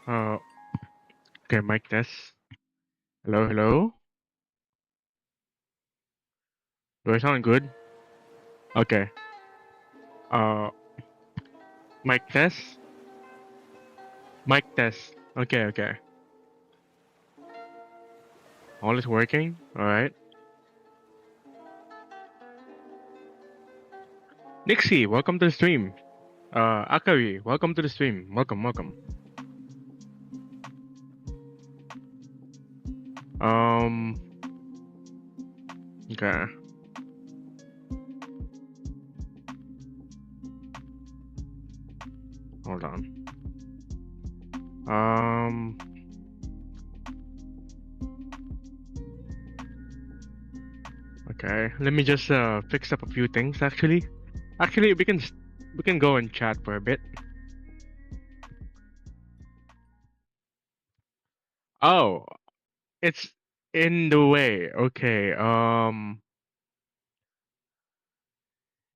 Uh, okay, mic test. Hello, hello. Do I sound good? Okay. Uh, mic test. Mic test. Okay, okay. All is working. All right. Nixie, welcome to the stream. Akari, welcome to the stream. Welcome, welcome. Um. Okay. Hold on. Okay. Let me just fix up a few things. Actually, we can go and chat for a bit. Oh, it's in the way. Okay.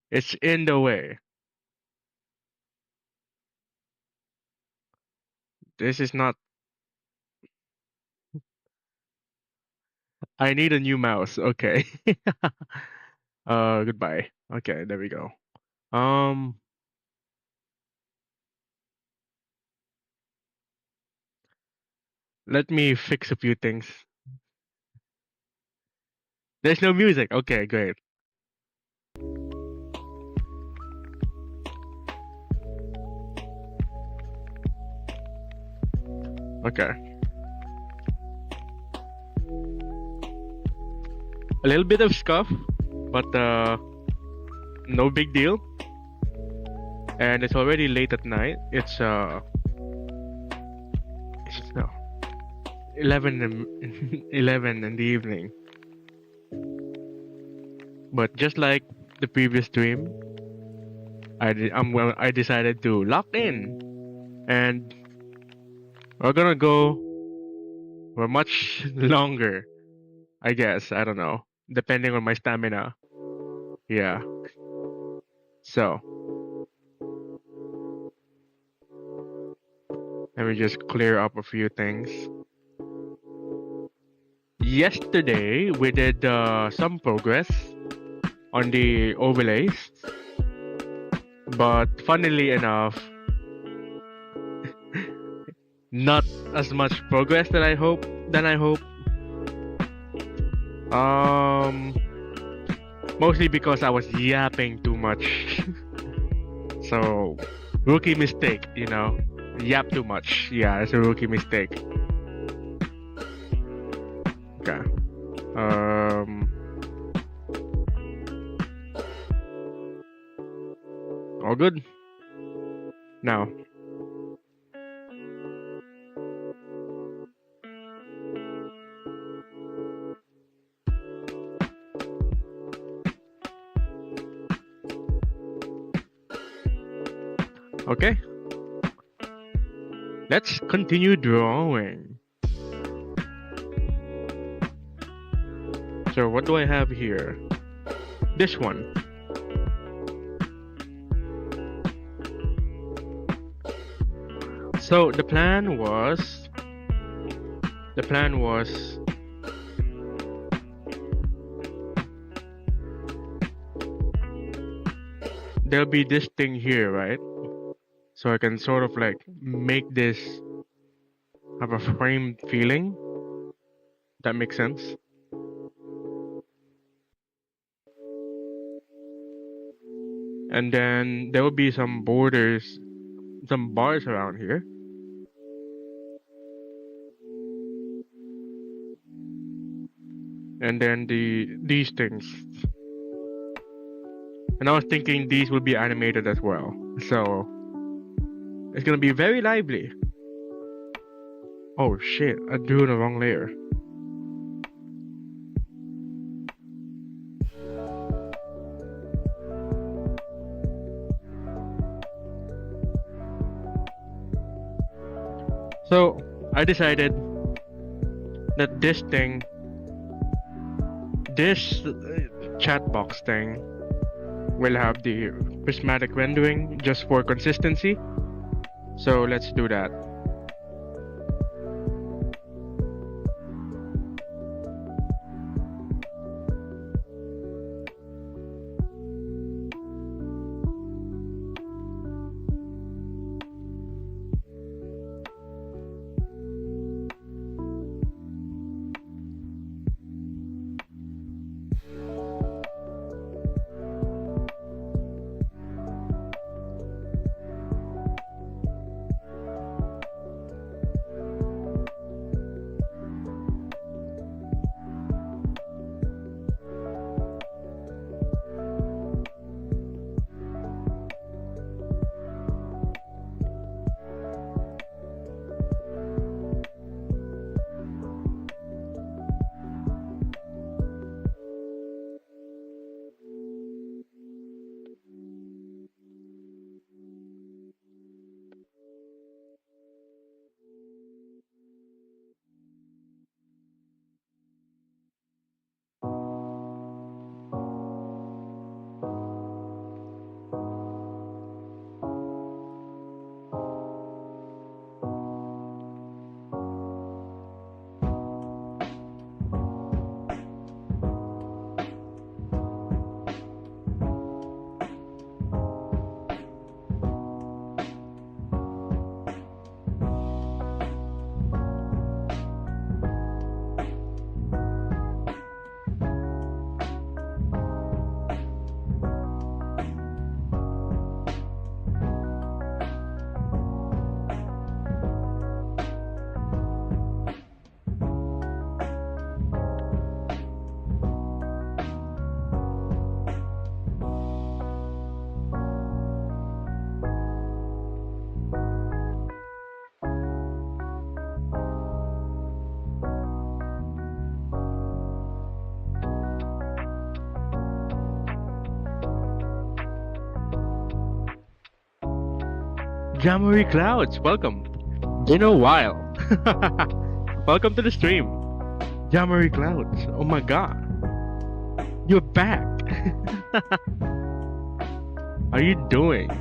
It's in the way. This is not. I need a new mouse. Okay. Goodbye. Okay, there we go. Um, let me fix a few things. There's no music. Okay, great. Okay. A little bit of scuff, but no big deal. And it's already late at night. It's no 11 11 in the evening. But just like the previous stream, I decided to lock in, and we're gonna go for much longer. I guess, I don't know, depending on my stamina. Yeah. So let me just clear up a few things. Yesterday we did some progress on the overlays, but funnily enough, not as much progress that I hope. Mostly because I was yapping too much. So, rookie mistake, you know. Yap too much. Yeah, it's a rookie mistake. Okay. All good? Now. Okay. Let's continue drawing. So what do I have here? This one. So the plan was there'll be this thing here, right? So I can sort of like make this have a framed feeling. That makes sense. And then there will be some borders, some bars around here. And then these things. And I was thinking these will be animated as well. So it's gonna be very lively. Oh shit, I drew the wrong layer. So I decided that this chat box thing will have the prismatic rendering just for consistency. So let's do that. Jammery Clouds, welcome. Been a while. Welcome to the stream. Jammery Clouds, oh my god. You're back. How are you doing?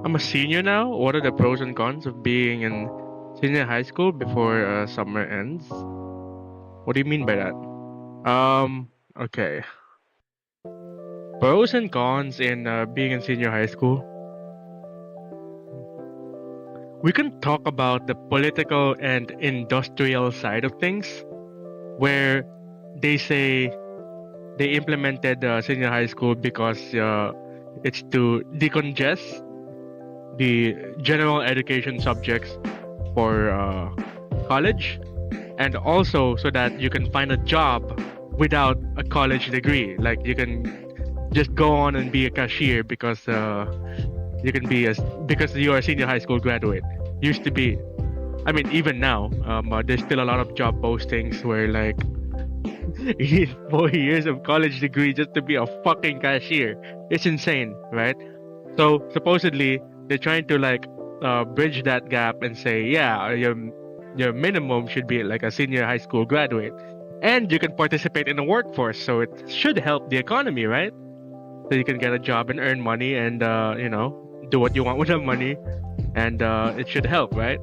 I'm a senior now. What are the pros and cons of being in senior high school before summer ends? What do you mean by that? Okay. Pros and cons in being in senior high school. We can talk about the political and industrial side of things, where they say they implemented senior high school because it's to decongest the general education subjects for college, and also so that you can find a job without a college degree. Like you can just go on and be a cashier because you can be because you are a senior high school graduate. Used to be, I mean, even now, there's still a lot of job postings where like you need 4 years of college degree just to be a fucking cashier. It's insane, right? So supposedly they're trying to like bridge that gap and say, yeah, your minimum should be like a senior high school graduate, and you can participate in the workforce. So it should help the economy, right? So you can get a job and earn money and do what you want with the money, and it should help, right?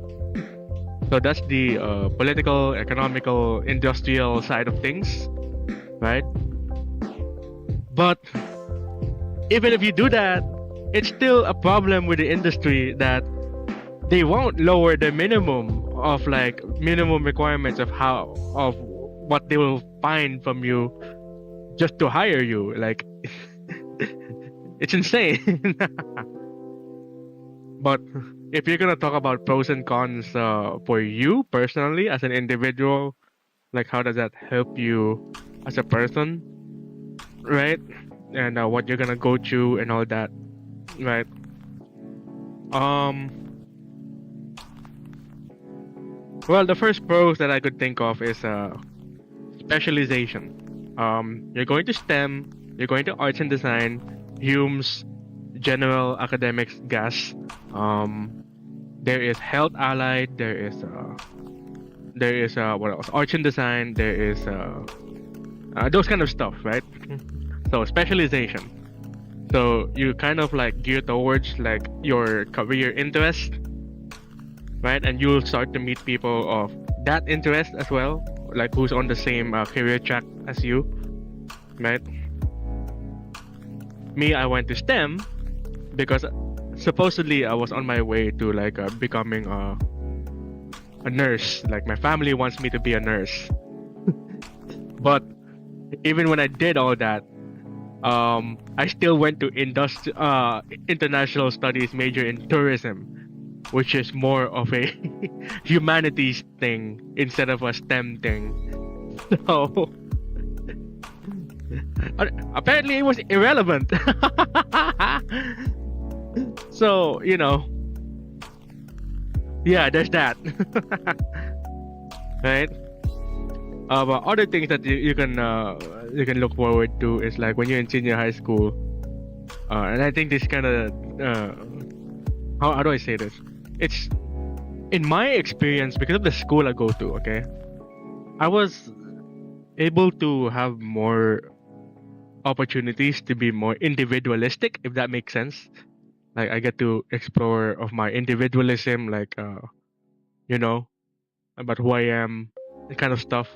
So that's the political, economical, industrial side of things, right? But even if you do that, it's still a problem with the industry that they won't lower the minimum requirements of what they will find from you just to hire you. Like it's insane. But if you're gonna talk about pros and cons for you personally as an individual, like how does that help you as a person, right? And what you're gonna go through and all that. Right. Well, the first pros that I could think of is specialization. You're going to STEM, you're going to arts and design, Humes, general academics, gas. There is health allied. There is what else? Arts and design. There is those kind of stuff, right? So specialization. So you kind of like gear towards like your career interest, right? And you'll start to meet people of that interest as well, like who's on the same career track as you, right? Me, I went to STEM because supposedly I was on my way to like becoming a nurse. Like my family wants me to be a nurse. But even when I did all that, I still went to international studies major in tourism, which is more of a humanities thing instead of a STEM thing. So apparently it was irrelevant. So yeah, there's that. Right. But other things that you can look forward to is like when you're in senior high school, and I think this kind of how do I say this? It's in my experience because of the school I go to. Okay, I was able to have more opportunities to be more individualistic, if that makes sense. Like I get to explore of my individualism, like about who I am, that kind of stuff.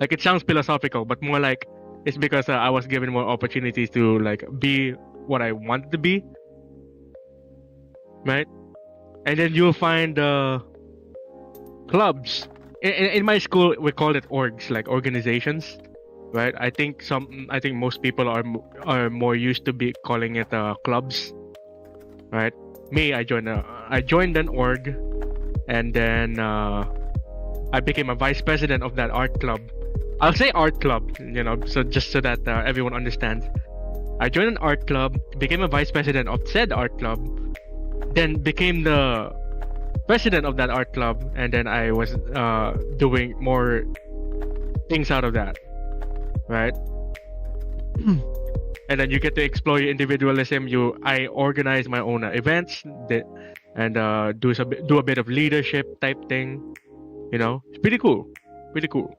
Like it sounds philosophical, but more like it's because I was given more opportunities to like be what I wanted to be, right? And then you'll find clubs. In my school, we call it orgs, like organizations, right? I think most people are more used to be calling it clubs, right? Me, I joined an org, and then I became a vice president of that art club. I'll say art club, so just so that everyone understands. I joined an art club, became a vice president of said art club, then became the president of that art club, and then I was doing more things out of that, right? And then you get to explore your individualism. I organize my own events and do a bit of leadership type thing. You know, it's pretty cool. Pretty cool.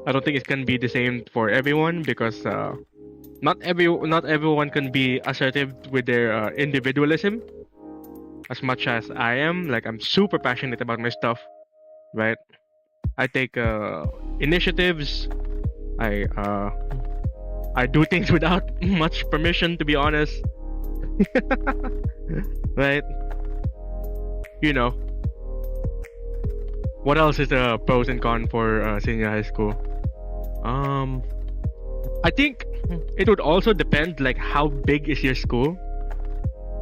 I don't think it can be the same for everyone because not everyone can be assertive with their individualism as much as I am. Like, I'm super passionate about my stuff, right? I take initiatives. I do things without much permission, to be honest. Right? You know. What else is the pros and cons for senior high school? I think it would also depend, like, how big is your school?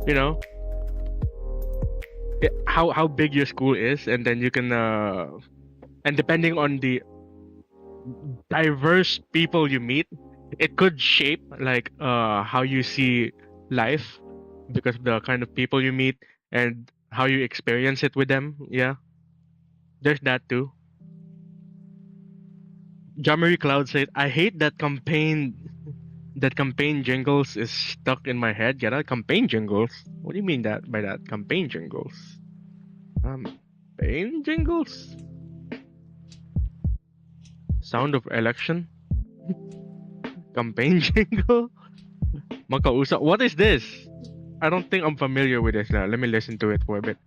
You know, how big your school is, and then you can and depending on the diverse people you meet, it could shape like how you see life because of the kind of people you meet and how you experience it with them. Yeah, there's that too. Jammery Cloud said, "I hate that campaign. That campaign jingles is stuck in my head." Yeah, that campaign jingles. What do you mean that by that campaign jingles? Campaign jingles. Sound of election. Campaign jingle. Makausa. What is this? I don't think I'm familiar with this now. Let me listen to it for a bit.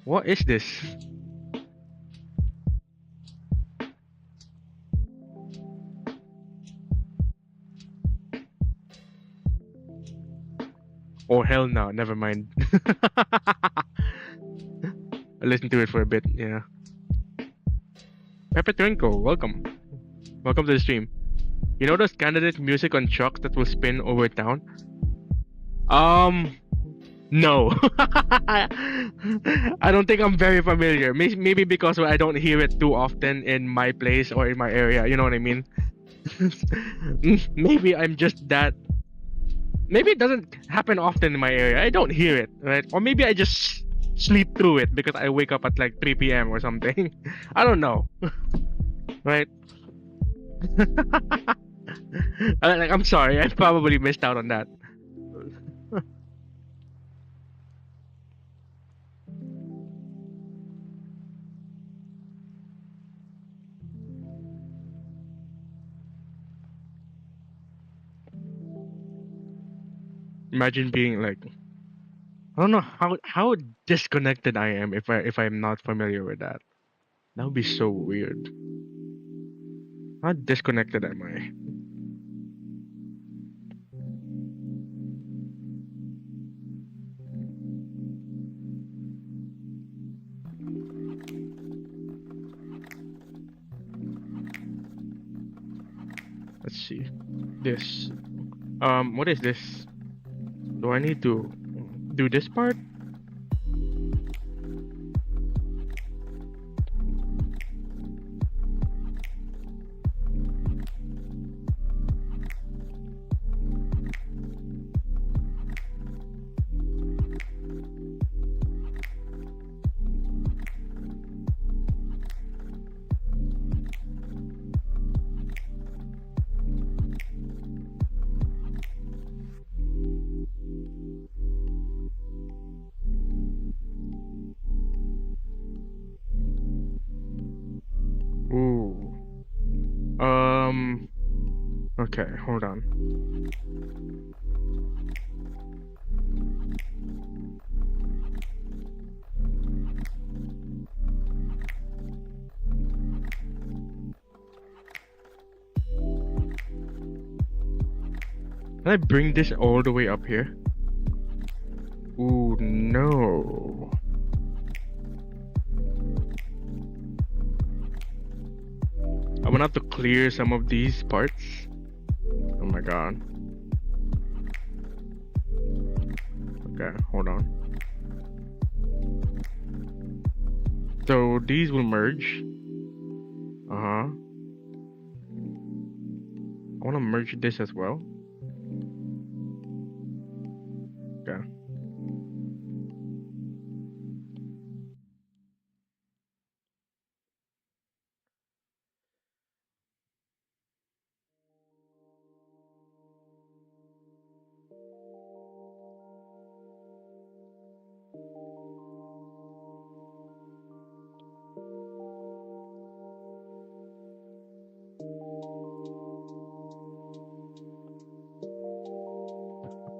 What is this? Oh, hell no. Never mind. I'll listen to it for a bit. Yeah. Pepper Twinkle, welcome. Welcome to the stream. You know those candidate music on trucks that will spin over town? No. I don't think I'm very familiar. Maybe because I don't hear it too often in my place or in my area. You know what I mean? Maybe I'm just that. Maybe it doesn't happen often in my area. I don't hear it, right? Or maybe I just sleep through it because I wake up at like 3 p.m. or something. I don't know. Right? I'm sorry. I probably missed out on that. Imagine being like, I don't know how disconnected I am if I'm not familiar with that. That would be so weird. How disconnected am I? Let's see. This. What is this? Do I need to do this part? Okay, hold on. Can I bring this all the way up here? Ooh, no. I'm gonna have to clear some of these parts. Oh my god. Okay, hold on. So these will merge. Uh-huh. I want to merge this as well. Okay.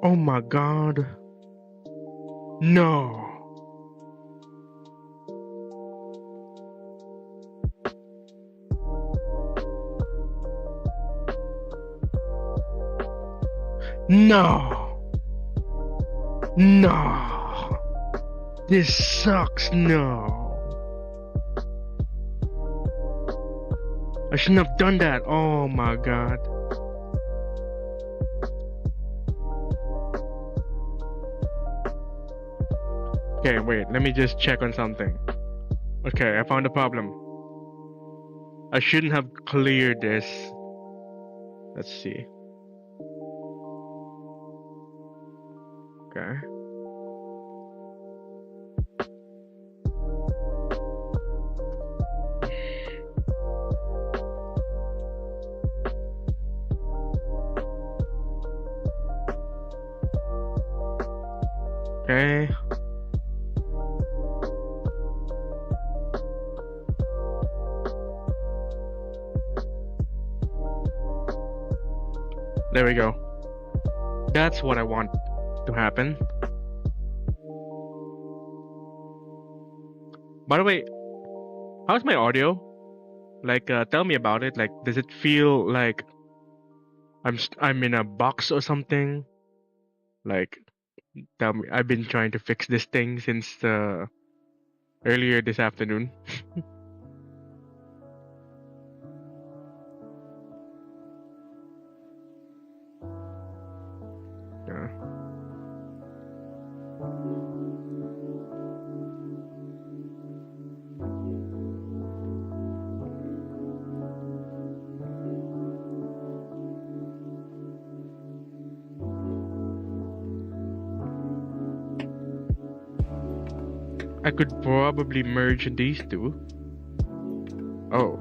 Oh my god. No. No. No. This sucks. No. I shouldn't have done that. Oh my god. Okay, wait. Let me just check on something. Okay, I found a problem. I shouldn't have cleared this. Let's see. Okay. Okay. There we go. That's what I want to happen. By the way, how's my audio? Like, tell me about it. Like, does it feel like I'm in a box or something? Like, tell me. I've been trying to fix this thing since earlier this afternoon. Yeah. I could probably merge these two. Oh.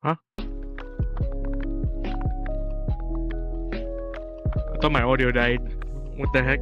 Huh? I thought my audio died. What the heck?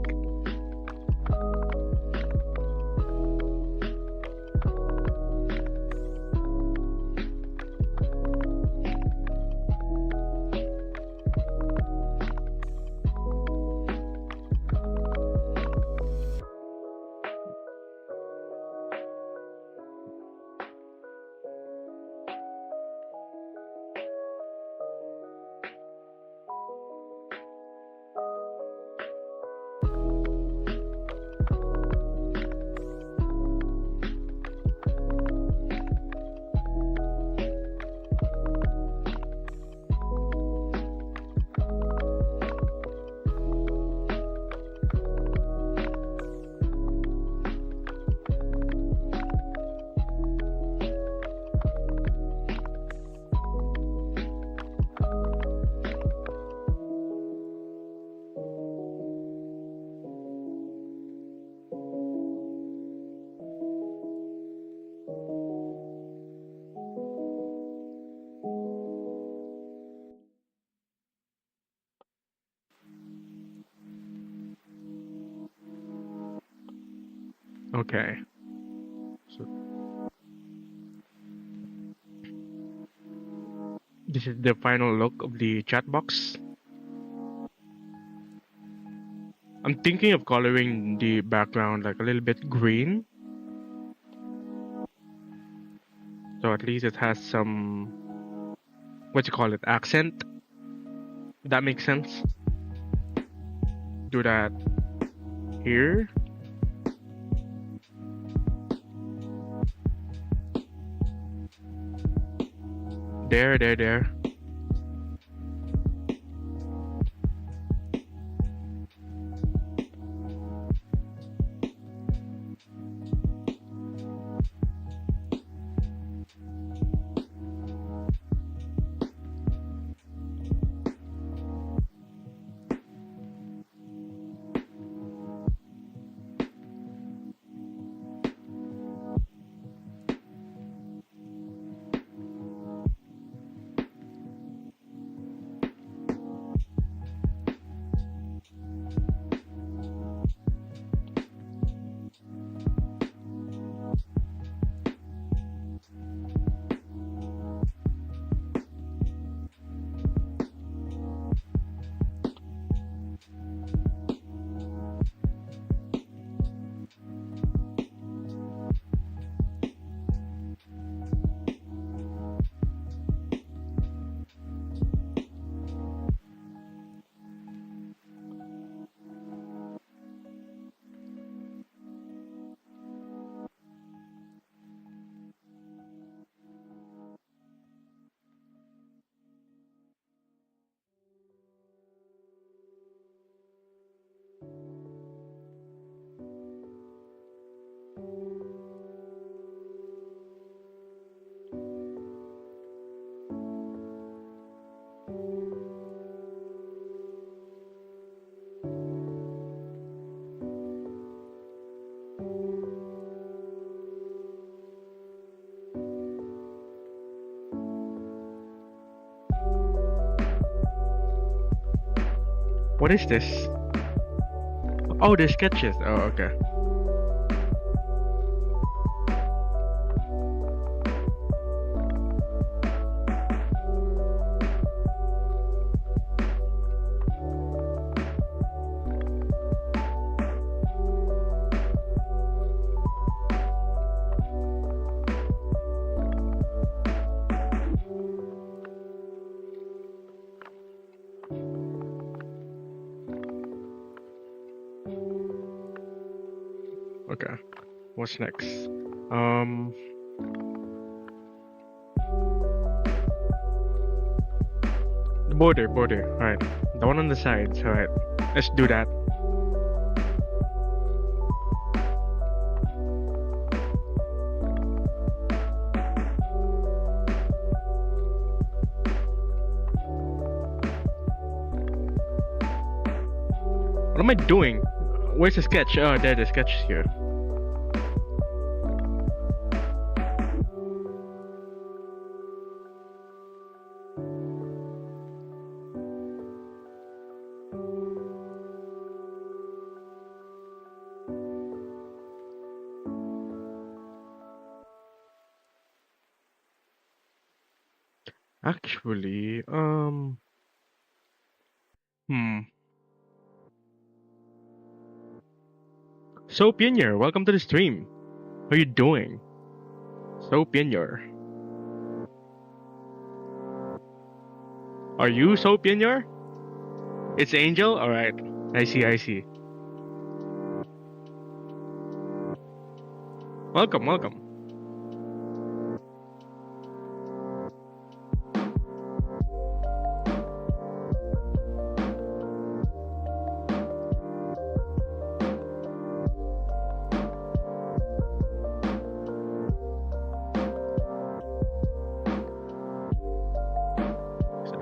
Okay. So this is the final look of the chat box. I'm thinking of coloring the background like a little bit green. So at least it has some, what you call it, accent. If that makes sense. Do that here. There. What is this? Oh, the sketches. Oh, okay. Okay. What's next? The border. Alright. The one on the sides. Alright. Let's do that. What am I doing? Where's the sketch? Oh, there, the sketch is here. Actually, So Pionier, welcome to the stream. How are you doing? So Pionier. Are you So Pionier? It's Angel? Alright. I see. Welcome.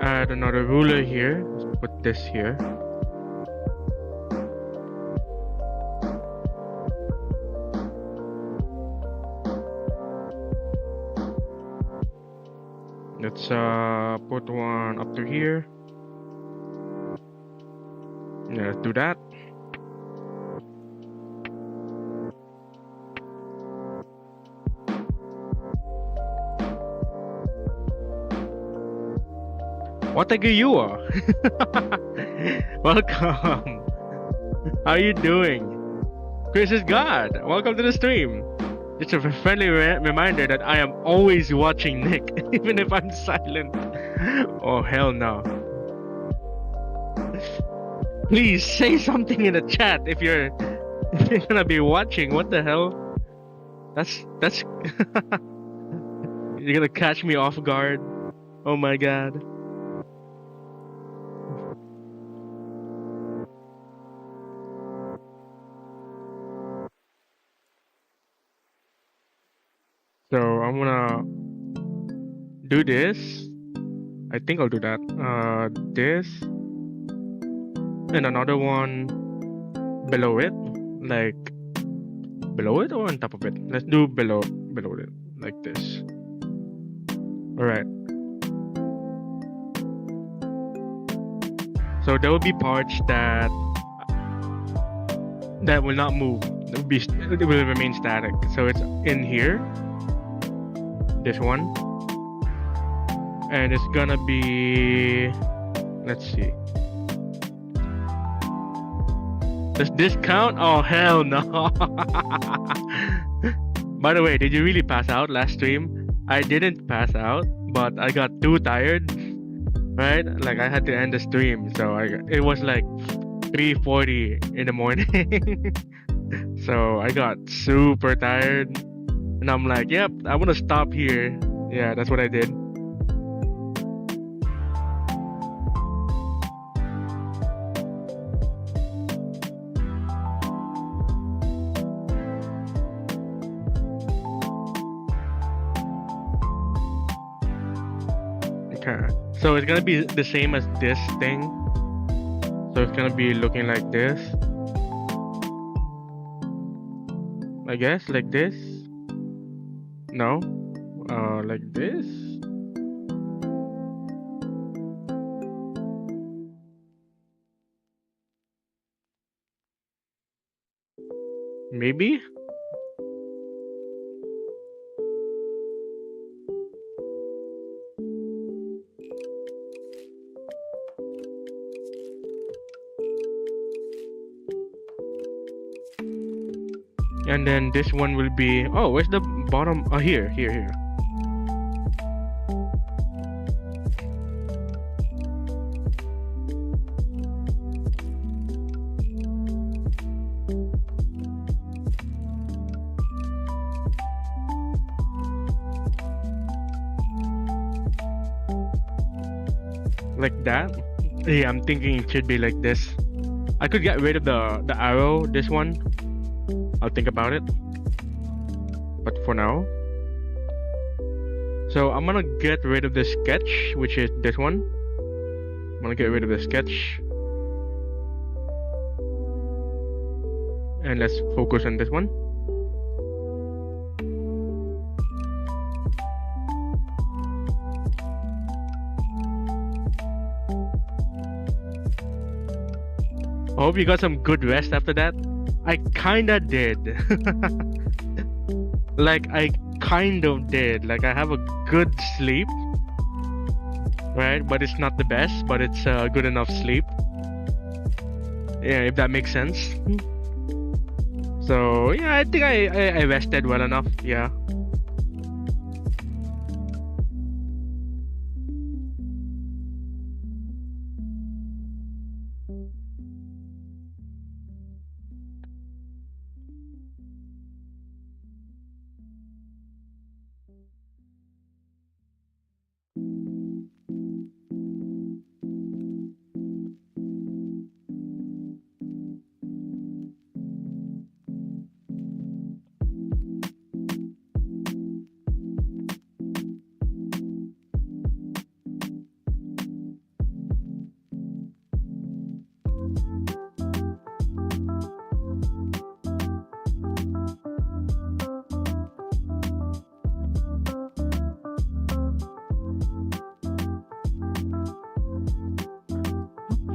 Add another ruler here. Let's put this here. Let's put one up to here. Yeah, let's do that. Watagiua. Welcome. How are you doing? Chris is God. Welcome to the stream. Just a friendly reminder that I am always watching Nick, even if I'm silent. Oh, hell no. Please say something in the chat if you're gonna be watching. What the hell? That's you're gonna catch me off guard. Oh my god. So I'm gonna do this. I think I'll do that. This and another one below it, like below it or on top of it. Let's do below it, like this. All right. So there will be parts that will not move. It will remain static. So it's in here. This one, and it's gonna be, let's see, does this count? Oh hell no. By the way, did you really pass out last stream? I didn't pass out, but I got too tired, right? Like I had to end the stream, so it was like 3:40 in the morning. So I got super tired. And I'm like, yep, I want to stop here. Yeah, that's what I did. Okay, so it's gonna be the same as this thing. So it's gonna be looking like this. I guess, like this. No, like this. Maybe. And then this one will be, oh, where's the bottom? Oh, here. Like that? Yeah, I'm thinking it should be like this. I could get rid of the arrow, this one. I'll think about it. But for now. So I'm gonna get rid of the sketch, which is this one. I'm gonna get rid of the sketch. And let's focus on this one. I hope you got some good rest after that. I kinda did. Like I kind of did. Like I have a good sleep, right? But it's not the best, but it's good enough sleep. Yeah, if that makes sense. So yeah, I think I rested well enough. Yeah.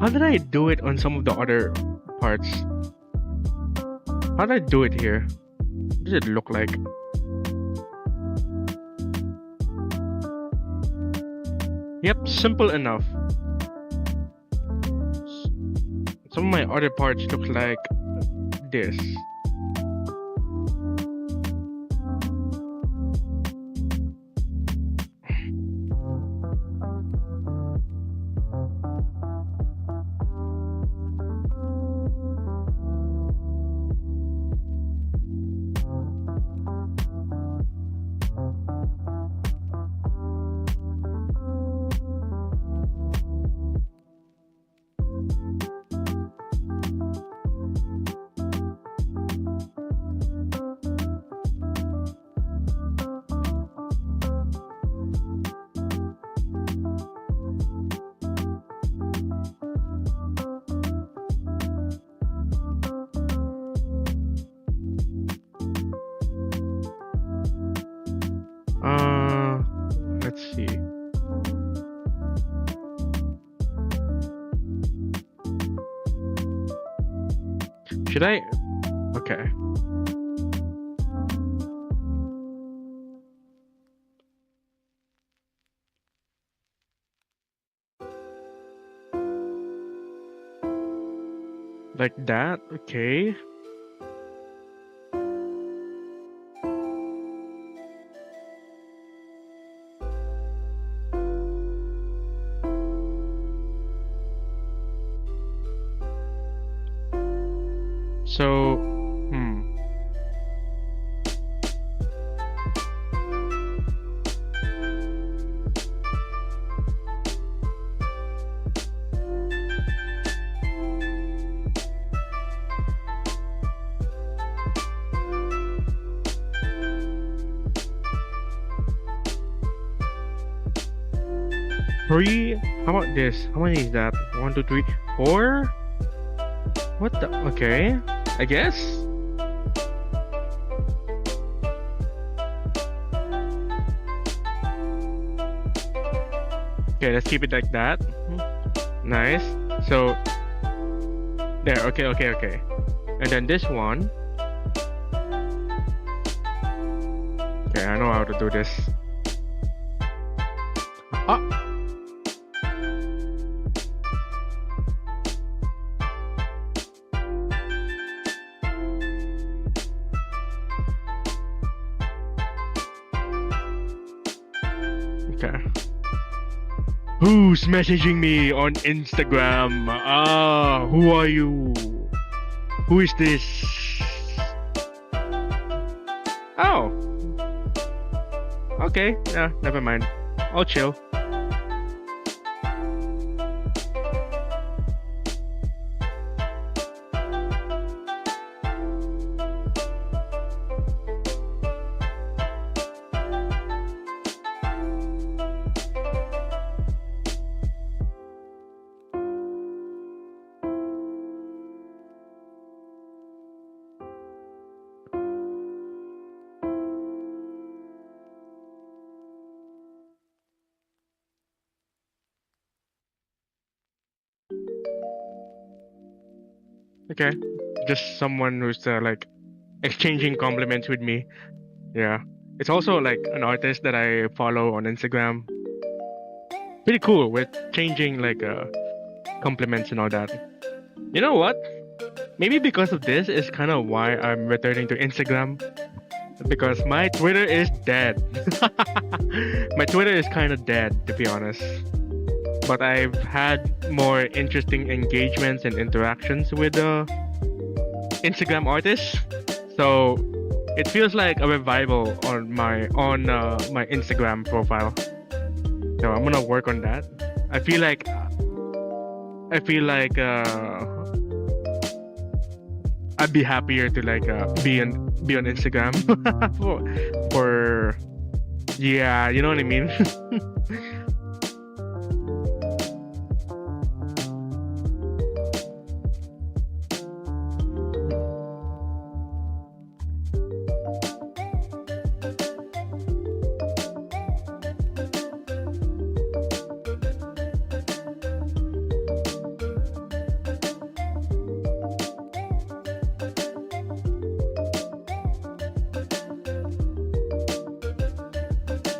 How did I do it on some of the other parts? How did I do it here? What does it look like? Yep, simple enough. Some of my other parts look like this. Let's see. Should I? Okay. Like that? Okay. So, three? How about this? How many is that? 1, 2, 3, 4? What the? Okay, I guess. Okay, let's keep it like that. Nice. So, there. Okay, okay, okay. And then this one. Okay, I know how to do this. Ah! Okay. Who's messaging me on Instagram? Who are you? Who is this? Oh. Okay, yeah, never mind. I'll chill. Okay, just someone who's like exchanging compliments with me. Yeah, it's also like an artist that I follow on Instagram. Pretty cool with changing like compliments and all that. You know what? Maybe because of this is kind of why I'm returning to Instagram, because my Twitter is dead. My Twitter is kind of dead, to be honest. But I've had more interesting engagements and interactions with Instagram artists, so it feels like a revival on my Instagram profile. So I'm gonna work on that. I feel like I'd be happier to like be on Instagram for yeah, you know what I mean.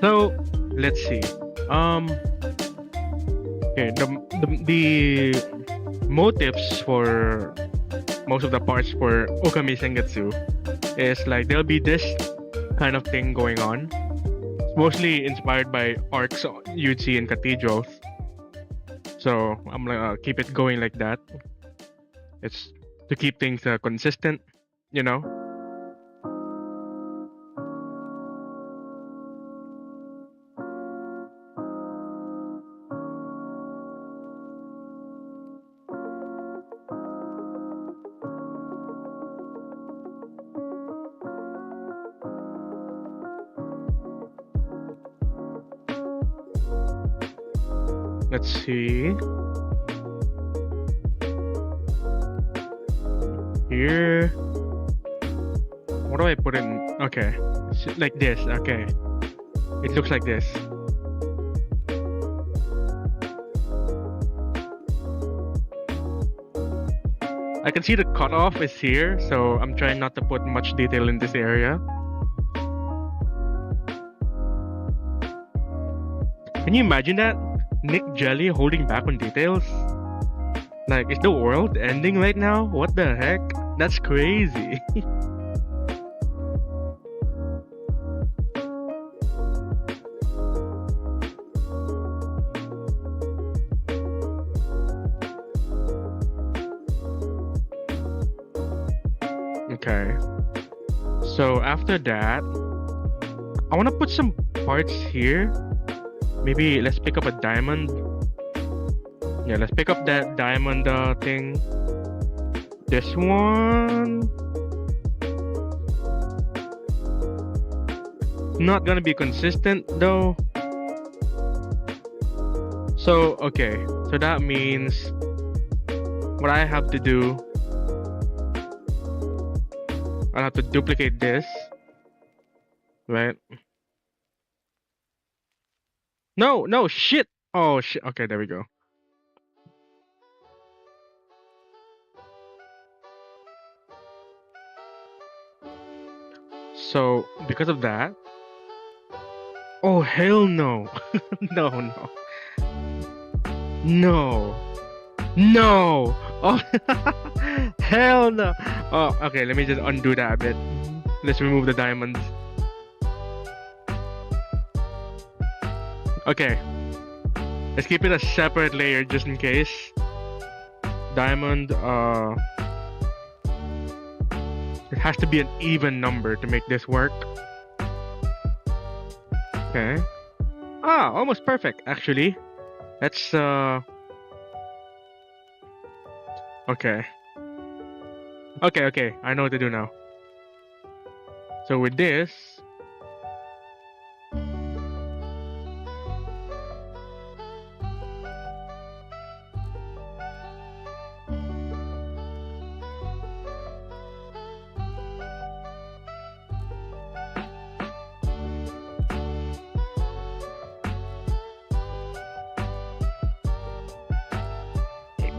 So let's see. Okay, the motives for most of the parts for Okami Sengetsu is like there'll be this kind of thing going on. It's mostly inspired by arcs you'd see in cathedrals. So I'm gonna keep it going like that. It's to keep things consistent, you know. Let's see. Here. What do I put in? Okay. Like this. Okay. It looks like this. I can see the cutoff is here, so I'm trying not to put much detail in this area. Can you imagine that? NicJellie holding back on details? Like, is the world ending right now? What the heck? That's crazy. Okay. So after that, I want to put some parts here. Maybe let's pick up a diamond. Yeah, let's pick up that diamond thing. This one. Not gonna be consistent though. So, okay. So that means what I have to do, I have to duplicate this. Right? No, shit! Oh, shit. Okay, there we go. So, because of that... Oh, hell no! No. No! Oh, hell no! Oh, okay, let me just undo that a bit. Let's remove the diamonds. Okay. Let's keep it a separate layer just in case. Diamond, it has to be an even number to make this work. Okay. Ah, almost perfect, actually. Let's, okay. Okay, I know what to do now. So with this...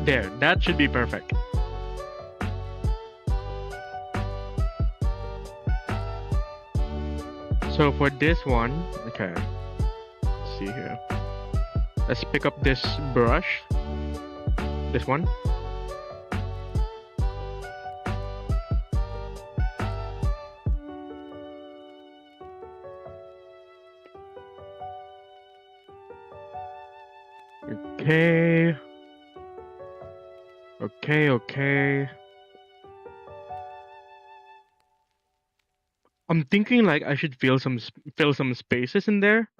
There, that should be perfect. So for this one, okay, let's see here. Let's pick up this brush, this one. Okay. I'm thinking like I should fill some spaces in there.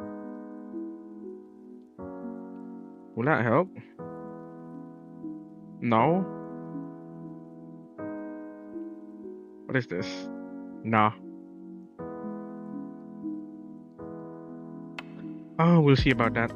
Will that help? No. What is this? Nah. Oh, we'll see about that.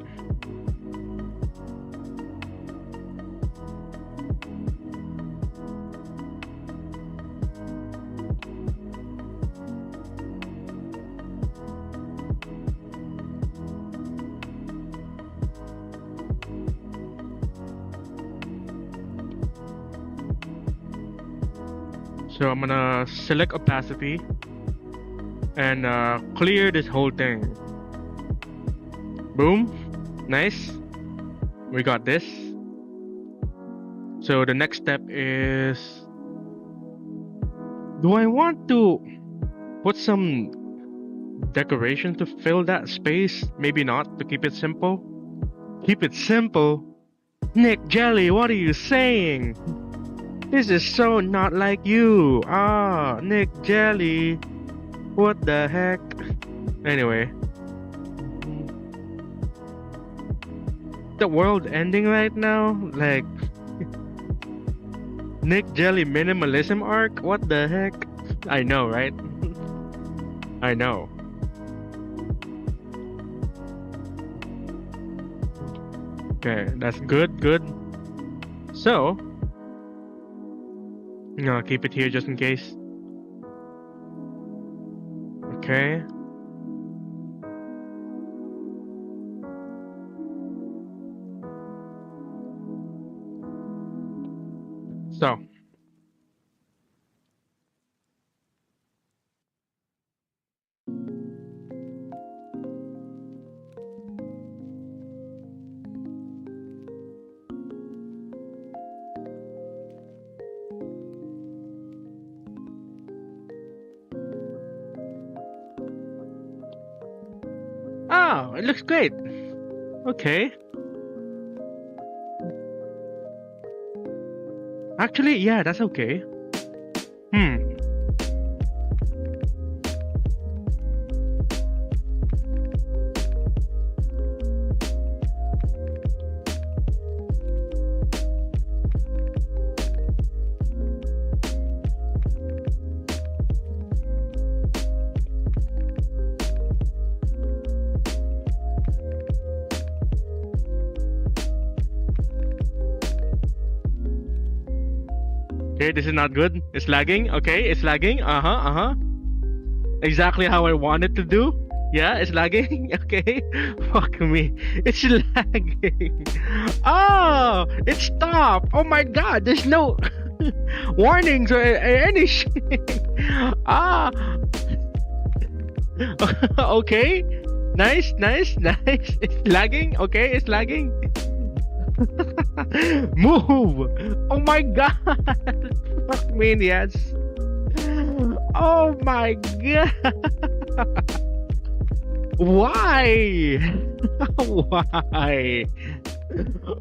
So I'm gonna select opacity and clear this whole thing. Boom. Nice. We got this. So the next step is, do I want to put some decoration to fill that space? Maybe not, to keep it simple. Keep it simple? NicJellie, what are you saying? This is so not like you. Ah, NicJellie. What the heck? Anyway. The world ending right now? Like, NicJellie minimalism arc? What the heck? I know, right? I know. Okay, that's good. So, no, keep it here just in case. Okay. So. Oh, it looks great. Okay. Actually, yeah, that's okay. Okay, this is not good. It's lagging. Okay, it's lagging. Exactly how I wanted to do. Yeah, it's lagging. Okay. Fuck me. It's lagging. Oh, it stopped. Oh my god, there's no warnings or any shit. Ah. Okay. Nice. It's lagging. Okay, it's lagging. Move! Oh my god! Fuck me, yes. Oh my god! Why? Why?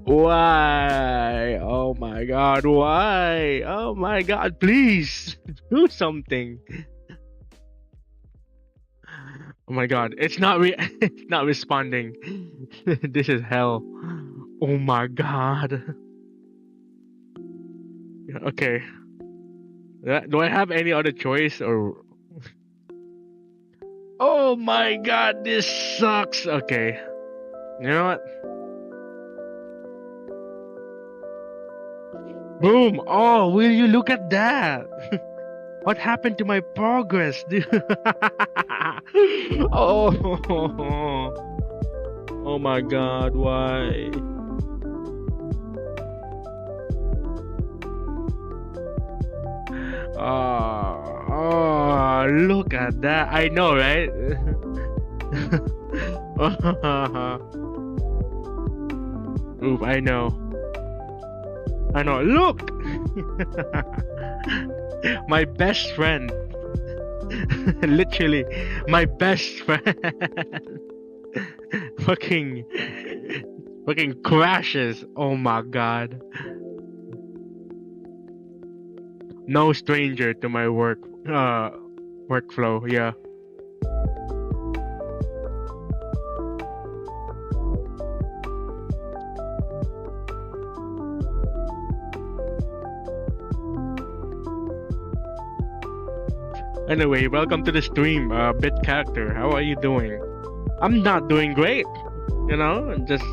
Why? Oh my god, why? Oh my god, please do something. Oh my god, it's not it's not responding. This is hell. Oh my god. Okay. Do I have any other choice or? Oh my god, this sucks. Okay. You know what? Boom. Oh, will you look at that? What happened to my progress, dude? Oh. Oh my god, why? Oh, look at that. I know, right? Oof, I know. Look! My best friend. Literally, my best friend. fucking crashes. Oh my god. No stranger to my workflow, yeah. Anyway, welcome to the stream, Bit Character. How are you doing? I'm not doing great. You know, just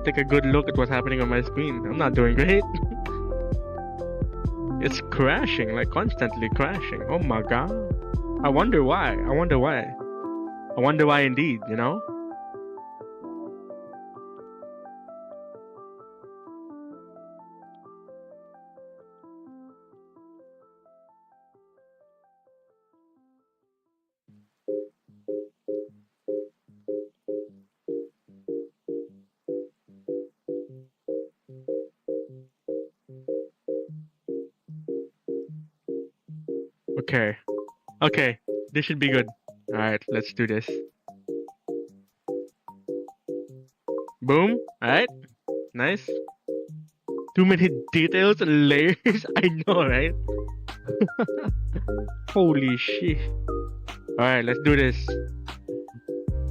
take a good look at what's happening on my screen. I'm not doing great. It's crashing, like constantly crashing. Oh my god. I wonder why. I wonder why indeed, you know? Okay. Okay. This should be good. Alright, let's do this. Boom. Alright. Nice. Too many details and layers. I know, right? Holy shit. Alright, let's do this.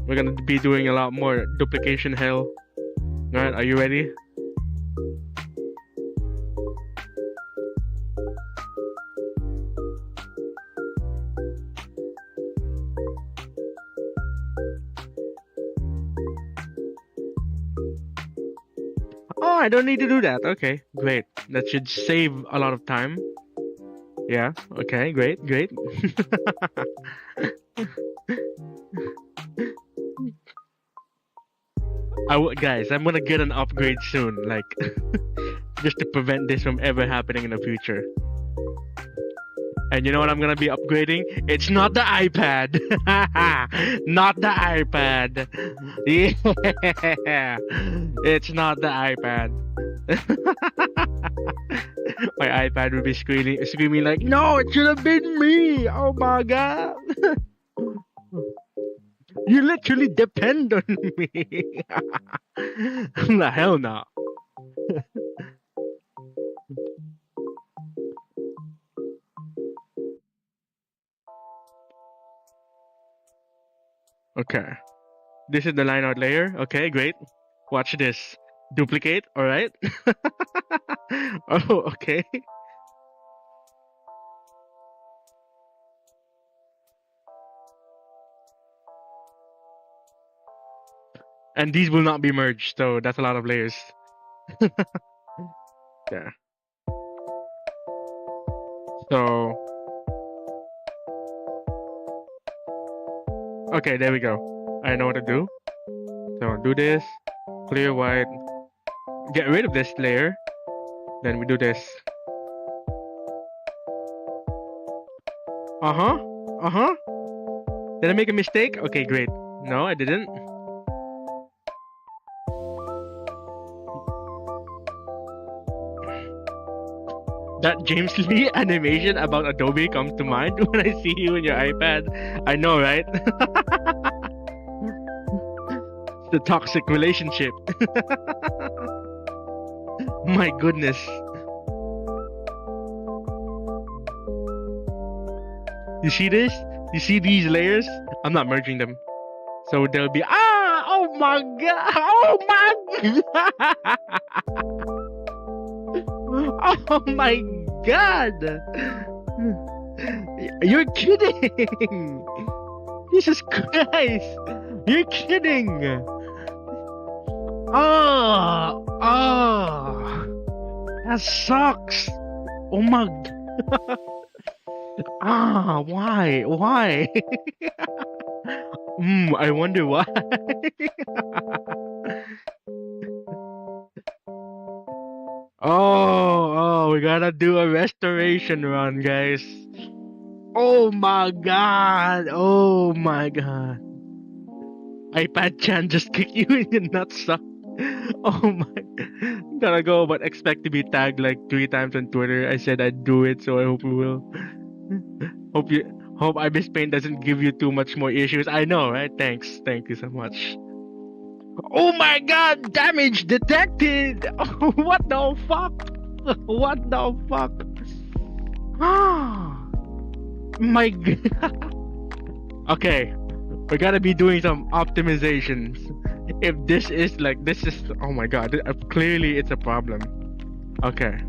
We're gonna be doing a lot more duplication hell. Alright, are you ready? Oh, I don't need to do that. Okay, great. That should save a lot of time. Yeah, okay, great. Guys, I'm gonna get an upgrade soon, like, just to prevent this from ever happening in the future. And you know what I'm gonna be upgrading? It's not the iPad! Not the iPad! Yeah! It's not the iPad. My iPad will be screaming like, no, it should have been me! Oh my god! You literally depend on me! The hell no! Okay. This is the line art layer. Okay, great. Watch this. Duplicate, alright? Oh, okay. And these will not be merged, so that's a lot of layers. Yeah. So... Okay, there we go. I know what to do. So do this. Clear white. Get rid of this layer. Then we do this. Uh-huh. Did I make a mistake? Okay, great. No, I didn't. That James Lee animation about Adobe comes to mind when I see you in your iPad. I know, right? It's the toxic relationship. My goodness. You see this? You see these layers? I'm not merging them. So there'll be oh my god! Oh my god! Oh my god! You're kidding! Jesus Christ! You're kidding! Oh! That sucks! Oh my... why? Why? I wonder why. Oh, we gotta do a restoration run, guys. Oh my god. Oh my god. iPad Chan just kicked you in your nutsack. Oh my. Gotta go, but expect to be tagged like 3 times on Twitter. I said I'd do it, so I hope we will. Hope Ibispaint doesn't give you too much more issues. I know, right? Thanks. Thank you so much. Oh my god, damage detected! What the fuck? What the fuck? My god. Okay, we gotta be doing some optimizations. If this is like, oh my god, clearly it's a problem. Okay.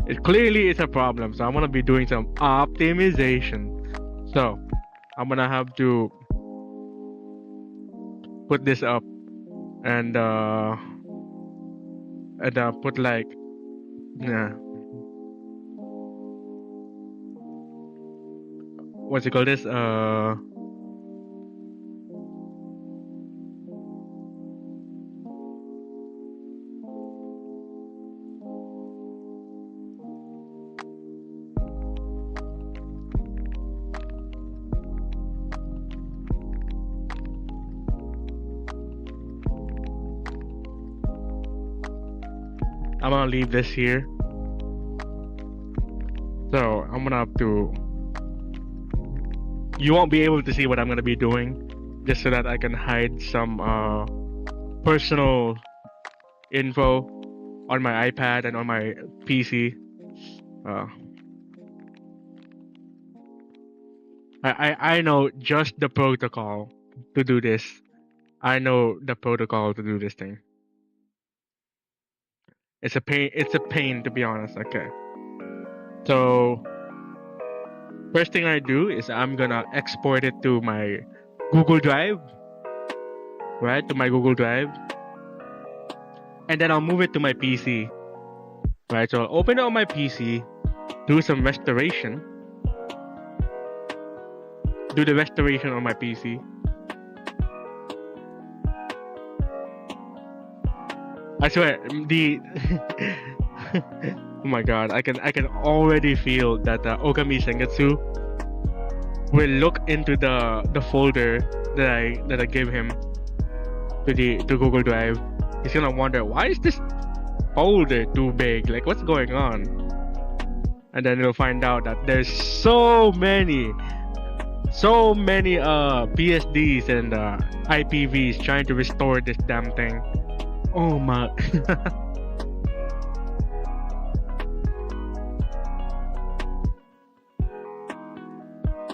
It clearly is a problem, so I'm gonna be doing some optimization. So, I'm gonna have to put this up and put like what's it called this I'm gonna leave this here. So I'm gonna have to you won't be able to see what I'm gonna be doing, just so that I can hide some personal info on my iPad and on my PC. I know just the protocol to do this. I know the protocol to do this thing. It's a pain. It's a pain, to be honest. Okay. So first thing I do is I'm gonna export it to my Google Drive, right? To my Google Drive, and then I'll move it to my PC, right? So I'll open it on my PC, do some restoration, do the restoration on my PC. I swear, the oh my god, I can already feel that Okami Sengetsu will look into the folder that I gave him to Google Drive. He's gonna wonder, why is this folder too big? Like, what's going on? And then he'll find out that there's so many PSDs and IPVs trying to restore this damn thing. Oh my.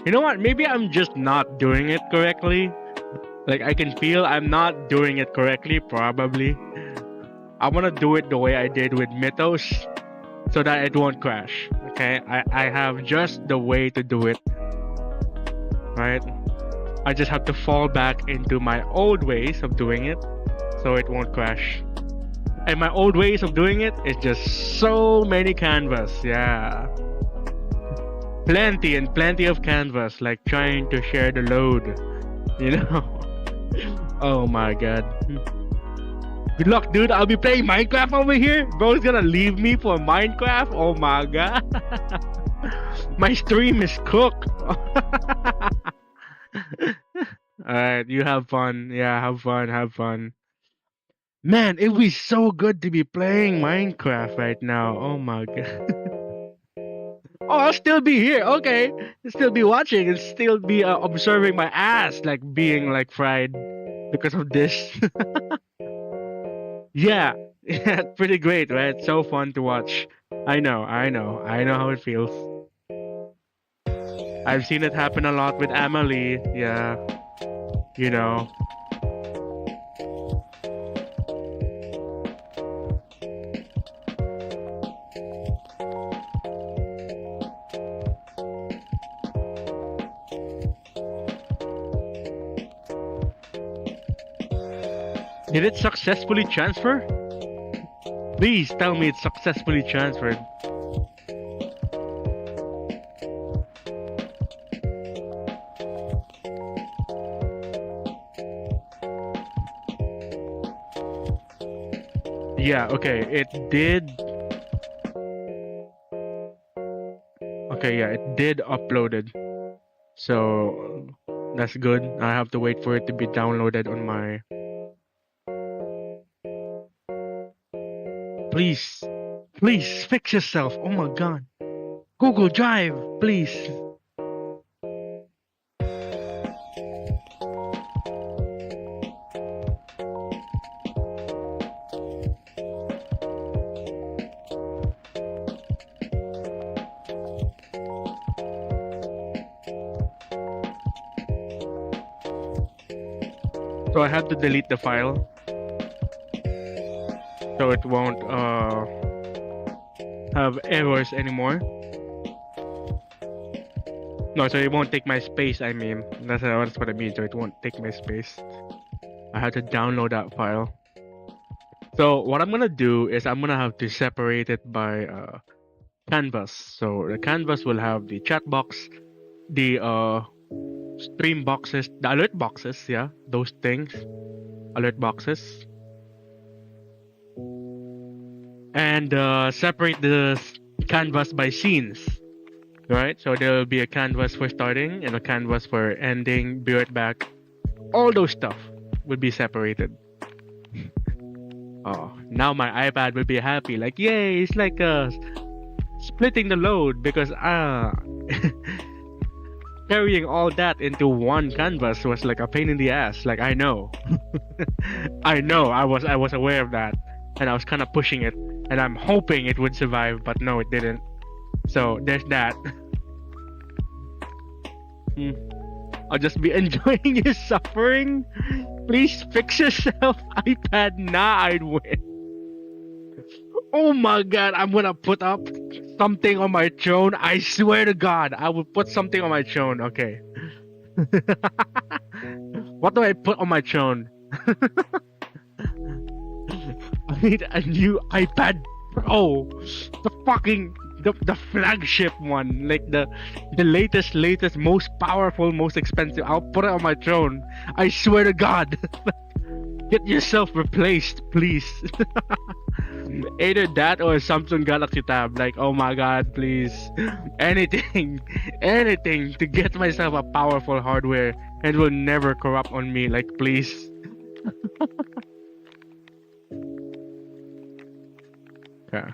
You know what? Maybe I'm just not doing it correctly. Like, I can feel I'm not doing it correctly, probably. I want to do it the way I did with Mythos, so that it won't crash. Okay? I have just the way to do it. Right? I just have to fall back into my old ways of doing it, so it won't crash. And my old ways of doing it is just so many canvas. Yeah. Plenty and plenty of canvas, like trying to share the load, you know. Oh my god. Good luck, dude. I'll be playing Minecraft over here. Bro's gonna leave me for Minecraft. Oh my god. My stream is cooked. Alright, you have fun. Yeah, have fun. Man, it would be so good to be playing Minecraft right now. Oh my god. Oh, I'll still be here. Okay, I'll still be watching and still be observing my ass like being like fried because of this. Yeah, pretty great, right? So fun to watch. I know how it feels. I've seen it happen a lot with Amelie. Yeah, you know. Did it successfully transfer? Please tell me it's successfully transferred. Yeah, okay, it did. Okay, yeah, it did uploaded. So that's good. I have to wait for it to be downloaded on my... Please fix yourself. Oh my god. Google Drive, please. So I have to delete the file, so it won't have errors anymore. No, so it won't take my space, I mean. That's what I mean, so it won't take my space. I have to download that file. So what I'm gonna do is I'm gonna have to separate it by canvas. So the canvas will have the chat box, the stream boxes, the alert boxes, yeah, those things, alert boxes. And separate the canvas by scenes, right? So there will be a canvas for starting and a canvas for ending, be right back. All those stuff will be separated. Oh, now my iPad will be happy. Like, yay, it's like splitting the load because carrying all that into one canvas was like a pain in the ass. Like I know, I know, I was aware of that, and I was kind of pushing it, and I'm hoping it would survive, but no, it didn't. So there's that. I'll just be enjoying his suffering. Please fix yourself, iPad. Nah, I'd win. Oh my god, I'm gonna put up something on my throne. I swear to God, I will put something on my throne. Okay. What do I put on my throne? I need a new iPad Pro. The flagship one, like the latest, most powerful, most expensive. I'll put it on my throne. I swear to God. Get yourself replaced, please. Either that or a Samsung Galaxy Tab. Like, oh my God, please. Anything to get myself a powerful hardware and will never corrupt on me. Like, please. Okay.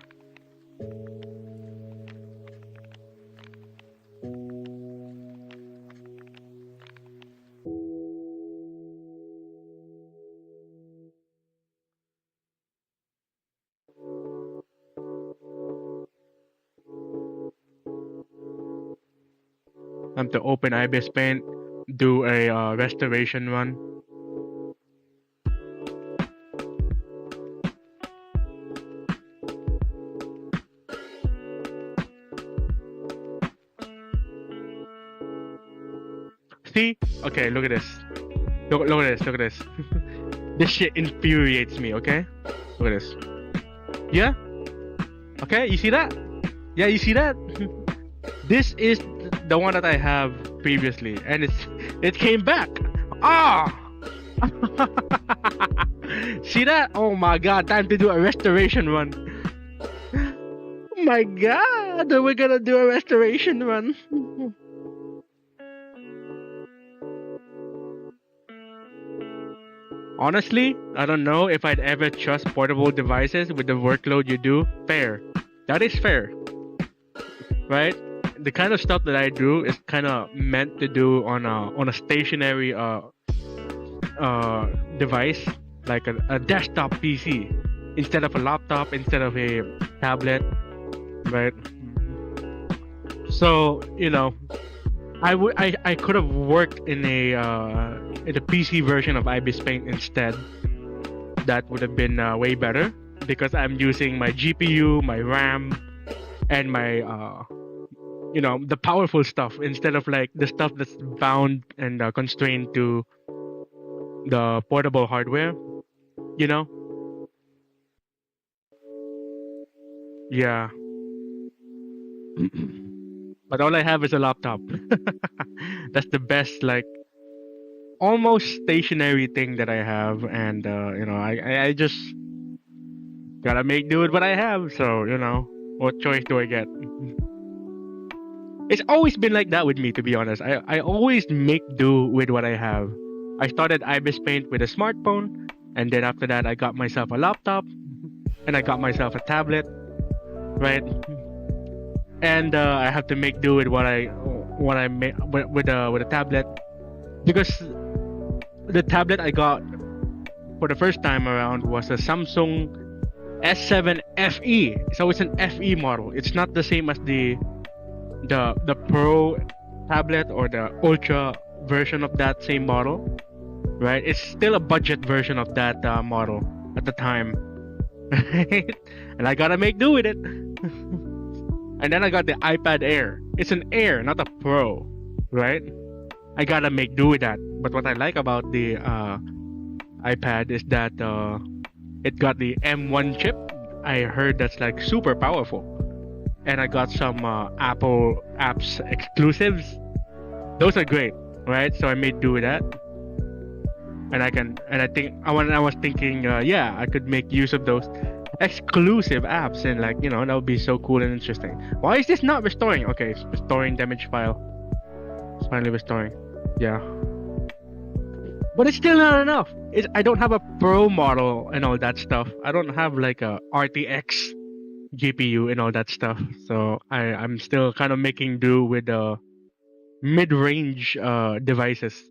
I'm to open Ibispaint, do a restoration run. See? Okay, look at this. Look at this. This shit infuriates me, okay? Look at this. Yeah? Okay, you see that? Yeah, you see that? This is the one that I have previously, and it came back. Ah! See that? Oh my God, time to do a restoration run. Oh my God, we're gonna do a restoration run. Honestly, I don't know if I'd ever trust portable devices with the workload you do. Fair. That is fair. Right? The kind of stuff that I do is kind of meant to do on a stationary device, like a desktop PC, instead of a laptop, instead of a tablet, right? So you know, I could have worked in the PC version of Ibispaint instead. That would have been way better because I'm using my GPU, my RAM, and my you know, the powerful stuff instead of like the stuff that's bound and constrained to the portable hardware, you know? Yeah. But all I have is a laptop. That's the best, like, almost stationary thing that I have, and you know, I just gotta make do with what I have. So you know, what choice do I get? It's always been like that with me, to be honest. I always make do with what I have. I started Ibispaint with a smartphone, and then after that, I got myself a laptop, and I got myself a tablet, right? And I have to make do with what I made with a tablet, because the tablet I got for the first time around was a Samsung S7 FE. So it's an FE model. It's not the same as the Pro tablet or the Ultra version of that same model, right? It's still a budget version of that model at the time, right? And I gotta make do with it. And then I got the iPad Air. It's an Air, not a Pro, right? I gotta make do with that. But what I like about the iPad is that it got the M1 chip. I heard that's like super powerful. And I got some Apple apps exclusives. Those are great, right? So I made do with that. And I was thinking, yeah, I could make use of those exclusive apps, and like, you know, that would be so cool and interesting. Why is this not restoring? Okay, it's restoring damage file. It's finally restoring. Yeah. But it's still not enough. I don't have a Pro model and all that stuff. I don't have like a RTX GPU and all that stuff. So I'm still kind of making do with mid-range devices,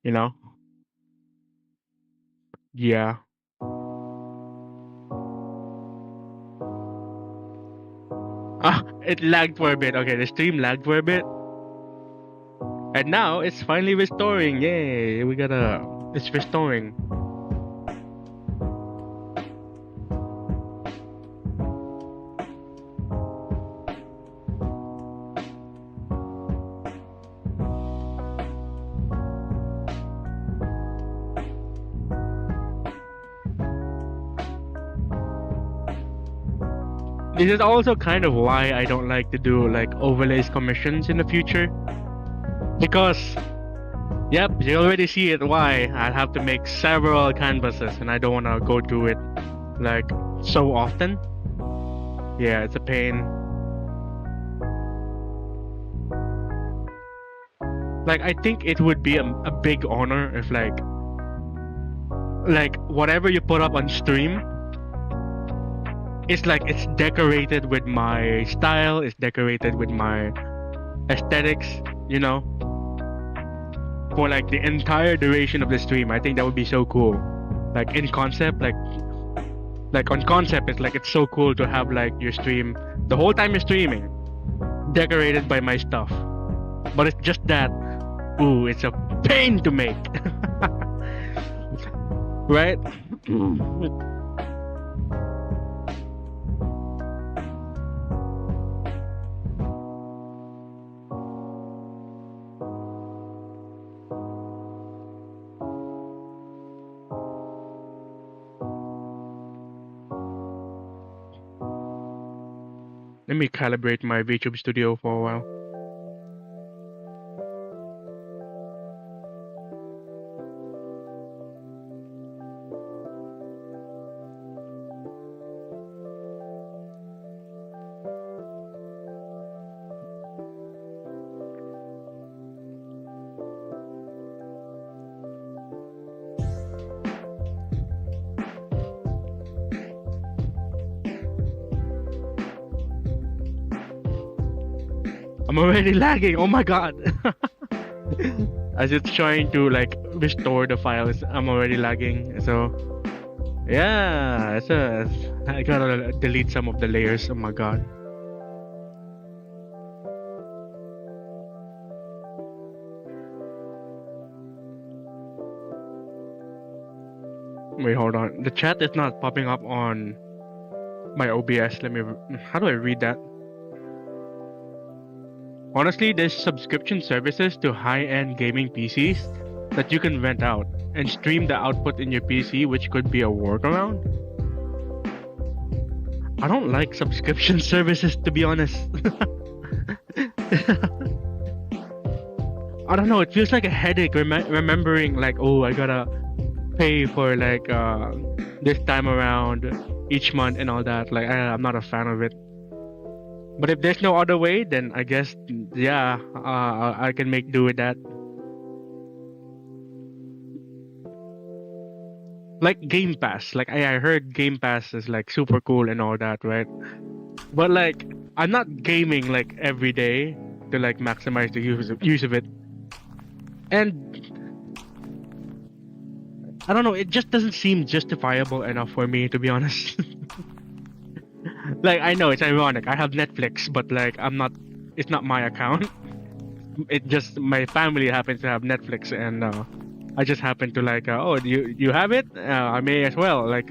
you know? Yeah. Ah, it lagged for a bit. Okay, the stream lagged for a bit. And now it's finally restoring. Yay! It's restoring. This is also kind of why I don't like to do like overlays commissions in the future. Because, yep, you already see it why. I'd have to make several canvases and I don't want to go through it like so often. Yeah, it's a pain. Like, I think it would be a big honor if like whatever you put up on stream, it's like it's decorated with my style, it's decorated with my aesthetics, you know, for like the entire duration of the stream. I think that would be so cool. Like in concept, like on concept, it's like it's so cool to have like your stream the whole time you're streaming decorated by my stuff. But it's just that, ooh, it's a pain to make. Right? Let me calibrate my VTube Studio for a while. I'm already lagging. Oh my god. As it's trying to like restore the files, I'm already lagging. So yeah, I gotta delete some of the layers. Oh my god. Wait, hold on. The chat is not popping up on my OBS. How do I read that? Honestly, there's subscription services to high-end gaming PCs that you can rent out and stream the output in your PC, which could be a workaround. I don't like subscription services, to be honest. I don't know, it feels like a headache remembering like, oh, I gotta pay for like this time around each month and all that. Like, I'm not a fan of it. But if there's no other way, then I guess, yeah, I can make do with that. Like Game Pass, like I heard Game Pass is like super cool and all that, right? But like, I'm not gaming like every day to like maximize the use of it. And I don't know, it just doesn't seem justifiable enough for me, to be honest. Like, I know it's ironic. I have Netflix, but like it's not my account. It just my family happens to have Netflix, and I just happen to like, oh, you have it? I may as well like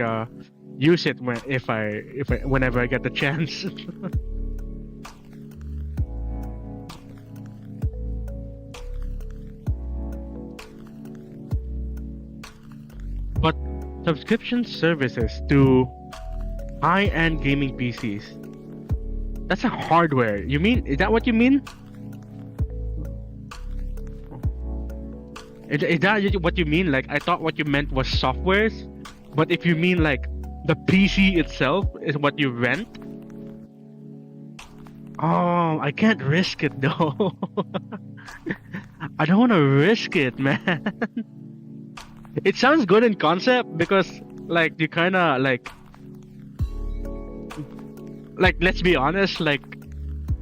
use it whenever I get the chance. But subscription services to high-end gaming PCs, that's a hardware. Is that what you mean? Is that what you mean? Like, I thought what you meant was softwares, but if you mean like the PC itself is what you rent, oh, I can't risk it though. I don't want to risk it, man. It sounds good in concept because like you kind of like let's be honest, like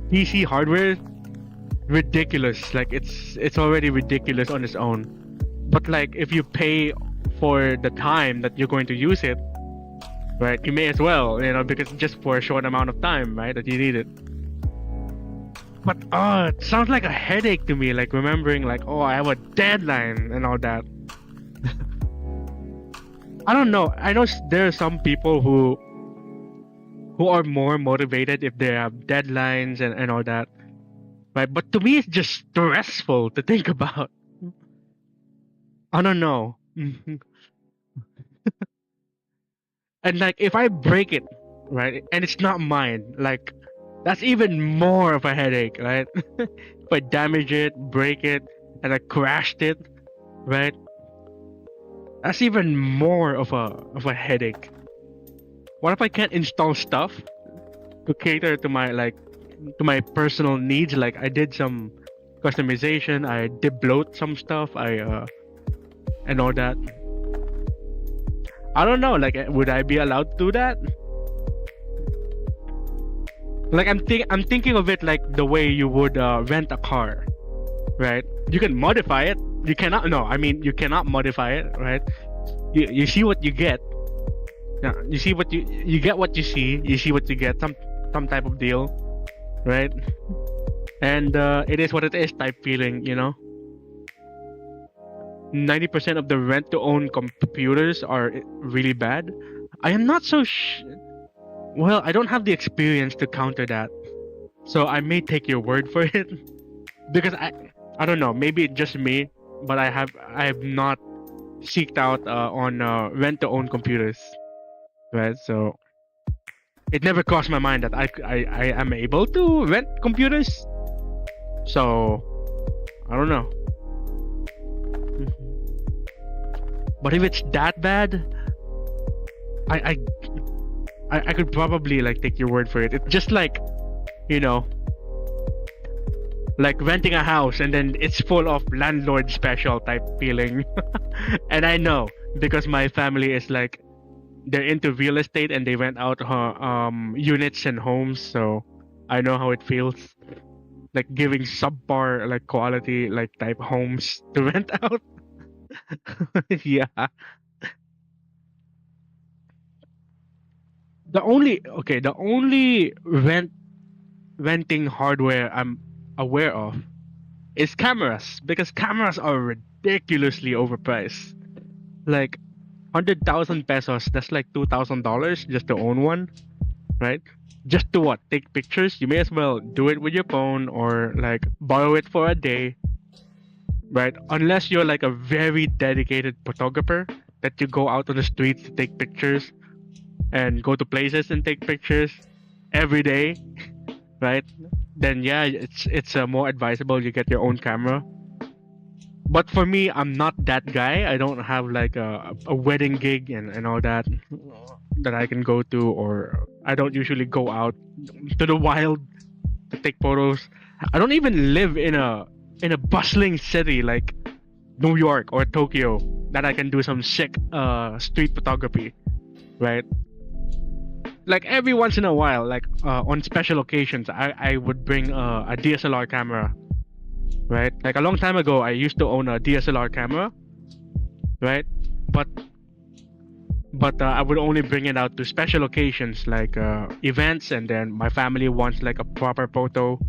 PC hardware ridiculous. Like it's already ridiculous on its own. But like if you pay for the time that you're going to use it, right? You may as well, because just for a short amount of time, right? That you need it. But it sounds like a headache to me. Like remembering, like, oh, I have a deadline and all that. I don't know. I know there are some people who are more motivated if they have deadlines and all that, right? But to me, it's just stressful to think about. I don't know. And like if I break it, right, and it's not mine, like that's even more of a headache, right? If I damage it, break it, and I crashed it, right? That's even more of a headache. What if I can't install stuff to cater to my personal needs? Like I did some customization, I debloat some stuff, and all that. I don't know. Like, would I be allowed to do that? Like I'm thinking of it like the way you would rent a car, right? You can modify it. You cannot. No, I mean you cannot modify it, right? You see what you get. Yeah, you see what you get what you see. You see what you get. Some type of deal, right? And it is what it is type feeling, 90% of the rent-to-own computers are really bad. I am not so well, I don't have the experience to counter that, so I may take your word for it. Because I don't know, maybe it's just me, but I have not seeked out on rent-to-own computers, right? So it never crossed my mind that I am able to rent computers. So I don't know. But if it's that bad, I could probably like take your word for it. It's just like, like renting a house and then it's full of landlord special type feeling. And I know because my family is like, they're into real estate and they rent out units and homes, so I know how it feels. Like giving subpar like quality like type homes to rent out. Yeah. The only renting hardware I'm aware of is cameras, because cameras are ridiculously overpriced. Like 100,000 pesos, that's like $2,000 just to own one, right? Just to what? Take pictures? You may as well do it with your phone or like borrow it for a day, right? Unless you're like a very dedicated photographer that you go out on the streets to take pictures and go to places and take pictures every day, right? Then yeah, it's more advisable you get your own camera. But for me, I'm not that guy. I don't have like a wedding gig and all that I can go to, or I don't usually go out to the wild to take photos. I don't even live in a bustling city like New York or Tokyo that I can do some sick street photography, right? Like every once in a while, like on special occasions, I would bring a DSLR camera, right? Like a long time ago, I used to own a DSLR camera, right? But I would only bring it out to special occasions like events, and then my family wants like a proper photo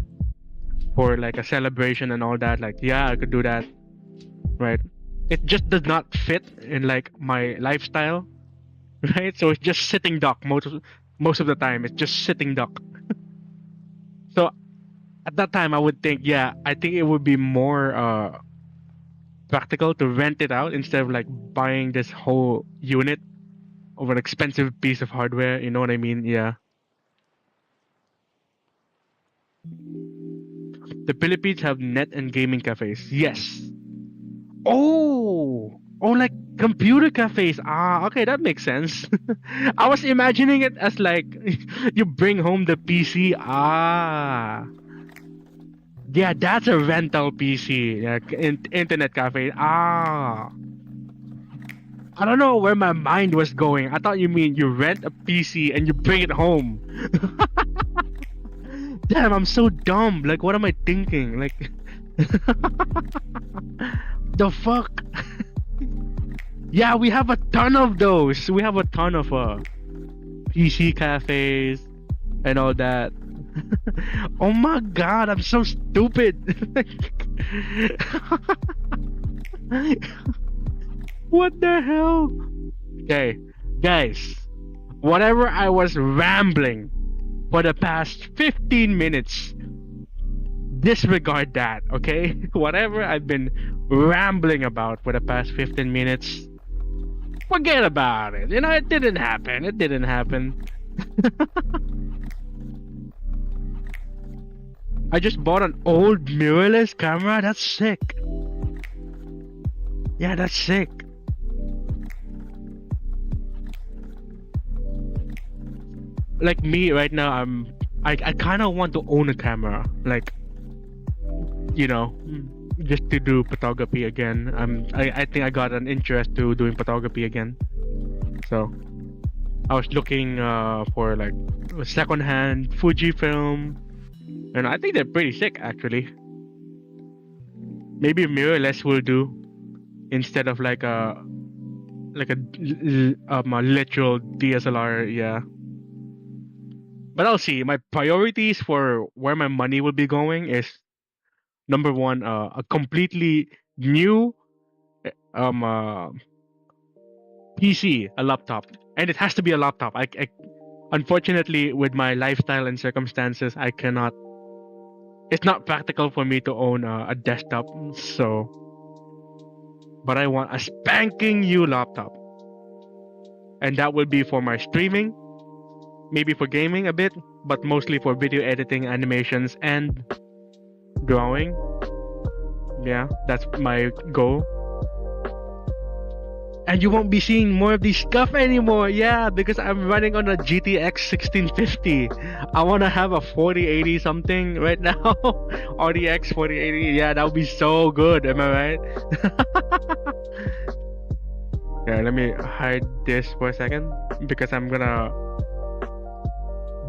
for like a celebration and all that. Like yeah, I could do that, right? It just does not fit in like my lifestyle, right? So it's just sitting duck most of the time. It's just sitting duck. So at that time, I would think, yeah, I think it would be more practical to rent it out instead of like buying this whole unit of an expensive piece of hardware. You know what I mean? Yeah. The Philippines have net and gaming cafes. Yes. Oh, like computer cafes. Ah, okay, that makes sense. I was imagining it as like you bring home the PC. Ah, yeah, that's a rental PC, like internet cafe. Ah, I don't know where my mind was going. I thought you mean you rent a PC and you bring it home. Damn, I'm so dumb. Like, what am I thinking? Like, the fuck? Yeah, we have a ton of those. We have a ton of PC cafes and all that. Oh my god, I'm so stupid. What the hell? Okay, guys, whatever I was rambling for the past 15 minutes, disregard that, okay? Whatever I've been rambling about for the past 15 minutes, forget about it. You know, it didn't happen. It didn't happen. I just bought an old mirrorless camera. That's sick. Yeah, that's sick. Like me right now, I kind of want to own a camera, like, you know, just to do photography again. I think I got an interest to doing photography again. So I was looking for like a secondhand Fujifilm, and I think they're pretty sick actually. Maybe mirrorless will do instead of like a literal DSLR, yeah. But I'll see. My priorities for where my money will be going is number one, a completely new PC, a laptop, and it has to be a laptop. I unfortunately, with my lifestyle and circumstances, I cannot. It's not practical for me to own a desktop. So, but I want a spanking new laptop, and that will be for my streaming. Maybe for gaming a bit, but mostly for video editing, animations, and drawing. Yeah, that's my goal. And you won't be seeing more of these stuff anymore. Yeah, because I'm running on a GTX 1650. I want to have a 4080 something right now. RTX 4080. Yeah, that would be so good. Am I right? Yeah, let me hide this for a second because I'm gonna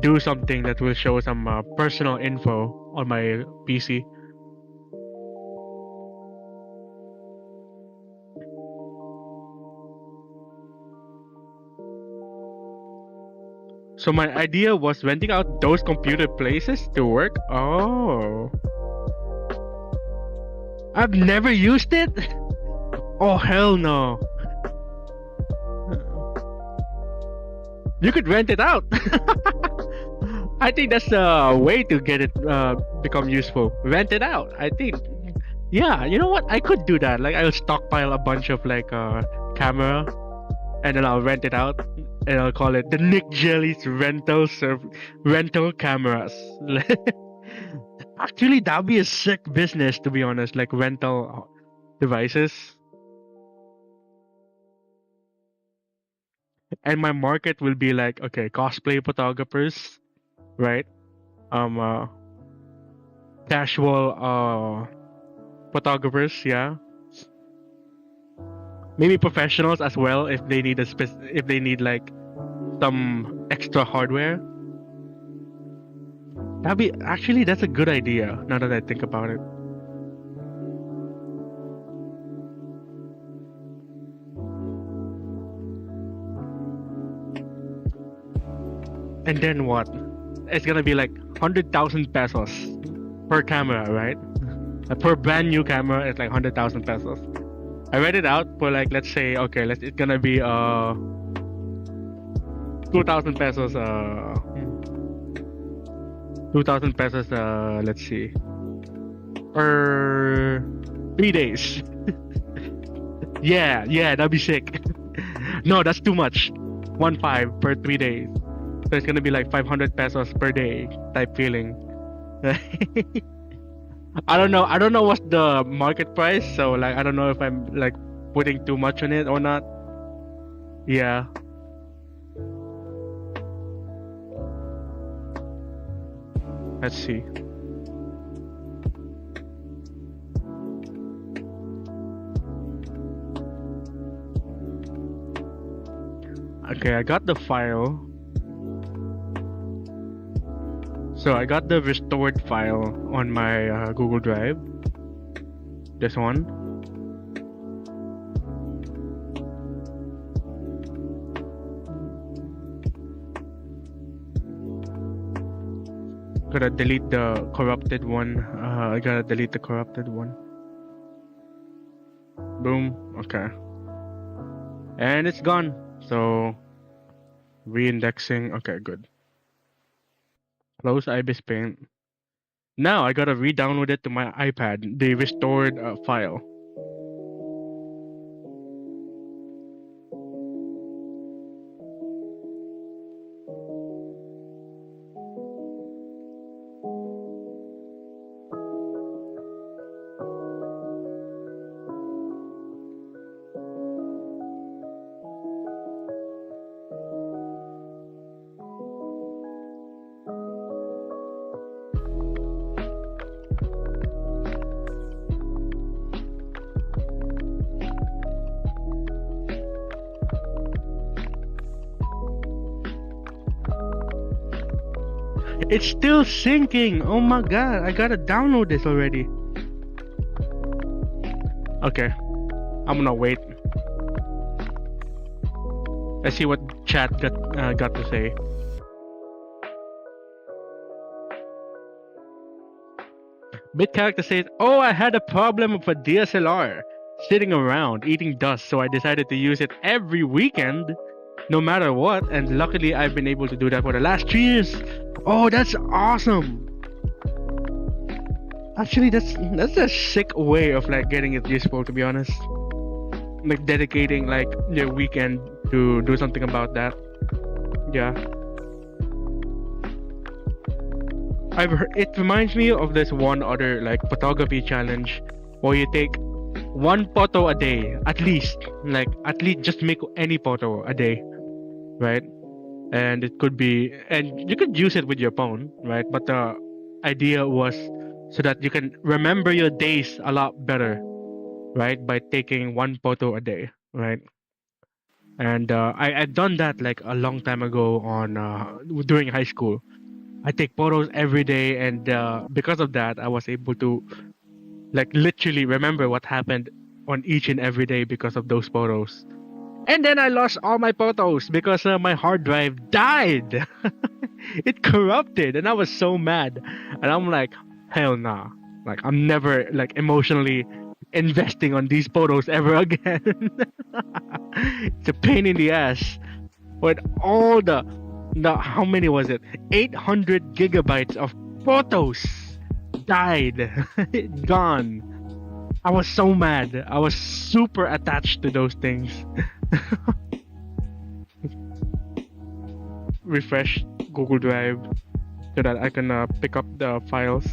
do something that will show some personal info on my PC. So my idea was renting out those computer places to work. Oh, I've never used it. Oh hell no. You could rent it out. I think that's the way to get it become useful. Rent it out. I think. Yeah, you know what? I could do that. Like I'll stockpile a bunch of like camera, and then I'll rent it out, and I'll call it the NicJellie's rental cameras. Actually, that'd be a sick business, to be honest. Like rental devices. And my market will be like, okay, cosplay photographers, right? Casual photographers, yeah. Maybe professionals as well if they need if they need like some extra hardware. That's a good idea now that I think about it. And then what? It's gonna be like 100,000 pesos per camera, right? Per brand new camera, it's like 100,000 pesos. I read it out for like, let's say, okay, it's gonna be 2,000 pesos. 2,000 pesos. Let's see, per 3 days. Yeah, that'd be sick. No, that's too much. 1.5 per 3 days. So it's gonna be like 500 pesos per day type feeling. I don't know what's the market price, so like I don't know if I'm like putting too much on it or not. Yeah. Let's see. Okay, I got the file. So I got the restored file on my Google Drive. This one. Gotta delete the corrupted one. I gotta delete the corrupted one. Boom. Okay. And it's gone. So re-indexing. Okay, good. Close Ibispaint. Now I gotta re-download it to my iPad. The restored file. It's still syncing. Oh my god, I gotta download this already. Okay, I'm gonna wait. Let's see what chat got to say. Bit character says, "Oh, I had a problem with a DSLR sitting around eating dust, so I decided to use it every weekend, no matter what. And luckily, I've been able to do that for the last 3 years." Oh, that's awesome. Actually, that's a sick way of like getting it useful, to be honest. Like dedicating like your weekend to do something about that. Yeah. I've heard, it reminds me of this one other like photography challenge where you take one photo a day at least. Like at least just make any photo a day, right? And it could be, and you could use it with your phone, right? But the idea was so that you can remember your days a lot better, right? By taking one photo a day, right? And I'd done that like a long time ago on during high school. I take photos every day, and because of that, I was able to like literally remember what happened on each and every day because of those photos. And then I lost all my photos because my hard drive died. It corrupted, and I was so mad. And I'm like, hell nah. Like I'm never like emotionally investing on these photos ever again. It's a pain in the ass. With all the how many was it? 800 gigabytes of photos died. Gone. I was so mad. I was super attached to those things. Refresh Google Drive so that I can pick up the files.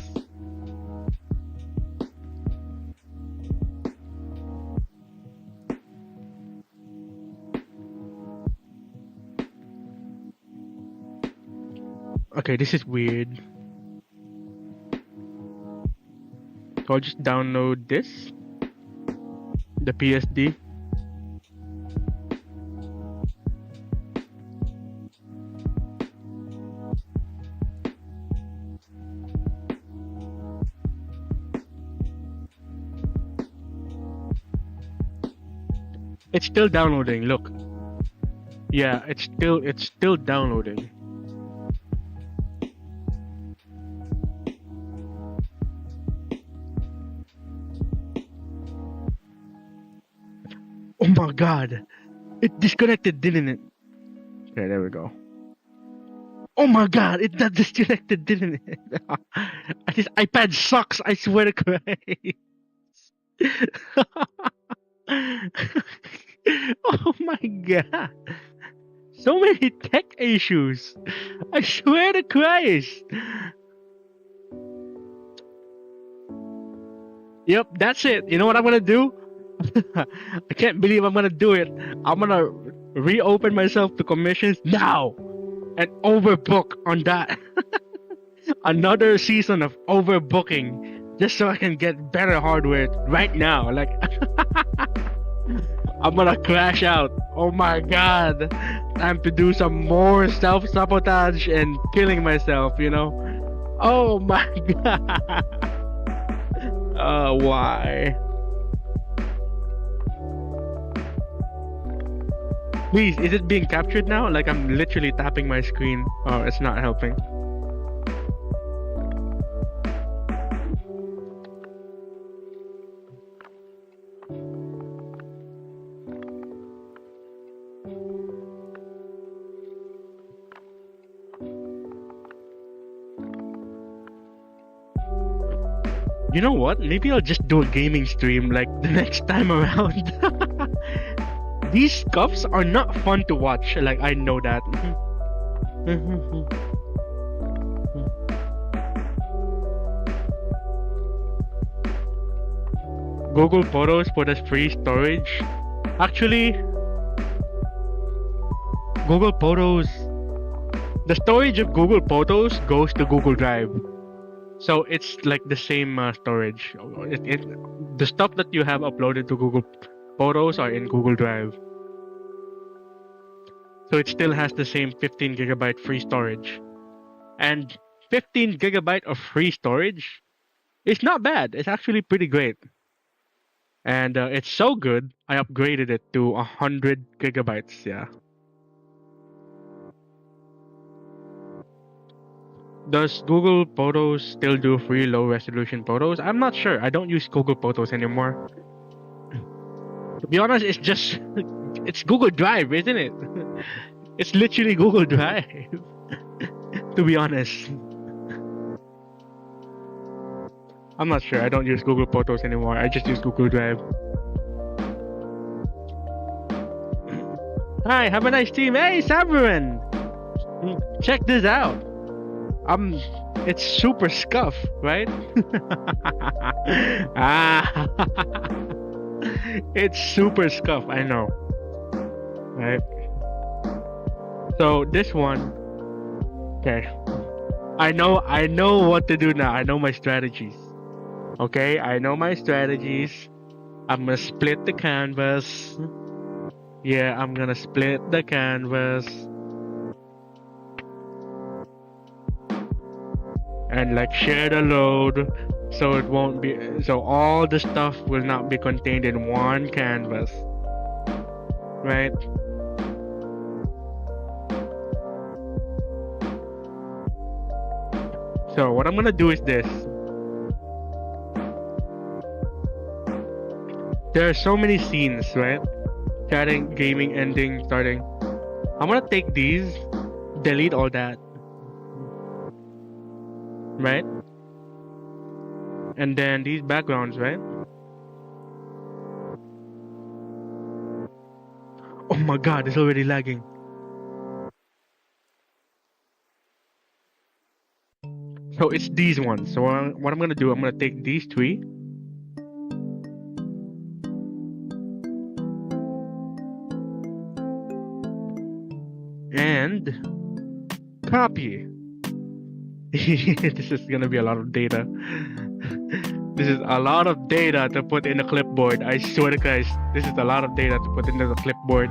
Okay, this is weird. So I'll just download this, the PSD. It's still downloading, look. Yeah, it's still downloading. Oh my god, it disconnected, didn't it? Okay, there we go. Oh my god, it got disconnected, didn't it? This iPad sucks, I swear to Christ. Oh my god. So many tech issues. I swear to Christ. Yep, that's it. You know what I'm gonna do? I can't believe I'm gonna do it. I'm gonna reopen myself to commissions now and overbook on that. Another season of overbooking just so I can get better hardware right now. Like I'm gonna crash out. Oh my god. Time to do some more self-sabotage and killing myself, you know? Oh my god. Why? Please, is it being captured now? Like I'm literally tapping my screen. Oh, it's not helping. You know what? Maybe I'll just do a gaming stream like the next time around. These scuffs are not fun to watch. Like I know that. Google Photos for the free storage. Actually, Google Photos. The storage of Google Photos goes to Google Drive. So it's like the same storage. The stuff that you have uploaded to Google Photos are in Google Drive. So it still has the same 15 gigabyte free storage. And 15 gigabyte of free storage is not bad. It's actually pretty great. And it's so good, I upgraded it to 100 gigabytes, yeah. Does Google Photos still do free low resolution photos? I'm not sure. I don't use Google Photos anymore. To be honest, it's just it's Google Drive, isn't it? It's literally Google Drive. To be honest. I'm not sure. I don't use Google Photos anymore. I just use Google Drive. Hi, have a nice team. Hey, Sabarin! Check this out. It's super scuff, right? It's super scuff, I know. Right? So this one, okay. I know what to do now. I know my strategies. Okay, I know my strategies. I'm gonna split the canvas. Yeah, I'm gonna split the canvas. And like share the load, so it won't be, so all the stuff will not be contained in one canvas, right? So what I'm gonna do is this. There are so many scenes, right? Chatting, gaming, ending, starting. I'm gonna take these, delete all that, right? And then these backgrounds, right? Oh my god, it's already lagging. So it's these ones. So what I'm gonna do, I'm gonna take these three. And copy. This is gonna be a lot of data. This is a lot of data to put in a clipboard. I swear to Christ, this is a lot of data to put into the clipboard.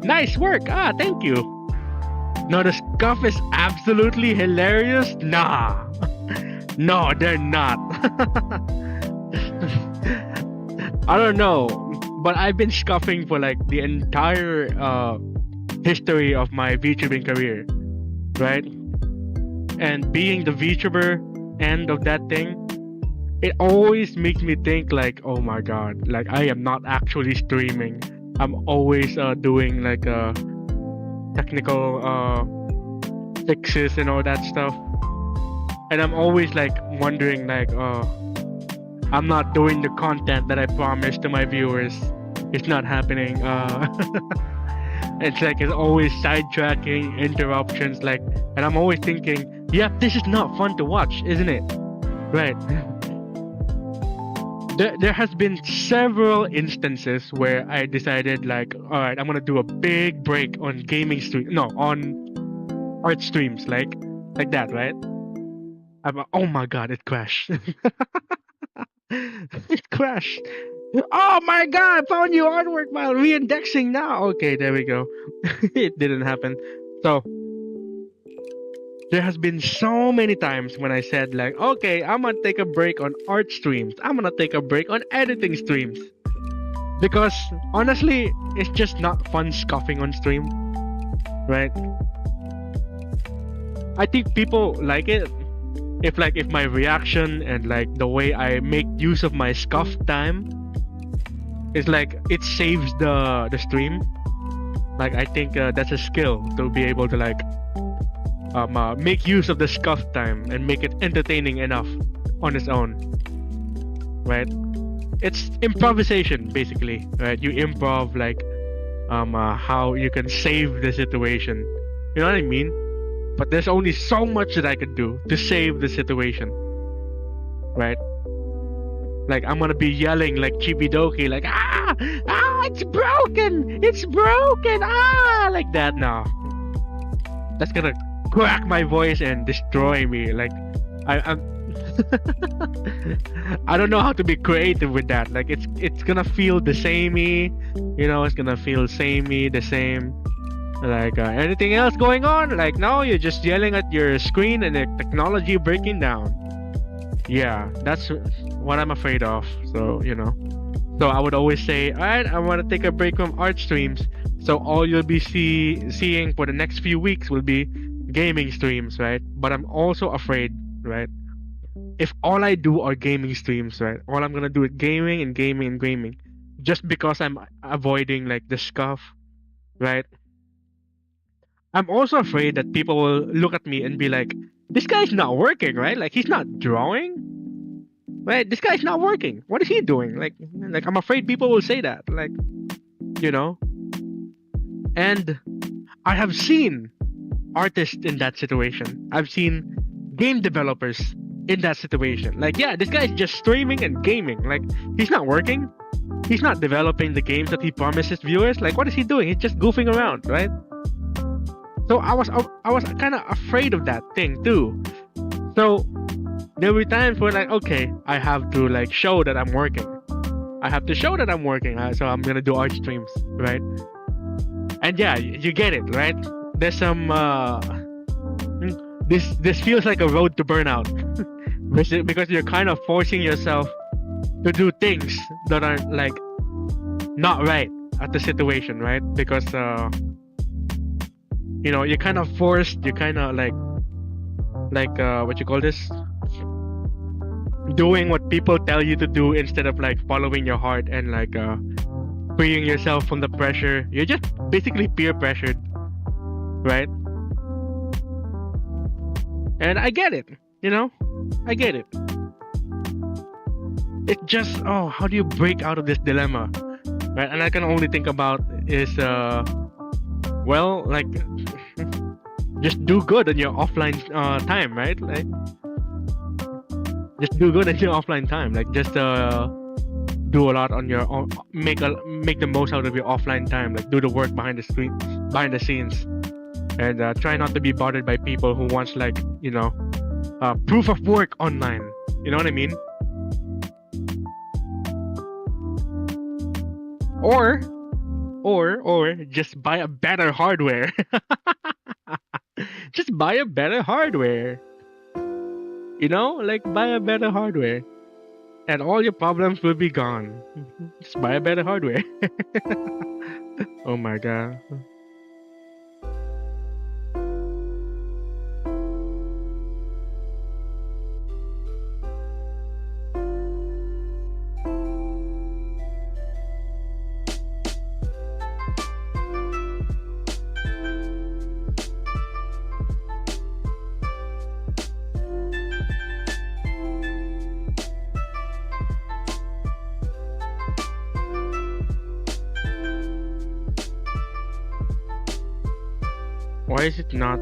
Nice work! Thank you! No, the scuff is absolutely hilarious? Nah! No, they're not. I don't know, but I've been scuffing for like the entire history of my VTubing career, right? And being the VTuber end of that thing, it always makes me think like, oh my god, like I am not actually streaming. I'm always doing like technical fixes and all that stuff, and I'm always like wondering like, I'm not doing the content that I promised to my viewers. It's not happening. It's like it's always sidetracking, interruptions, like, and I'm always thinking, yeah, this is not fun to watch, isn't it? Right. There has been several instances where I decided like, all right, I'm gonna do a big break on gaming stream, no, on art streams, like that, right? Oh my god, it crashed. It crashed. Oh my god, I found your artwork while re-indexing now. Okay, there we go. It didn't happen. So there has been so many times when I said like, okay, I'm gonna take a break on art streams. I'm gonna take a break on editing streams. Because honestly, it's just not fun scoffing on stream, right? I think people like it if my reaction and like the way I make use of my scuff time is like it saves the stream. Like I think that's a skill to be able to like make use of the scuff time and make it entertaining enough on its own, right? It's improvisation basically, right? You improv like how you can save the situation. You know what I mean? But there's only so much that I could do to save the situation, right? Like I'm gonna be yelling like Chibidoki, like it's broken, like that. No, that's gonna crack my voice and destroy me. Like I'm I don't know how to be creative with that. Like it's gonna feel the samey, you know. It's gonna feel samey, the same. Like anything else going on? Like no, you're just yelling at your screen and the technology breaking down. Yeah, that's what I'm afraid of. So you know, so I would always say, all right, I want to take a break from art streams. So all you'll be seeing for the next few weeks will be gaming streams, right? But I'm also afraid, right? If all I do are gaming streams, right? All I'm gonna do is gaming and gaming and gaming, just because I'm avoiding like the scuff, right? I'm also afraid that people will look at me and be like, this guy's not working, right? Like he's not drawing, right? This guy's not working. What is he doing? Like I'm afraid people will say that, like, you know. And I have seen artists in that situation. I've seen game developers in that situation. Like, yeah, this guy's just streaming and gaming. Like, he's not working. He's not developing the games that he promises viewers. Like, what is he doing? He's just goofing around, right? So I was kind of afraid of that thing too. So there were times where like, okay, I have to like show that I'm working. I have to show that I'm working. So I'm gonna do art streams, right? And yeah, you get it, right? There's some this feels like a road to burnout, because you're kind of forcing yourself to do things that are like not right at the situation, right? Because you know, you're kind of forced. You're kind of like what you call this? Doing what people tell you to do instead of like following your heart and like freeing yourself from the pressure. You're just basically peer pressured, right? And I get it, you know? I get it. It's just, oh, how do you break out of this dilemma? Right? And I can only think about is, well, like, just do good on your offline time, right? Like, just do good in your offline time. Like, just do a lot on your own, make the most out of your offline time. Like, do the work behind the screen, behind the scenes. And try not to be bothered by people who wants like, you know, proof of work online. You know what I mean? Or just buy a better hardware. Just buy a better hardware. You know, like buy a better hardware, and all your problems will be gone. Just buy a better hardware. Oh my god. Why is it not?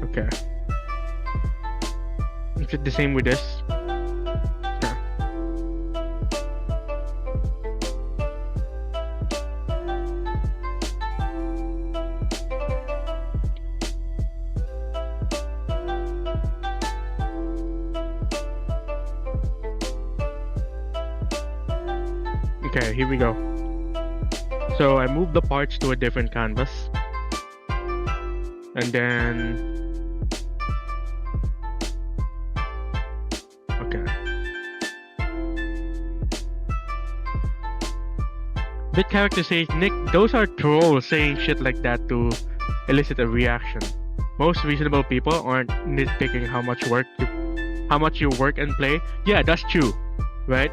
Okay. Is it the same with this? Yeah. Okay, here we go. So I moved the parts to a different canvas. And then... Okay. The character says, Nick, those are trolls saying shit like that to elicit a reaction. Most reasonable people aren't nitpicking how much you work and play. Yeah, that's true, right?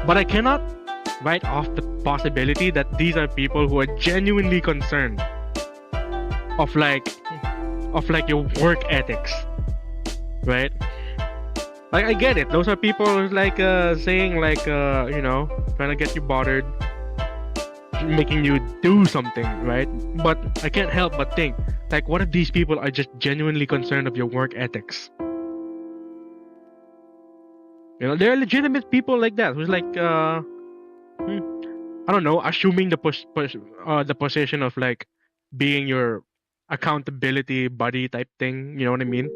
But I cannot write off the possibility that these are people who are genuinely concerned of like your work ethics, right? Like, I get it. Those are people like saying like trying to get you bothered, making you do something, right? But I can't help but think, like, what if these people are just genuinely concerned of your work ethics? You know, there are legitimate people like that who's like, I don't know, assuming the position of like being your accountability buddy type thing. You know what I mean?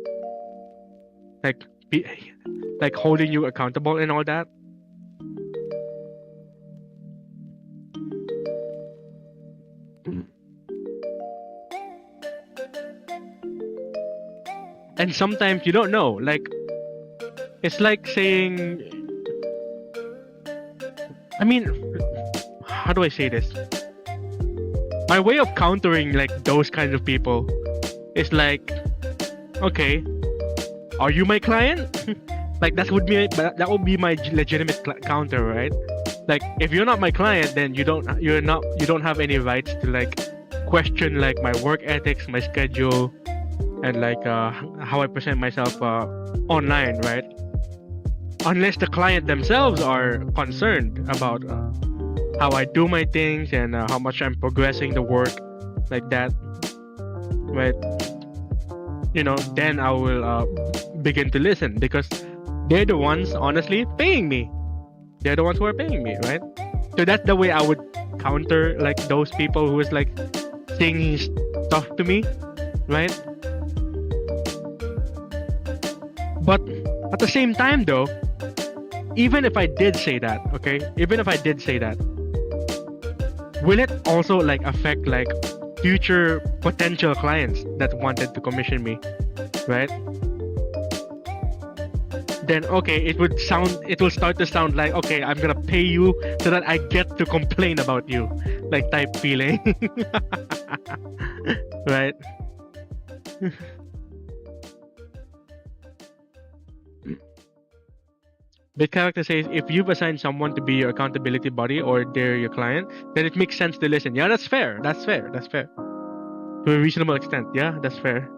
Like holding you accountable and all that. And sometimes you don't know. Like, it's like saying, I mean, how do I say this? My way of countering like those kinds of people is like, okay, are you my client? Like that would be my legitimate counter, right? Like, if you're not my client, then you don't have any rights to like question like my work ethics, my schedule, and like how I present myself online, right? Unless the client themselves are concerned about how I do my things and how much I'm progressing the work, like that, right? You know, then I will begin to listen, because they're the ones, honestly, paying me. They're the ones who are paying me, right? So that's the way I would counter like those people who is like saying stuff to me, right? But at the same time though, even if I did say that, okay? Even if I did say that, will it also like affect like future potential clients that wanted to commission me, right? Then okay, it will start to sound like, okay, I'm gonna pay you so that I get to complain about you, like type feeling. Right? The character says, if you've assigned someone to be your accountability buddy or they're your client, then it makes sense to listen. Yeah, that's fair. That's fair. To a reasonable extent. Yeah, that's fair.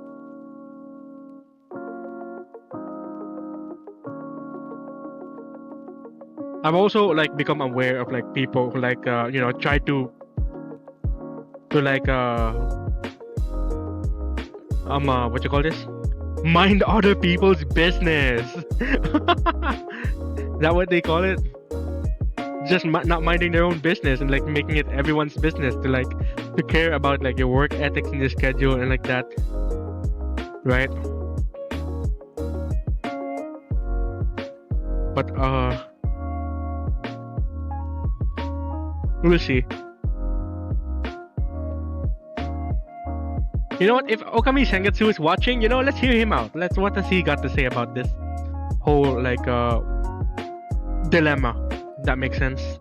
I've also like become aware of like people who like try to like what you call this? Mind other people's business. Is that what they call it? Just not minding their own business and like making it everyone's business to care about like your work ethics and your schedule and like that, right? But we'll see. You know what? If Okami Sengetsu is watching, let's hear him out. What has he got to say about this whole like dilemma? That makes sense.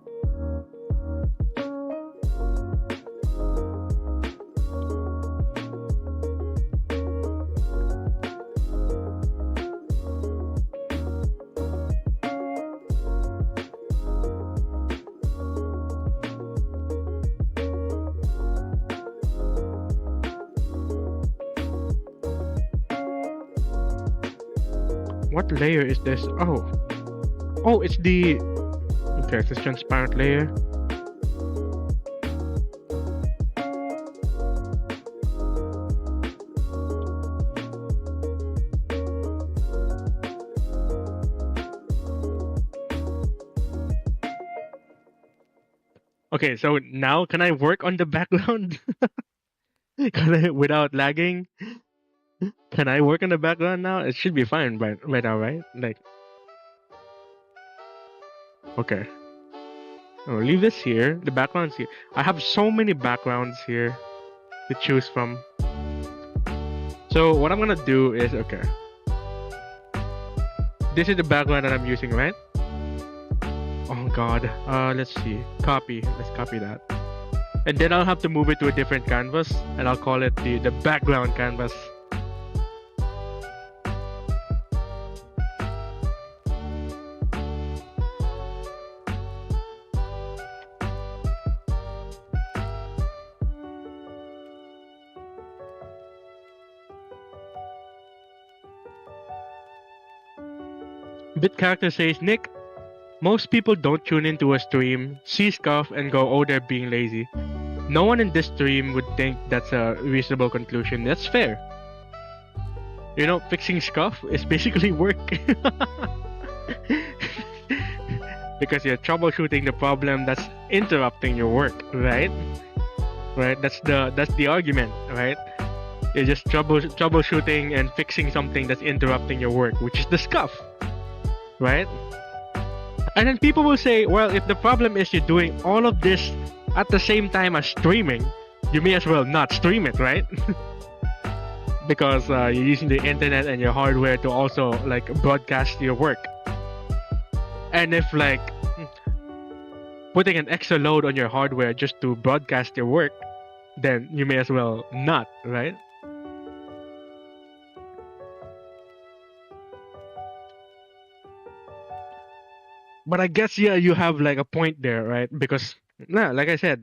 What layer is this? Oh, it's the... Okay, it's this transparent layer. Okay, so now can I work on the background? Without lagging? Can I work on the background now? It should be fine right now, right? Like, okay. Oh, leave this here. The background's here. I have so many backgrounds here to choose from. So what I'm gonna do is, okay. This is the background that I'm using, right? Oh god. Let's see. Copy. Let's copy that. And then I'll have to move it to a different canvas, and I'll call it the background canvas. Bit character says, Nick, most people don't tune into a stream, see scuff, and go, oh, they're being lazy. No one in this stream would think that's a reasonable conclusion. That's fair. You know, fixing scuff is basically work. Because you're troubleshooting the problem that's interrupting your work, right? Right? That's the argument, right? You're just troubleshooting and fixing something that's interrupting your work, which is the scuff. Right? And then people will say, well, if the problem is you're doing all of this at the same time as streaming, you may as well not stream it, right? Because you're using the internet and your hardware to also like broadcast your work. And if like putting an extra load on your hardware just to broadcast your work, then you may as well not, right? But I guess, yeah, you have like a point there, right? Because, like I said,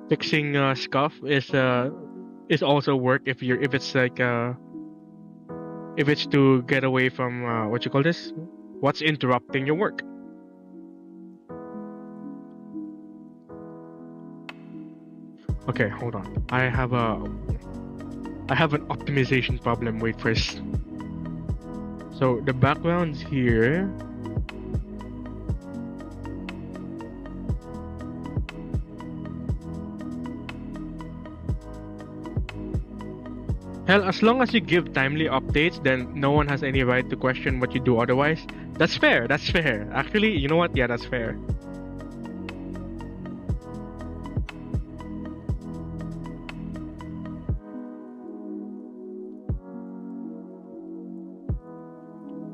fixing scuff is also work if it's like if it's to get away from what you call this? What's interrupting your work? Okay, hold on. I have an optimization problem. Wait first. So the background's here. Hell, as long as you give timely updates, then no one has any right to question what you do otherwise. That's fair, that's fair. Actually, you know what? Yeah, that's fair.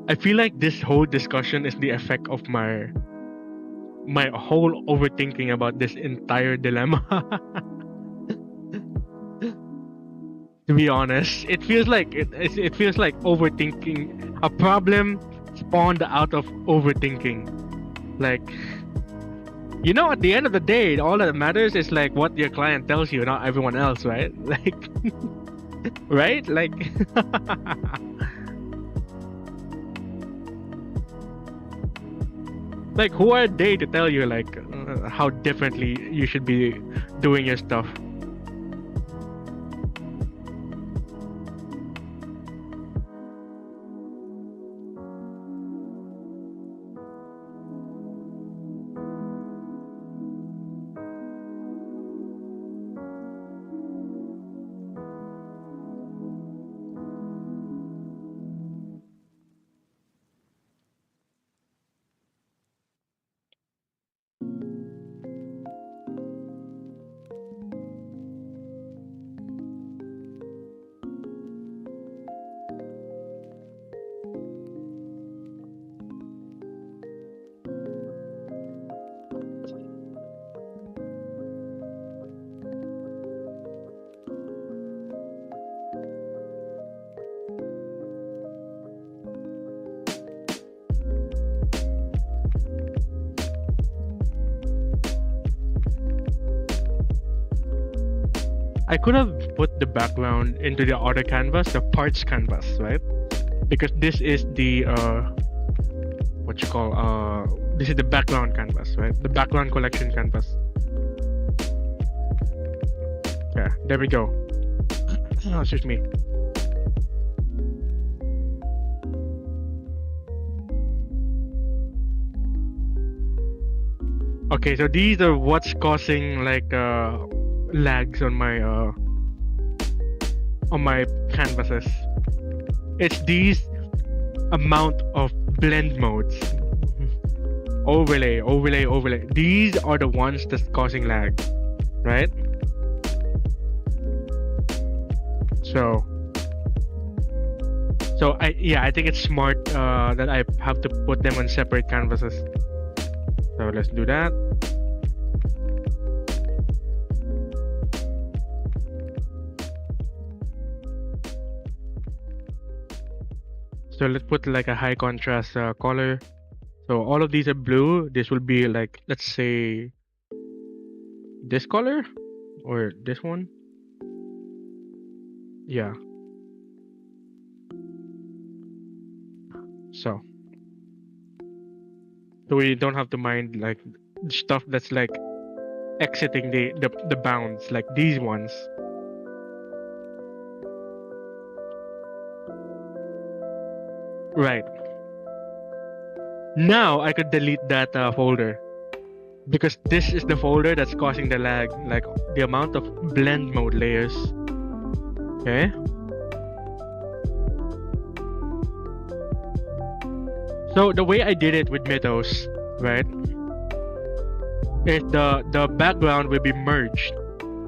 I feel like this whole discussion is the effect of my whole overthinking about this entire dilemma. To be honest, it feels like it feels like overthinking. A problem spawned out of overthinking. Like, you know, at the end of the day, all that matters is like what your client tells you, not everyone else, right? Like, right? Like, like who are they to tell you like how differently you should be doing your stuff? I could have put the background into the other canvas, the parts canvas, right? Because this is the what you call this is the background canvas, right? The background collection canvas. Yeah, there we go. Oh, excuse me. Okay, so these are what's causing like lags on my canvases. It's these amount of blend modes. overlay, overlay, overlay. These are the ones that's causing lag, right? So I think it's smart that I have to put them on separate canvases. So let's do that. So let's put like a high contrast color. So all of these are blue. This will be like, let's say, this color or this one. Yeah. So we don't have to mind like stuff that's like exiting the bounds, like these ones. Right. Now I could delete that folder because this is the folder that's causing the lag, like the amount of blend mode layers. Okay. So the way I did it with Mythos, right, is the background will be merged,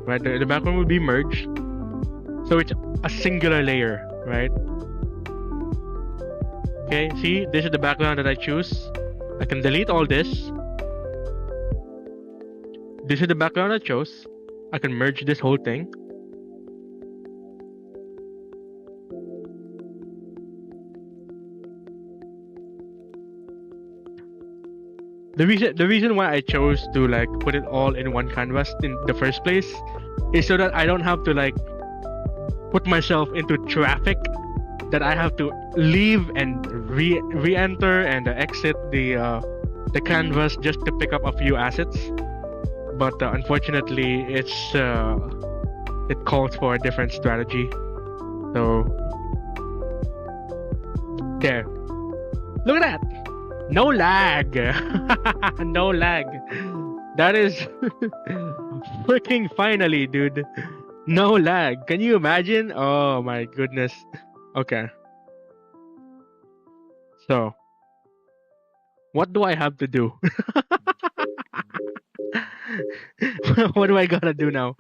right? The background will be merged, so it's a singular layer, right? Okay, see, this is the background that I choose. I can delete all this. This is the background I chose. I can merge this whole thing. The reason why I chose to like put it all in one canvas in the first place is so that I don't have to like put myself into traffic that I have to leave and re-enter and exit the canvas just to pick up a few assets. But unfortunately, it calls for a different strategy. So there, look at that. No lag. No lag. That is freaking finally, dude. No lag. Can you imagine? Oh my goodness. Okay. So, what do I have to do? What do I gotta do now?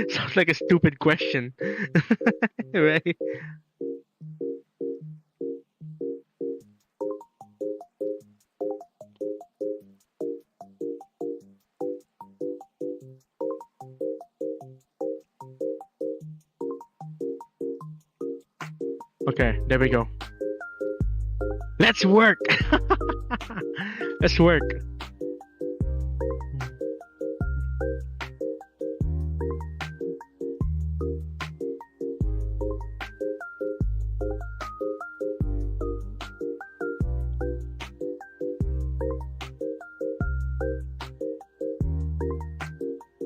Sounds like a stupid question. Right? Okay, there we go. Let's work. Let's work.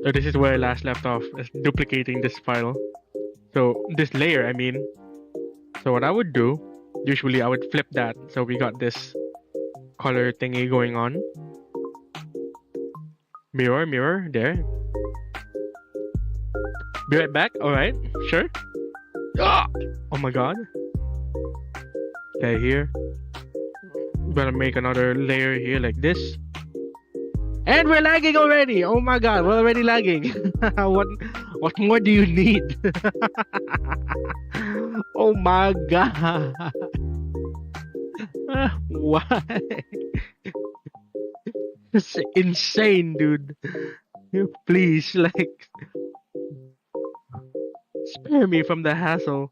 So this is where I last left off, is duplicating this file. So this layer, I mean. So what I would do, usually I would flip that. So we got this color thingy going on. Mirror, mirror, there. Be right back. All right, sure. Ah! Oh my god. Okay, here. Gonna make another layer here like this. And we're lagging already. Oh my god, we're already lagging. What more do you need? Oh my god. Why? It's insane, dude. Please, like, spare me from the hassle.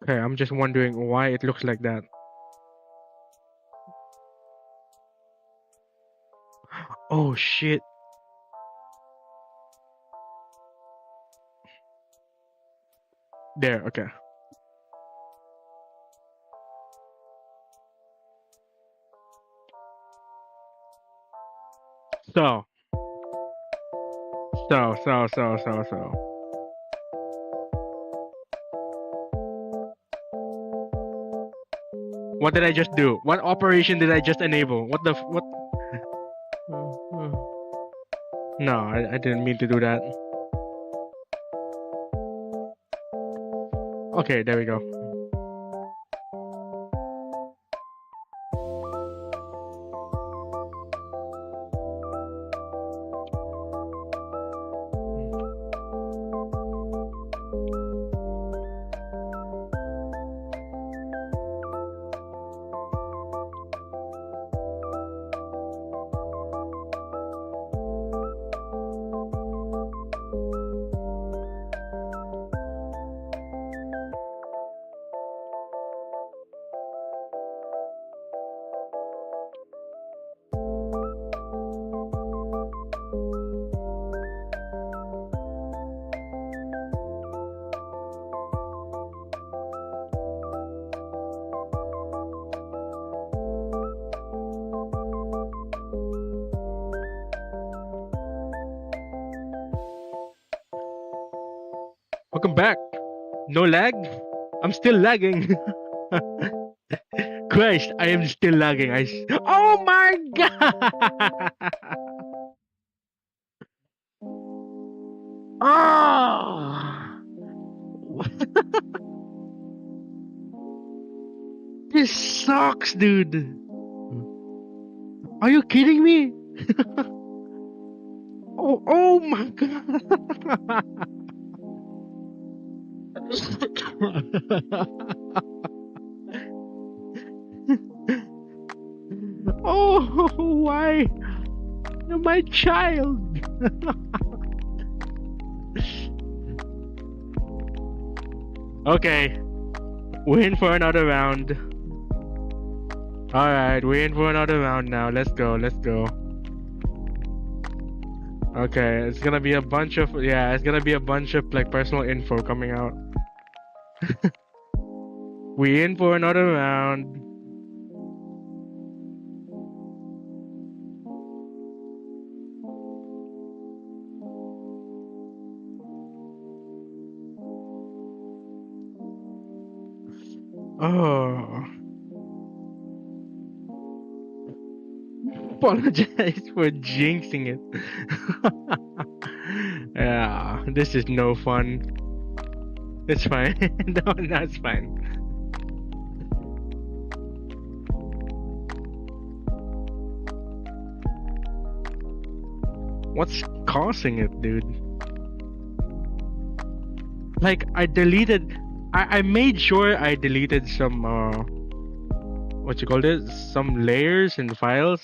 Okay, I'm just wondering why it looks like that. Oh shit. There, okay. So. What did I just do? What operation did I just enable? What? No, I didn't mean to do that. Okay, there we go. Welcome back. No lag? I'm still lagging. Christ, I am still lagging. Oh my god! Oh! This sucks, dude. Are you kidding me? Oh my god. Oh, why? You're my child. Okay, we're in for another round. Alright, we're in for another round now. Let's go, let's go. Okay, it's gonna be a bunch of, yeah, it's gonna be a bunch of like personal info coming out. We in for another round. Oh. Apologize for jinxing it. Yeah, this is no fun. It's fine. No, that's fine. What's causing it, dude? Like, I made sure I deleted some, what you call it? Some layers and files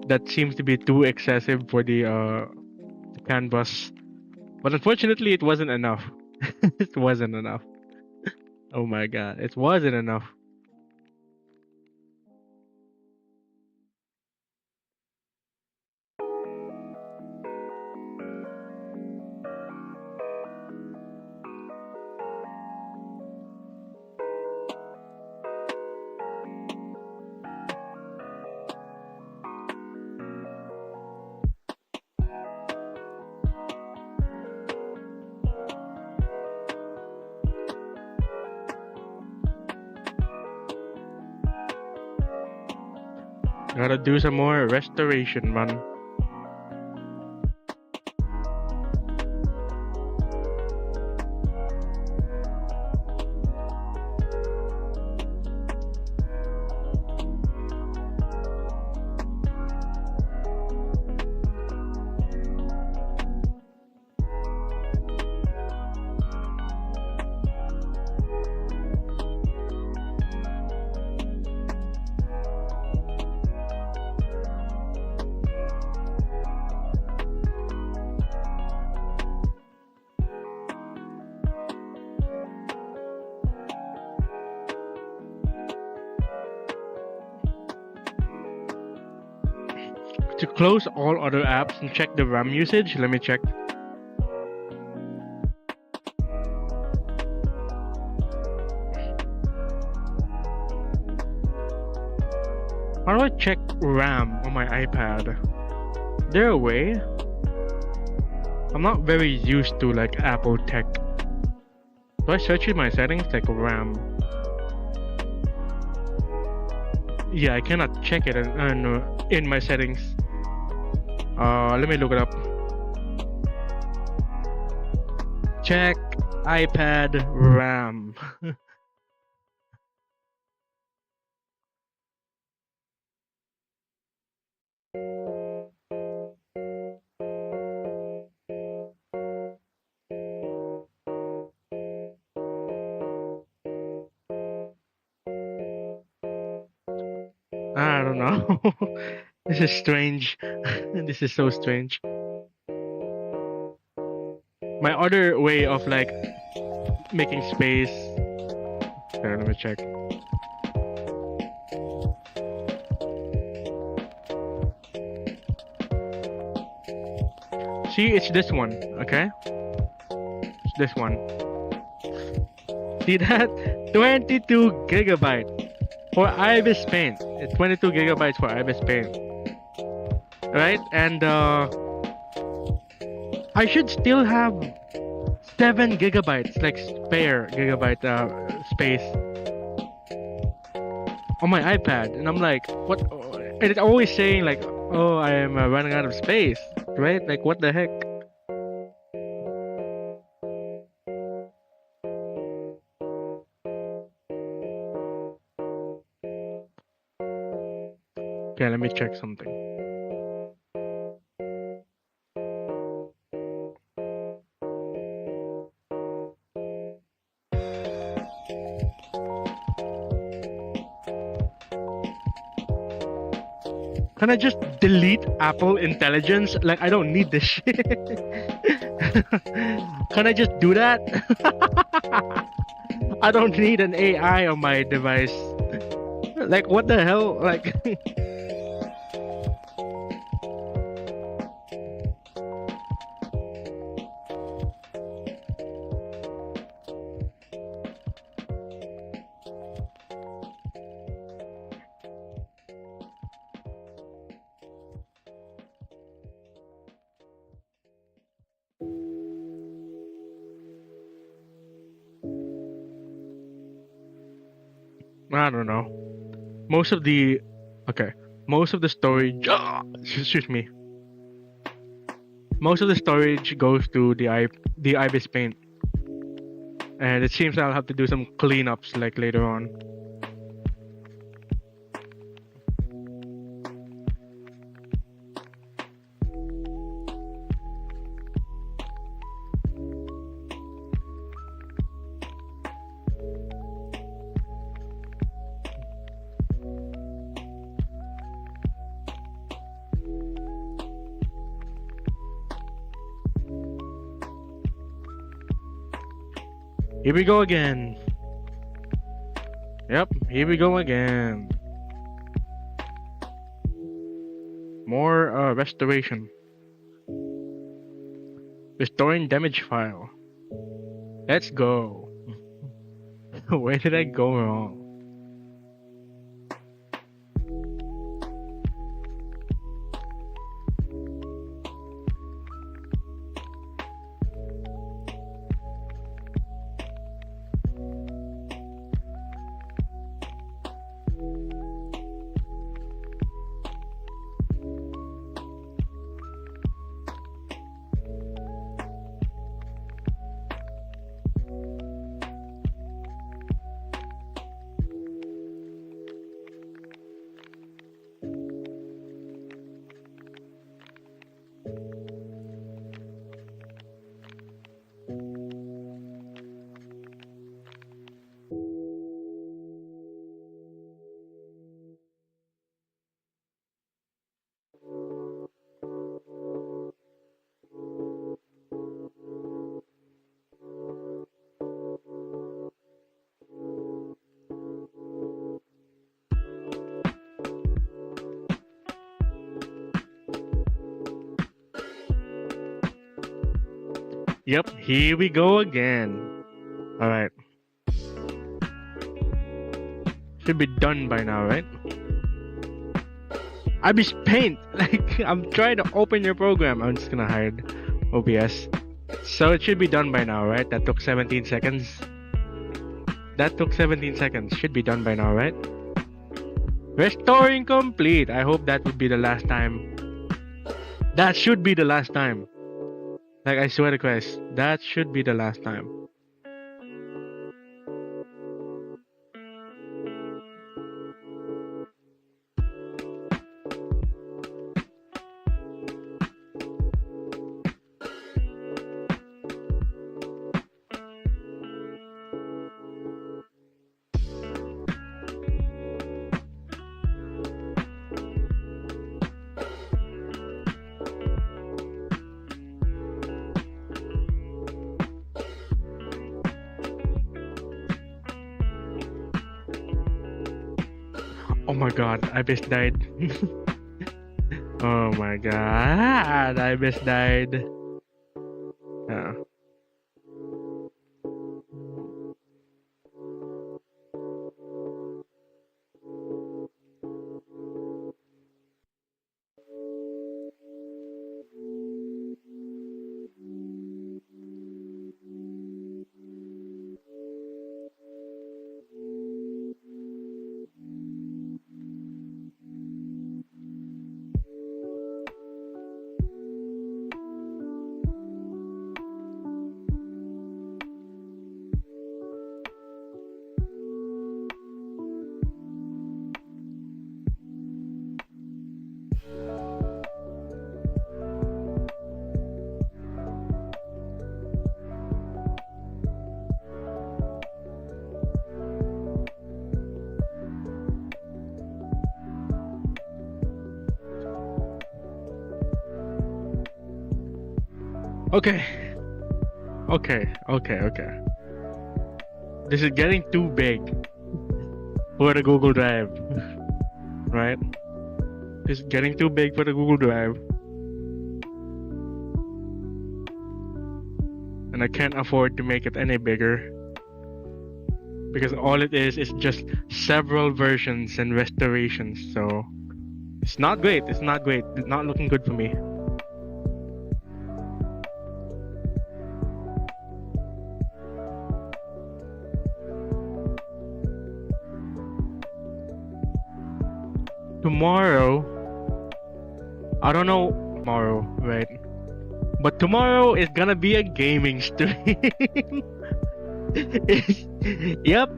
that seems to be too excessive for the canvas. But unfortunately, it wasn't enough. It wasn't enough. Oh my god, it wasn't enough. Gotta do some more restoration, man. To close all other apps and check the RAM usage, let me check. How do I check RAM on my iPad? Is there a way? I'm not very used to like Apple tech. Do I search in my settings like RAM? Yeah, I cannot check it in my settings. Let me look it up. Check iPad RAM. I don't know. This is strange. This is so strange. My other way of like making space. Okay, let me check. See, it's this one, okay? It's this one. See that? 22 gigabyte for Ibispaint. It's 22 gigabytes for Ibispaint. Right? And I should still have 7 gigabytes, like spare gigabyte space on my iPad. And I'm like, what? And it's always saying like, oh, I am running out of space, right? Like, what the heck? Okay, let me check something. Can I just delete Apple Intelligence? Like, I don't need this shit. Can I just do that? I don't need an AI on my device. Like, what the hell? Like... I don't know. Most of the storage. Excuse me. Most of the storage goes to the Ibispaint, and it seems I'll have to do some cleanups like later on. Here we go again. Yep, here we go again. More restoration. Restoring damage file. Let's go. Where did I go wrong? Yep, here we go again. Alright. Should be done by now, right? Ibispaint! Like, I'm trying to open your program. I'm just gonna hide OBS. So it should be done by now, right? That took 17 seconds. That took 17 seconds. Should be done by now, right? Restoring complete. I hope that would be the last time. That should be the last time. Like, I swear to Christ, that should be the last time. my god, Ibis died. Oh my god, Ibis died. Yeah. Okay. Okay. This is getting too big for the Google Drive. Right? This is getting too big for the Google Drive. And I can't afford to make it any bigger. Because all it is just several versions and restorations. So it's not great. It's not great. It's not looking good for me. Tomorrow, I don't know tomorrow, right? But tomorrow is gonna be a gaming stream. Yep,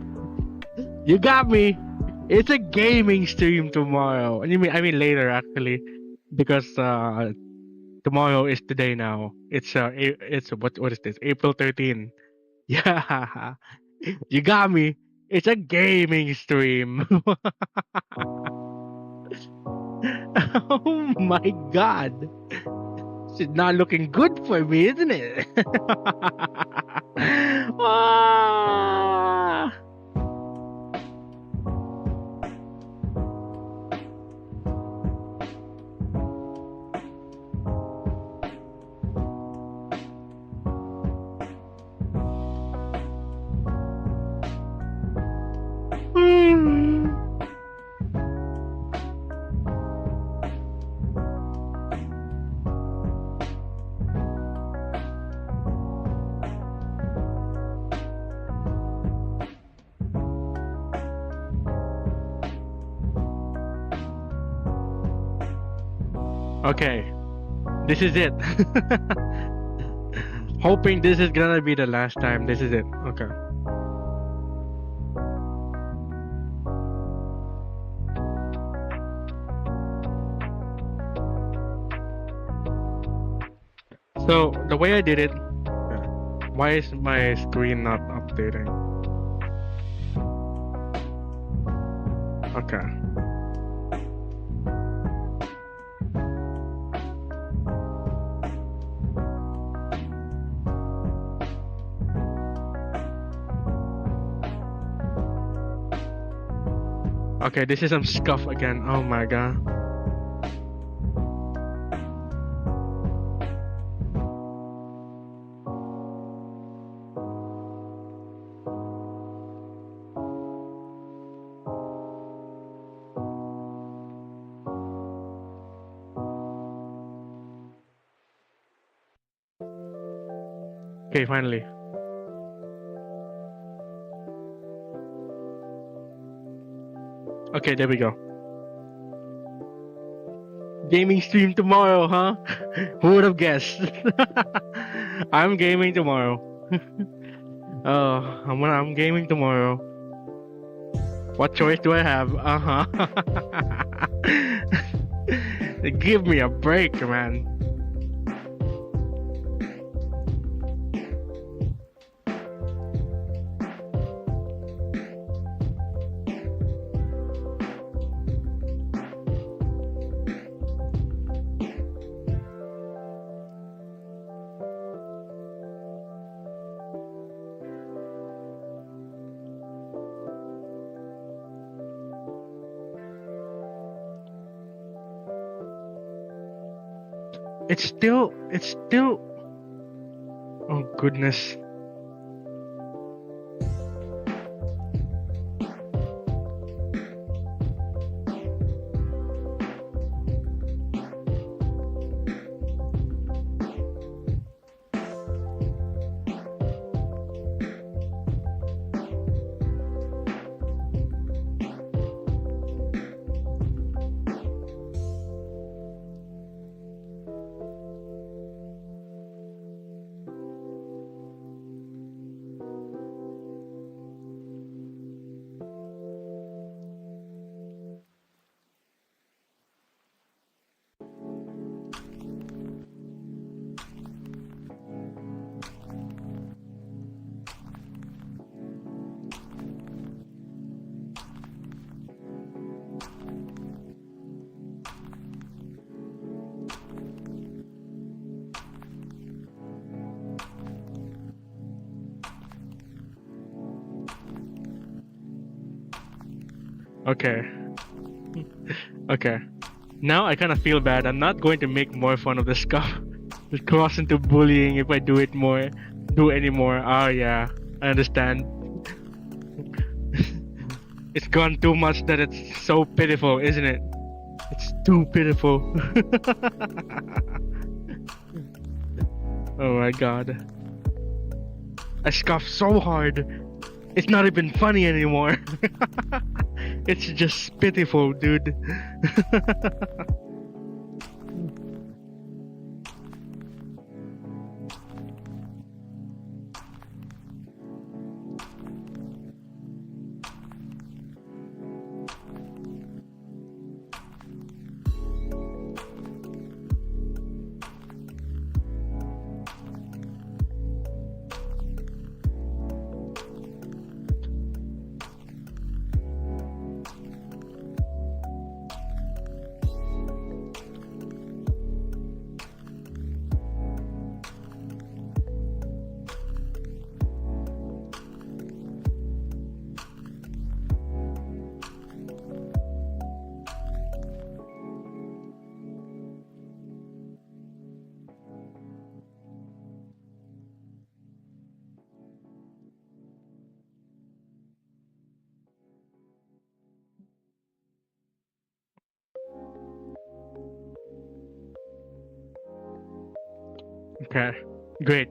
you got me. It's a gaming stream tomorrow. And I mean later actually, because tomorrow is today now. It's what is this? April 13. Yeah, you got me. It's a gaming stream. Oh my god. It's not looking good for me, isn't it? Ah. Okay, this is it. Hoping this is gonna be the last time. This is it. Okay. So the way I did it, why is my screen not updating? Okay. Okay, this is some scuff again. Oh my god. Okay, finally. Okay, there we go. Gaming stream tomorrow, huh? Who would have guessed? I'm gaming tomorrow. Oh, I'm gaming tomorrow. What choice do I have? Uh-huh. Give me a break, man. It's still. Oh goodness. Okay. Okay. Now I kind of feel bad. I'm not going to make more fun of this stuff. It cross into bullying if I do anymore. Oh yeah, I understand. It's gone too much that it's so pitiful, isn't it? It's too pitiful. Oh my god. I scoff so hard. It's not even funny anymore. It's just pitiful, dude. Okay. Great.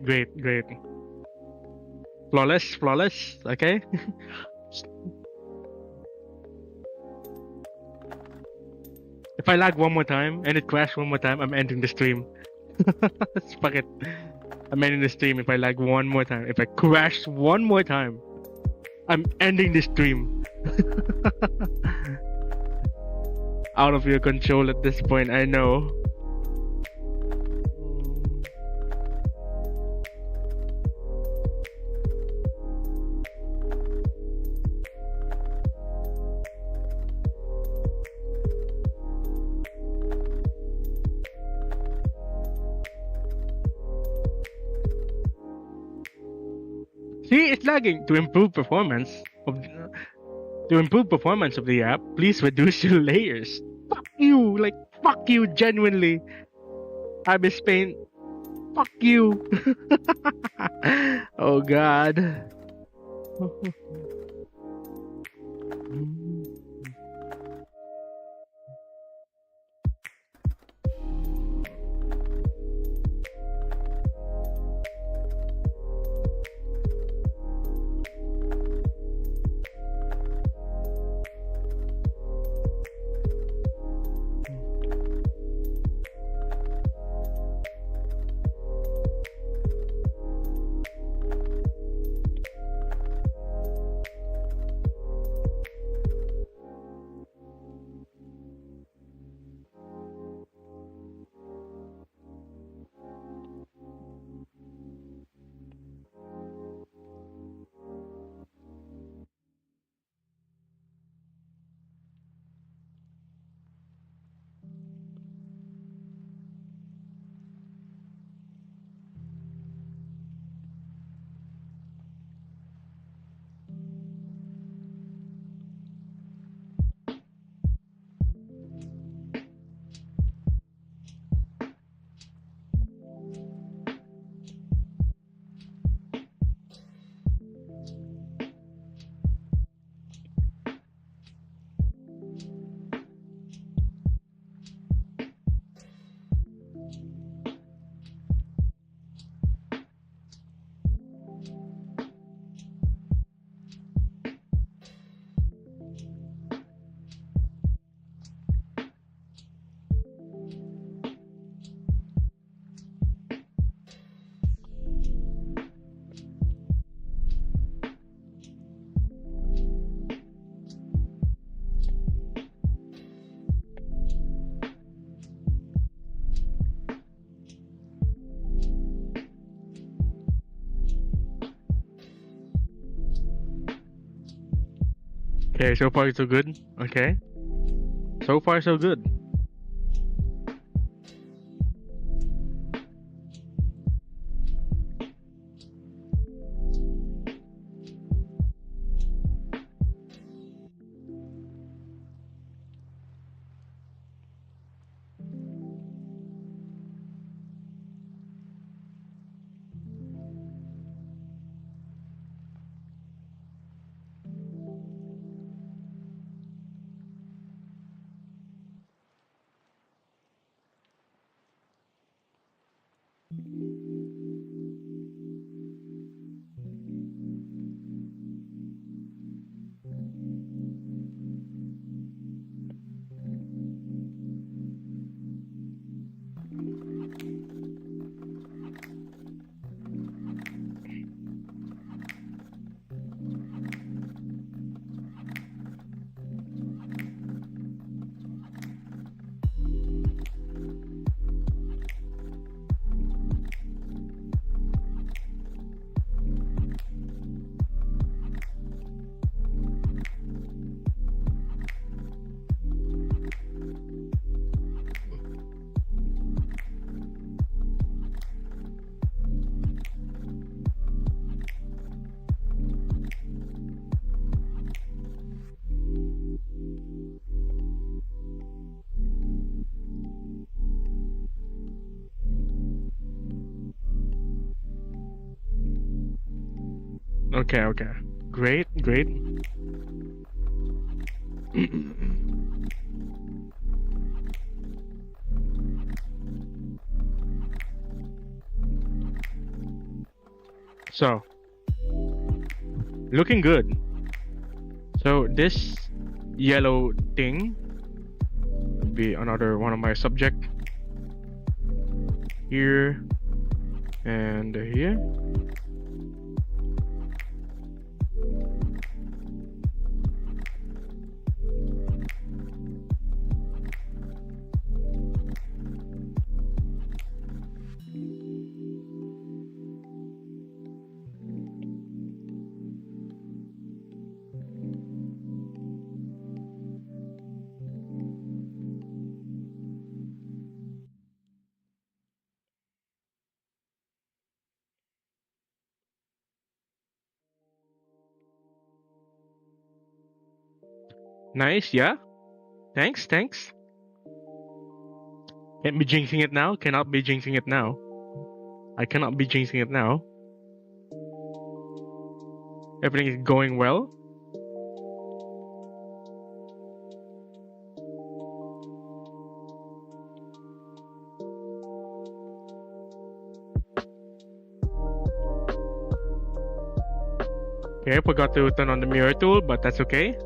Flawless. Okay. If I lag one more time and it crashes one more time, I'm ending the stream. Fuck it. I'm ending the stream if I lag one more time. If I crash one more time, I'm ending the stream. Out of your control at this point, I know. See, it's lagging. To improve performance of the app, please reduce your layers. Fuck you, like fuck you, genuinely. Ibispaint, fuck you. Oh god. Okay, so far so good. Okay. So far so good. Okay, okay. Great, great. So, looking good. So this yellow thing would be another one of my subject here and here. Nice, yeah. Thanks, thanks. Can't be jinxing it now. Cannot be jinxing it now. I cannot be jinxing it now. Everything is going well. Okay, forgot to turn on the mirror tool, but that's okay.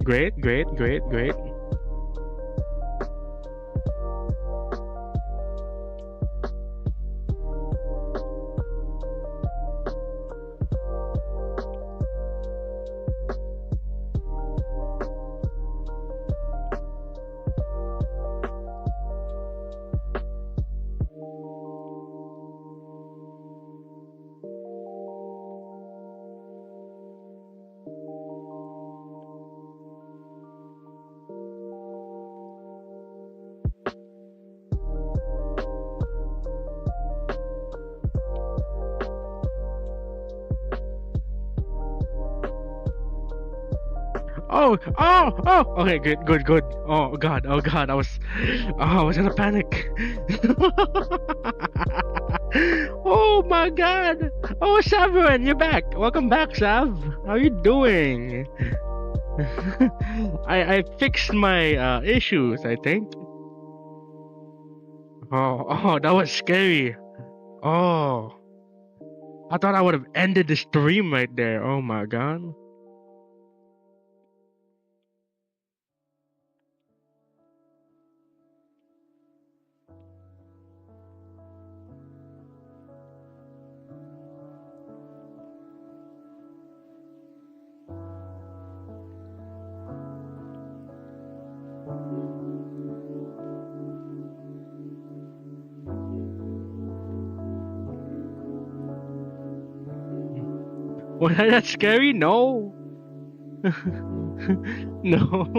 Great, great, great, great. Oh, oh, oh. Okay, good, good, good. Oh God, oh God. I was gonna panic. Oh my God. Oh, Savran, you're back. Welcome back, Sav. How you doing? I fixed my issues, I think. Oh, that was scary. Oh, I thought I would have ended the stream right there. Oh my God. Was that scary? No. No.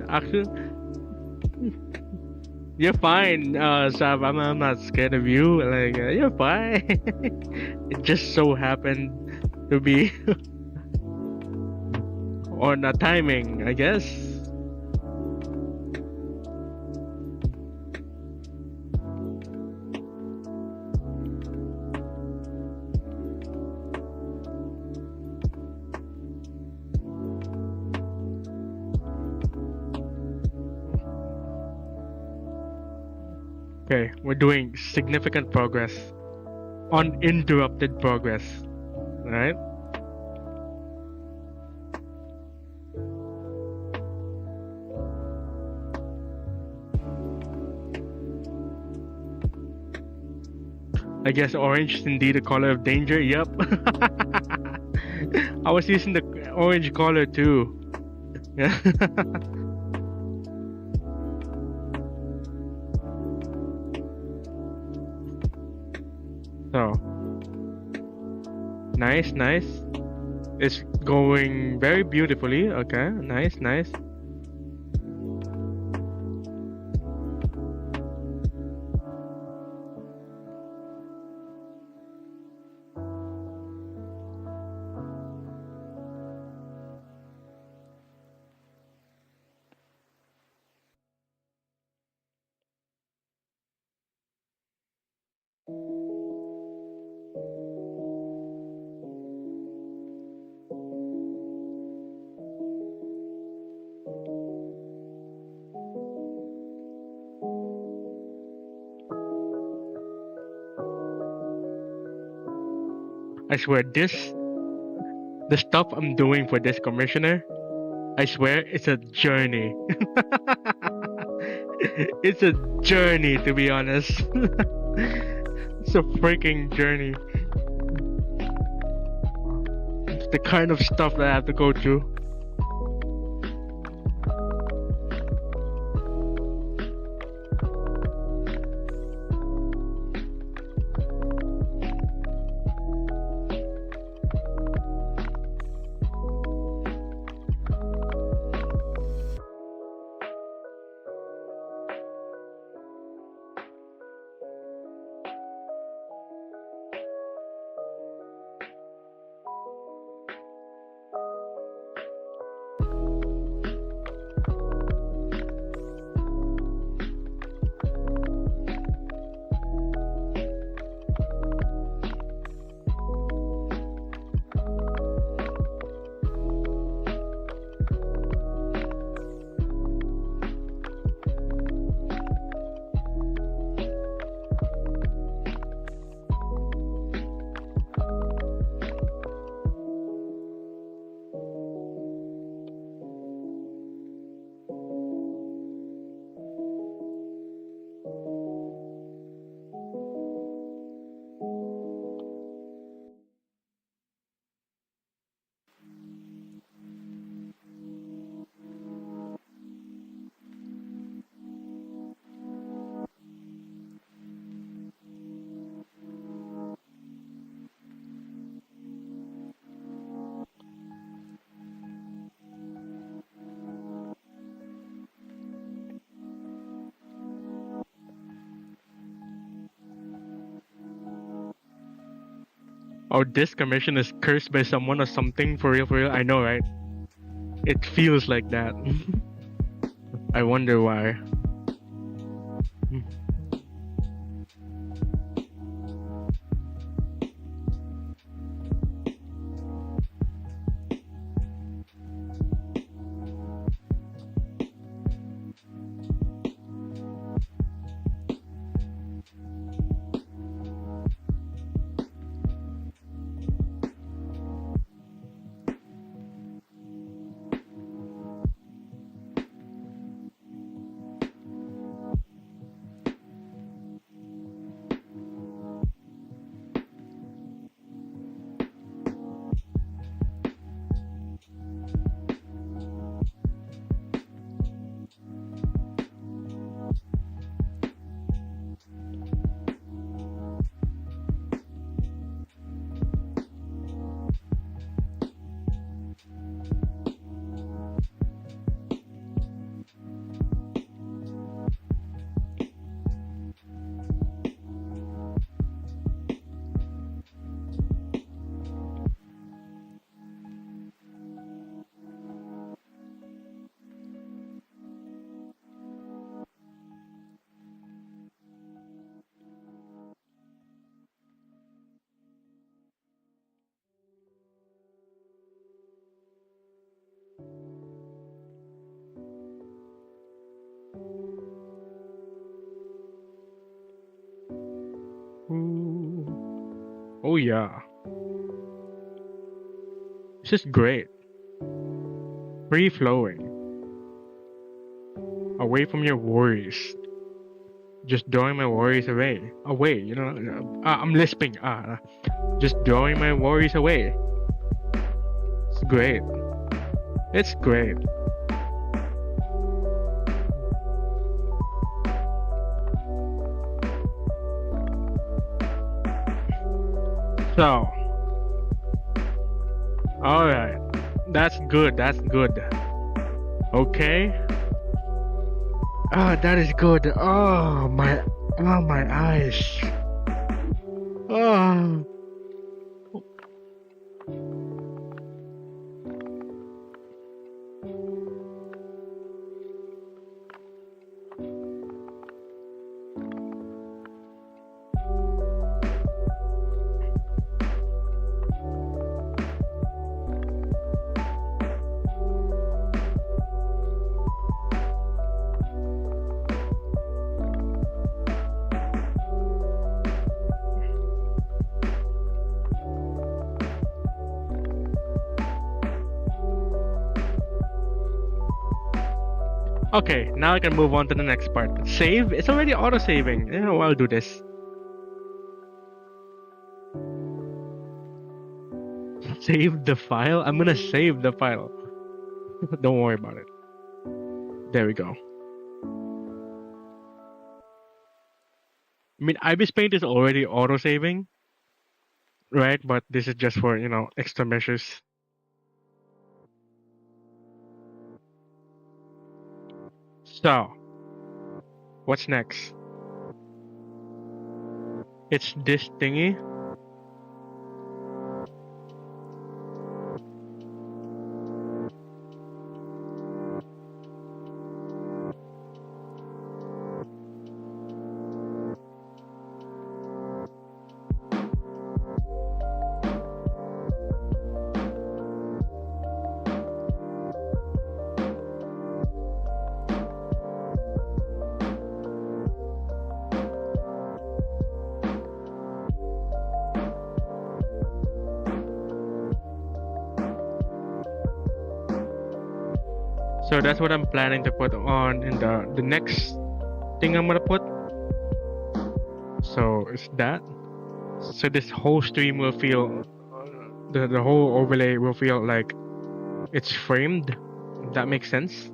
Actually, you're fine, Sab. I'm not scared of you. Like, you're fine. It just so happened to be on a timing, I guess. Okay, we're doing significant progress. Uninterrupted progress. Alright? I guess orange is indeed a color of danger. Yep. I was using the orange color too. Yeah. So, nice, nice. It's going very beautifully. Okay, nice, nice. I swear the stuff I'm doing for this commissioner, I swear it's a journey. It's a journey, to be honest. It's a freaking journey. It's the kind of stuff that I have to go through. Oh, this commission is cursed by someone or something, for real, for real. I know, right? It feels like that. I wonder why. Ooh. Oh yeah. This is great. Free flowing. Away from your worries. Just drawing my worries away. Away, you know. I'm lisping. Just drawing my worries away. It's great. It's great. So, alright. That's good. That's good. Okay. That is good. Oh my eyes. Oh. Okay, now I can move on to the next part. Save? It's already auto-saving. Yeah, well, I'll do this. Save the file? I'm gonna save the file. Don't worry about it. There we go. I mean, Ibispaint is already auto-saving, right? But this is just for, you know, extra measures. So, what's next? It's this thingy. So that's what I'm planning to put on in the next thing I'm gonna put. So it's that. So this whole stream will feel, the whole overlay will feel like it's framed. If that makes sense.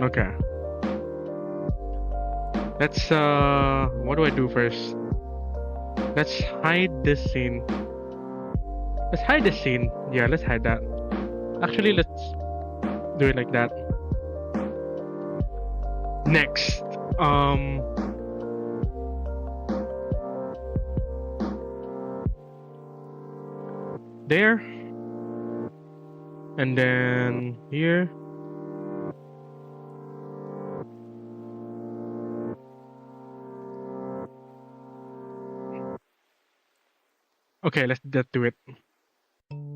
Okay. Let's what do I do first? Let's hide this scene. Let's hide this scene. Yeah, let's hide that. Actually, let's do it like that. Next, there, and then here. Okay, let's do it.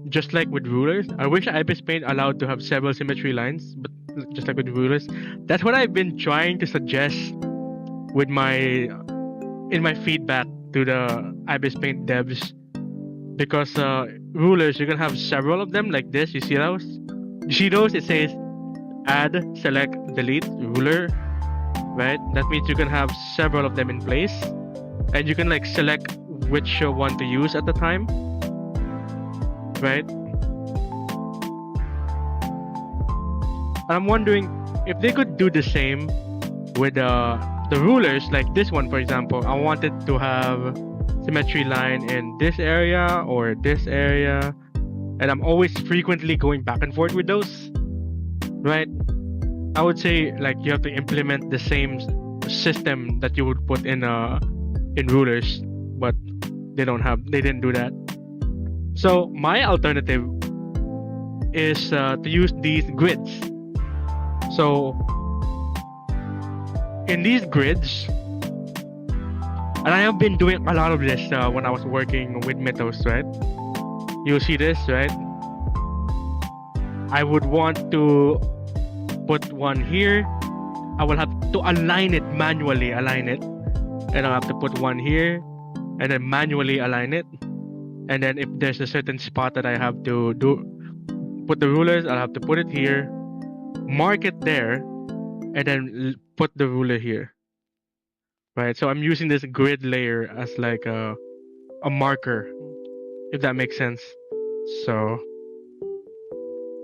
Just like with rulers, I wish Ibispaint allowed to have several symmetry lines, but just like with rulers, that's what I've been trying to suggest with in my feedback to the Ibispaint devs. Because rulers, you can have several of them like this. You see those? You see those? It says add, select, delete, ruler, right? That means you can have several of them in place, and you can like select which one to use at the time, right? I'm wondering if they could do the same with the rulers, like this one for example. I wanted to have symmetry line in this area or this area, and I'm always frequently going back and forth with those, right? I would say like you have to implement the same system that you would put in rulers, but they didn't do that. So my alternative is to use these grids. So in these grids, and I have been doing a lot of this when I was working with Mythos, right? You'll see this, right? I would want to put one here. I will have to align it manually, align it. And I'll have to put one here and then manually align it. And then if there's a certain spot that I have to put the rulers, I'll have to put it here, mark it there, and then put the ruler here. Right, so I'm using this grid layer as like a marker, if that makes sense. So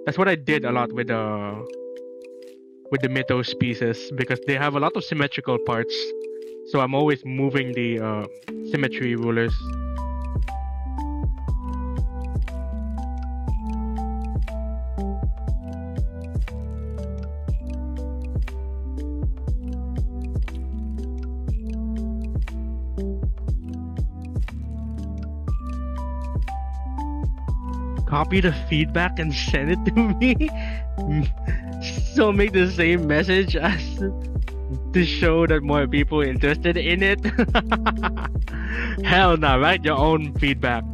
that's what I did a lot with the Mythos pieces, because they have a lot of symmetrical parts. So I'm always moving the symmetry rulers. Copy the feedback and send it to me. So make the same message as to show that more people are interested in it. Hell no, write your own feedback.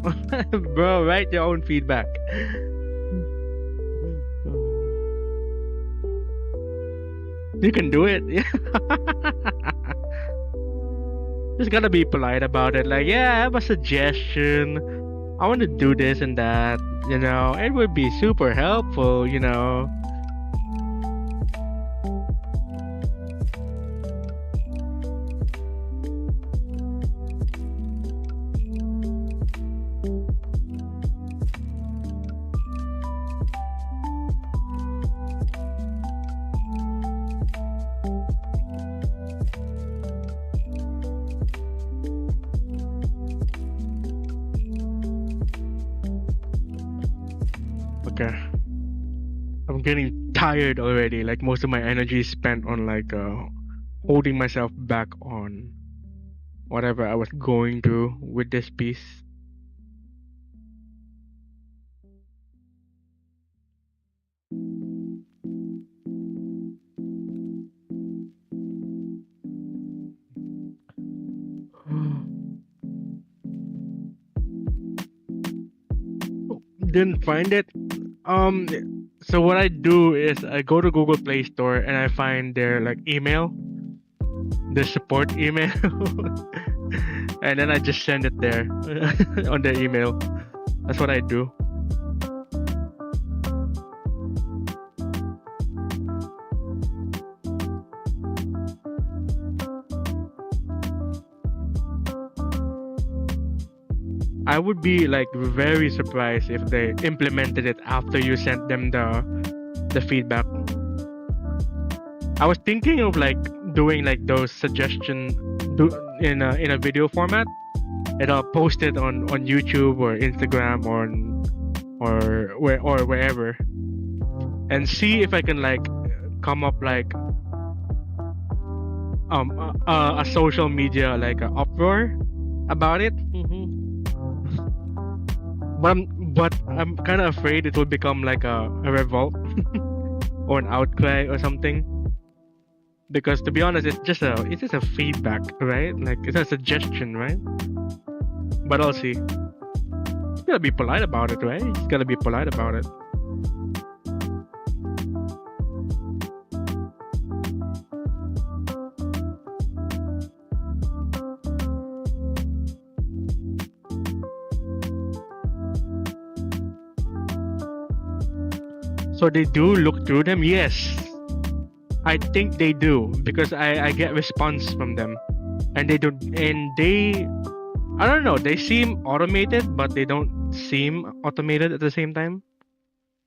Bro, write your own feedback. You can do it. Just gotta be polite about it. Like, yeah, I have a suggestion. I want to do this and that, you know. It would be super helpful, you know. Okay. I'm getting tired already. Like, most of my energy is spent on like holding myself back on whatever I was going through with this piece. Didn't find it. So what I do is I go to Google Play Store and I find their like email, the support email, and then I just send it there on their email. That's what I do. I would be like very surprised if they implemented it after you sent them the feedback. I was thinking of like doing like those suggestion in a video format, and I'll post it on YouTube or Instagram or wherever, and see if I can like come up like a social media like an uproar about it. But I'm kind of afraid it will become like a revolt or an outcry or something. Because to be honest, it's just a feedback, right? Like, it's a suggestion, right? But I'll see. You gotta be polite about it, right? You just gotta be polite about it. So they do look through them? Yes. I think they do, because I get response from them. And they don't, and they, I don't know, they seem automated, but they don't seem automated at the same time.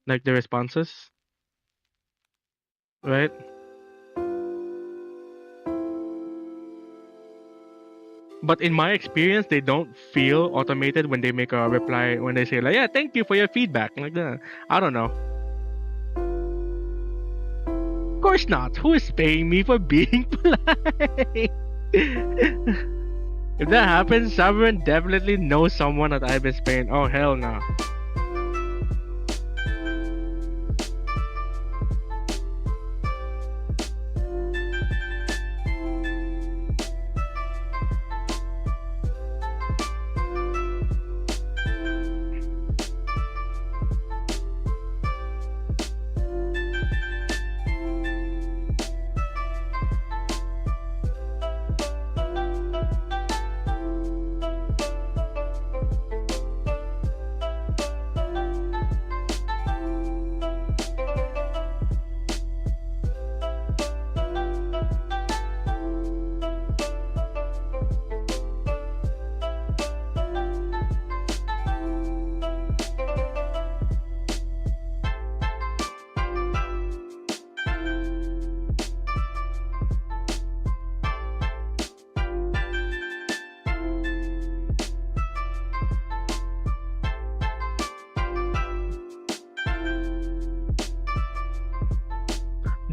Like the responses. Right? But in my experience, they don't feel automated when they make a reply, when they say like, yeah, thank you for your feedback. Like that. I don't know. Of course not. Who is paying me for being polite? If that happens, Sovereign definitely knows someone at Ibispaint. Oh, hell no.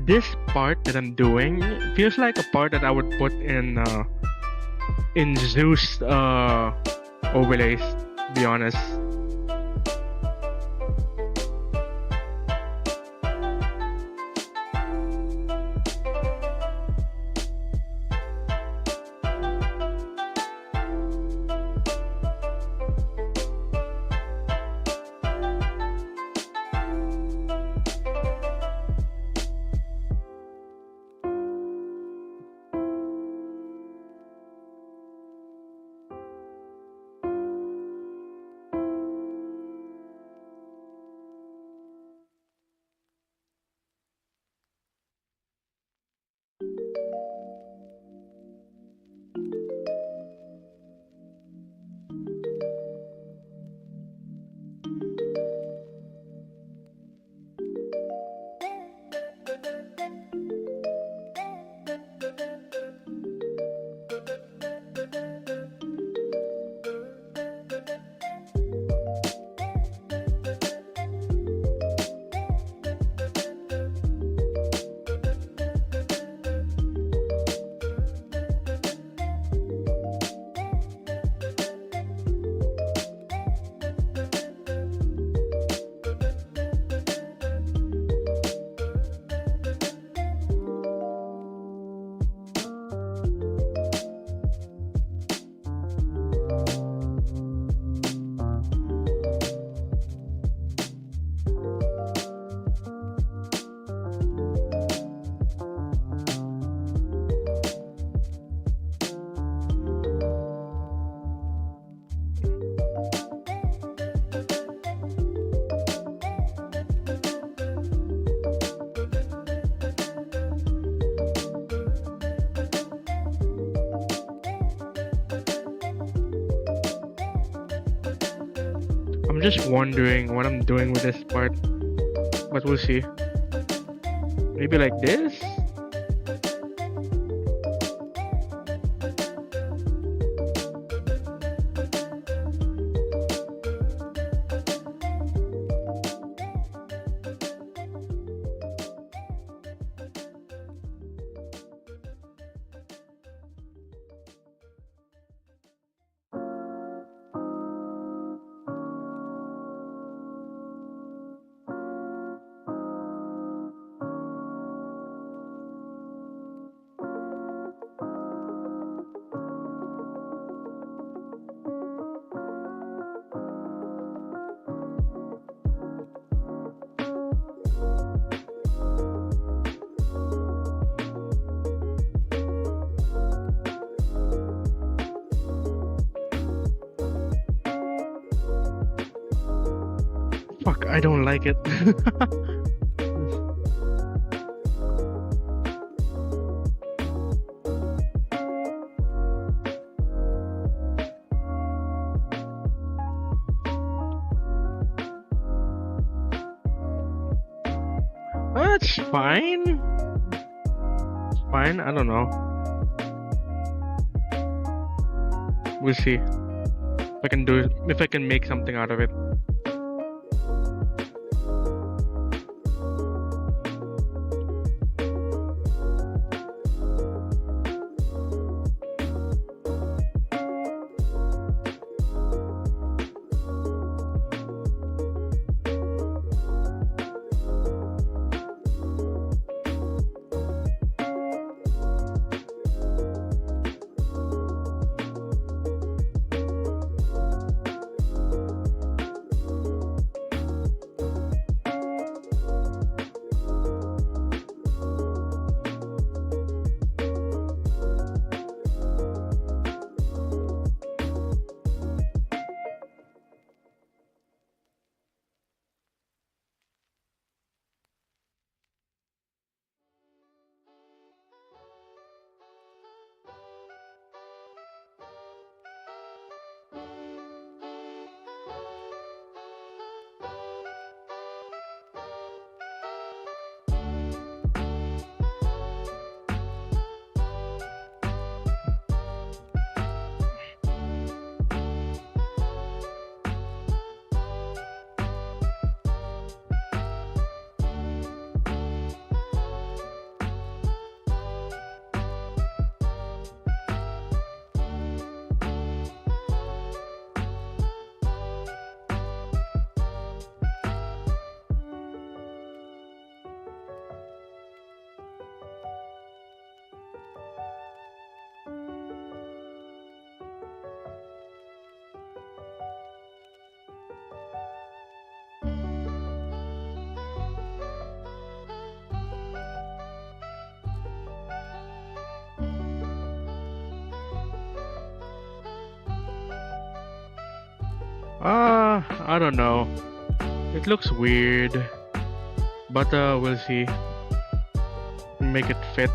this part that I'm doing feels like a part that I would put in Zeus overlays, to be honest. I'm just wondering what I'm doing with this part, but we'll see. Maybe like this? Fuck, I don't like it. That's fine. It's fine, I don't know. We'll see if I can make something out of it. I don't know. It looks weird, but we'll see. Make it fit.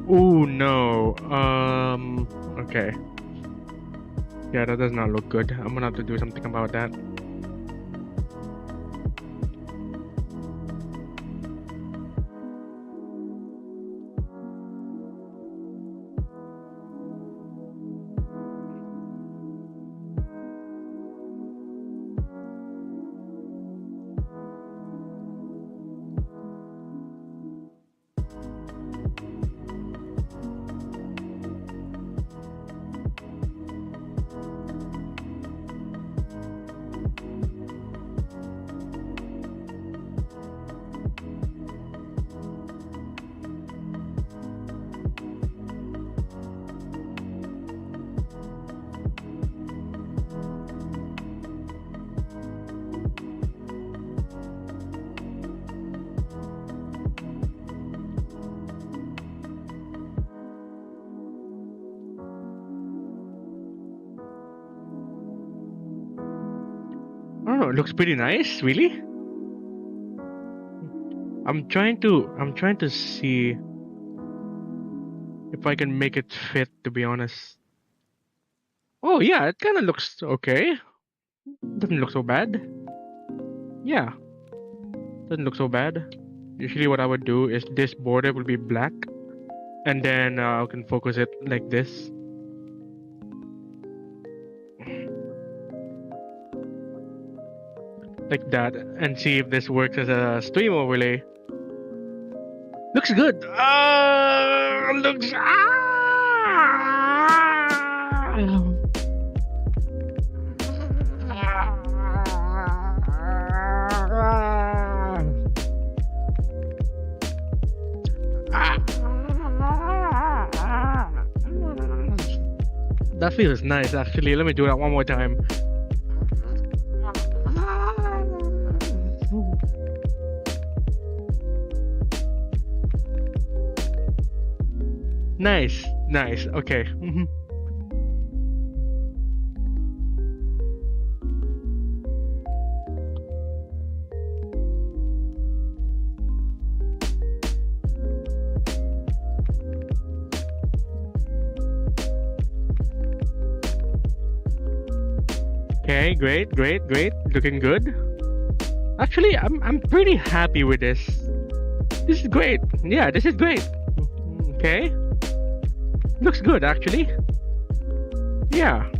Oh no. Okay. Yeah, that does not look good. I'm gonna have to do something about that. I don't know, it looks pretty nice, really. I'm trying to see if I can make it fit, to be honest. Oh yeah, it kinda looks okay. Doesn't look so bad. Yeah, doesn't look so bad. Usually what I would do is this border will be black, and then I can focus it like this. Like that, and see if this works as a stream overlay. Looks good. Looks. That feels nice, actually. Let me do that one more time. Nice, nice. Okay. Okay, great, great, great. Looking good. Actually, I'm pretty happy with this. This is great. Yeah, this is great. Okay. Looks good, actually. Yeah.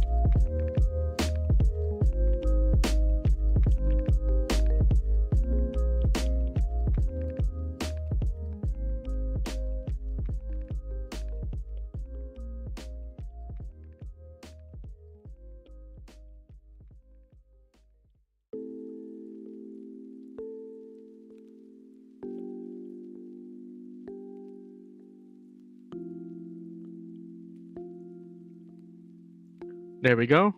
There we go.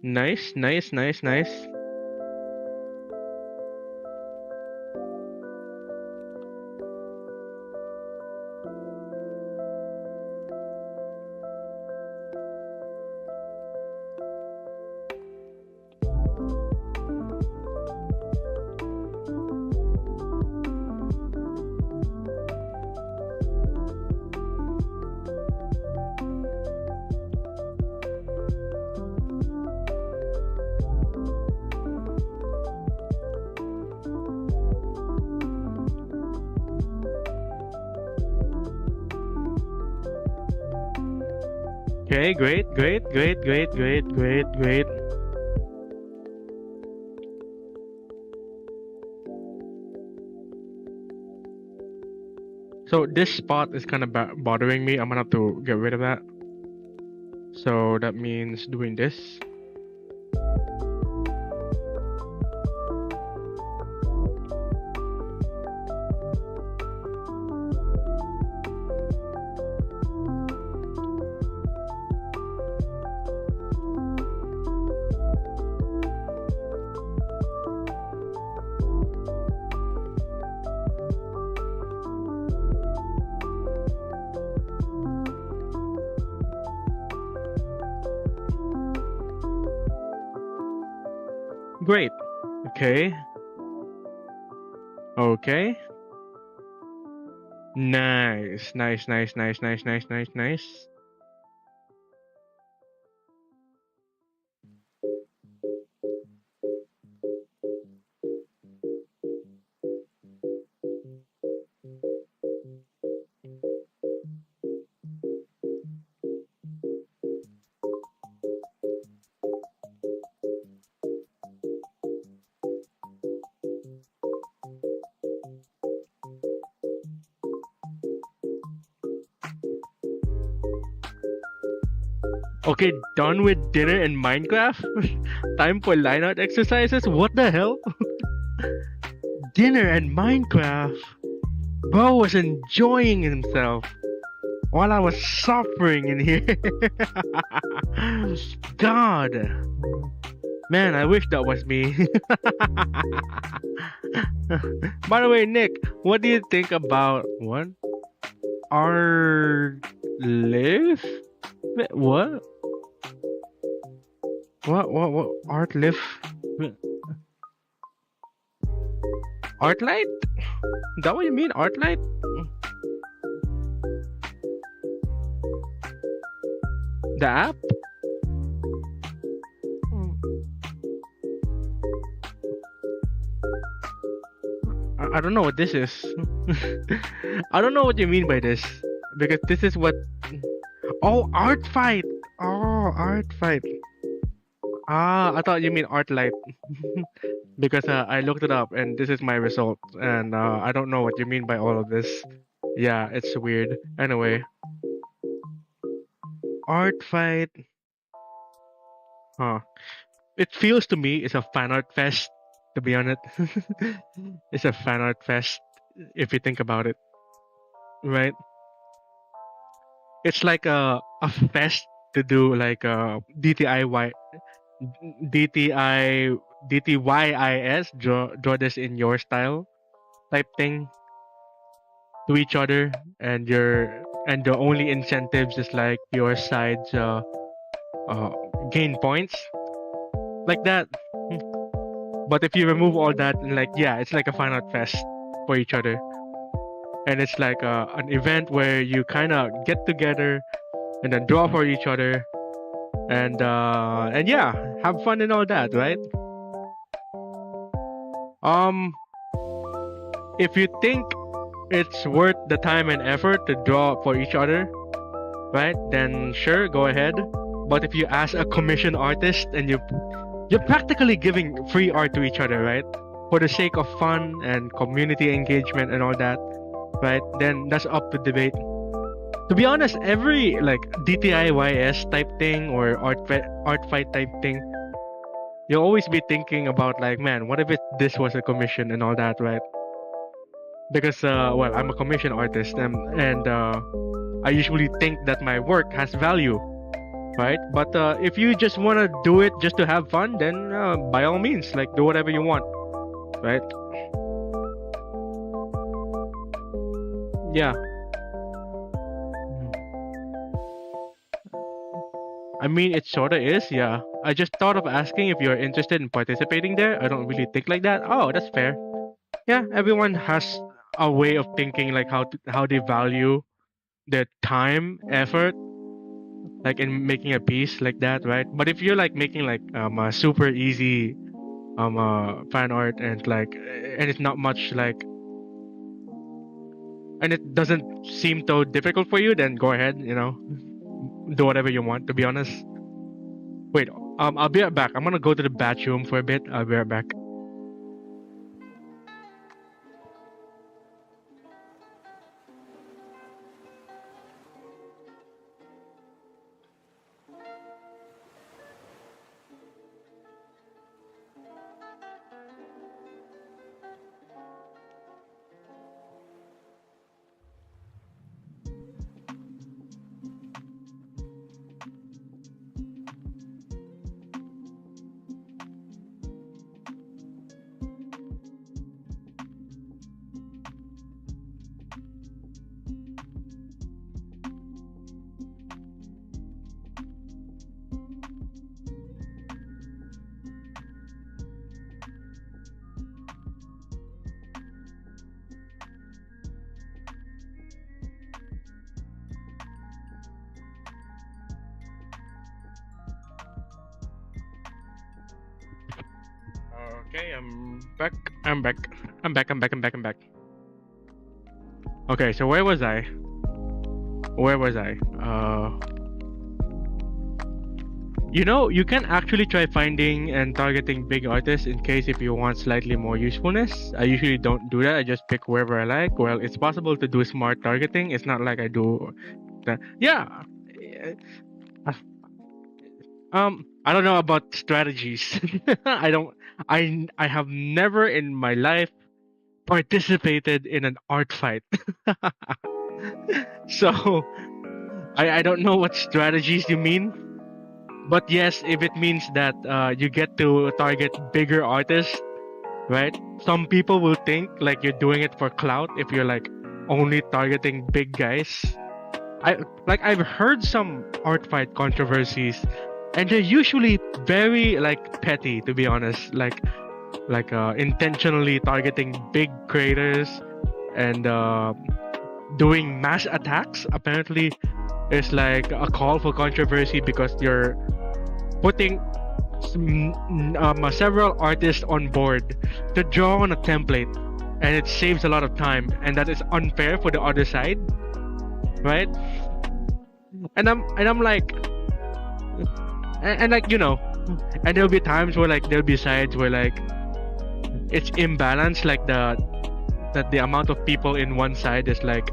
Nice, nice, nice, nice. Okay, great. So this spot is kind of bothering me. I'm gonna have to get rid of that. So that means doing this. Great. Okay. Okay. Nice. Okay, done with dinner and Minecraft? Time for line art exercises? What the hell? Dinner and Minecraft? Bro was enjoying himself while I was suffering in here. God. Man, I wish that was me. By the way, Nick, what do you think about what? Our live? What? What? Art live? Art light? Is that what you mean? Art light? The app? I don't know what this is. I don't know what you mean by this. Because this is what... Oh, art fight! Oh, art fight. Ah, I thought you mean art light. Because I looked it up and this is my result. And I don't know what you mean by all of this. Yeah, it's weird. Anyway. Art fight. Huh. It feels to me it's a fan art fest, to be honest. It's a fan art fest, if you think about it. Right? It's like a fest to do like a DTYIS, draw this in your style type thing to each other, and the only incentives is like your sides gain points like that. But if you remove all that, like, yeah, it's like a fan art fest for each other, and it's like an event where you kind of get together and then draw for each other, and yeah, have fun and all that, right? If you think it's worth the time and effort to draw for each other, right, then sure, go ahead. But if you ask a commission artist and you're practically giving free art to each other, right, for the sake of fun and community engagement and all that, right, then that's up to debate. To be honest, every like DTIYS type thing or art fight type thing, you'll always be thinking about like, man, what if this was a commission and all that, right? Because well, I'm a commission artist, and I usually think that my work has value, right? But if you just want to do it just to have fun, then by all means, like, do whatever you want, right? Yeah. I mean, it sorta is, yeah. I just thought of asking if you're interested in participating there. I don't really think like that. Oh, that's fair. Yeah, everyone has a way of thinking, like how they value their time, effort, like in making a piece like that, right? But if you're like making like a super easy fan art and like, and it's not much like, and it doesn't seem so difficult for you, then go ahead, you know, do whatever you want, to be honest. Wait, I'll be right back. I'm gonna go to the bathroom for a bit. I'll be right back. Okay, I'm back. I'm back. I'm back. I'm back. I'm back. I'm back. Okay, so where was I? Where was I? You know, you can actually try finding and targeting big artists in case if you want slightly more usefulness. I usually don't do that. I just pick wherever I like. Well, it's possible to do smart targeting. It's not like I do that. Yeah. I don't know about strategies. I don't. I have never in my life participated in an art fight. So I don't know what strategies you mean. But yes, if it means that you get to target bigger artists, right? Some people will think like you're doing it for clout if you're like only targeting big guys. I've heard some art fight controversies, and they're usually very like petty, to be honest. Like intentionally targeting big creators and doing mass attacks. Apparently, there's like a call for controversy because you're putting several artists on board to draw on a template, and it saves a lot of time, and that is unfair for the other side, right? And I'm like, and like, you know, and there'll be times where like there'll be sides where like it's imbalanced, like the amount of people in one side is like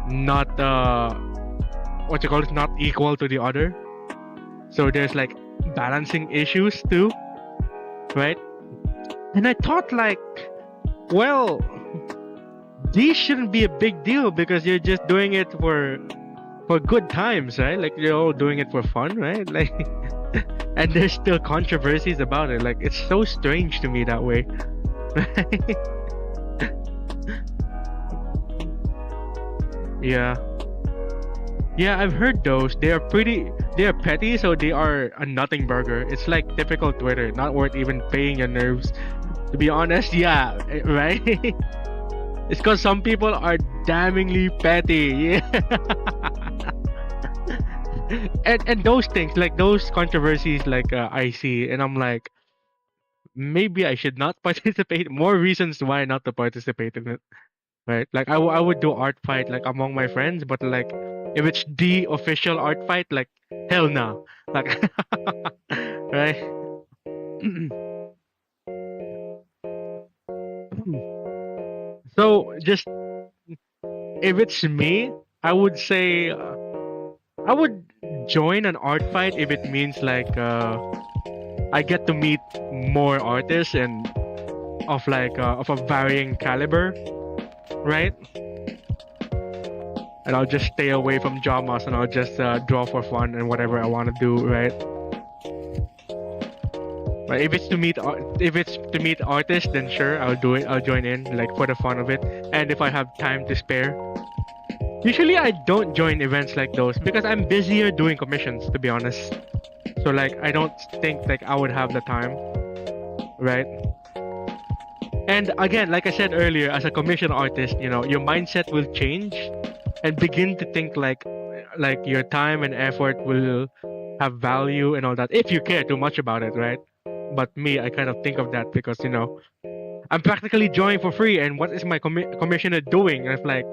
not what you call it, not equal to the other. So there's like balancing issues too, right? And I thought like, well, these shouldn't be a big deal because you're just doing it for good times, right? Like you're all doing it for fun, right? Like, and there's still controversies about it. Like it's so strange to me that way. Yeah. Yeah, I've heard those. They are petty, so they are a nothing burger. It's like typical Twitter, not worth even paying your nerves. To be honest, yeah, right? It's because some people are damningly petty. Yeah. And those things, like those controversies, like I see, and I'm like, maybe I should not participate. More reasons why not to participate in it, right? Like I would do art fight like among my friends, but like if it's the official art fight, like hell no, like right? So just if it's me, I would say I would join an art fight if it means like I get to meet more artists and of a varying caliber, right? And I'll just stay away from dramas and I'll just draw for fun and whatever I want to do, right? But if it's to meet artists, then sure, I'll do it. I'll join in like for the fun of it, and if I have time to spare. Usually, I don't join events like those because I'm busier doing commissions, to be honest. So like, I don't think like I would have the time, right? And again, like I said earlier, as a commission artist, you know, your mindset will change and begin to think like your time and effort will have value and all that if you care too much about it, right? But me, I kind of think of that because, you know, I'm practically drawing for free, and what is my commissioner doing? And it's like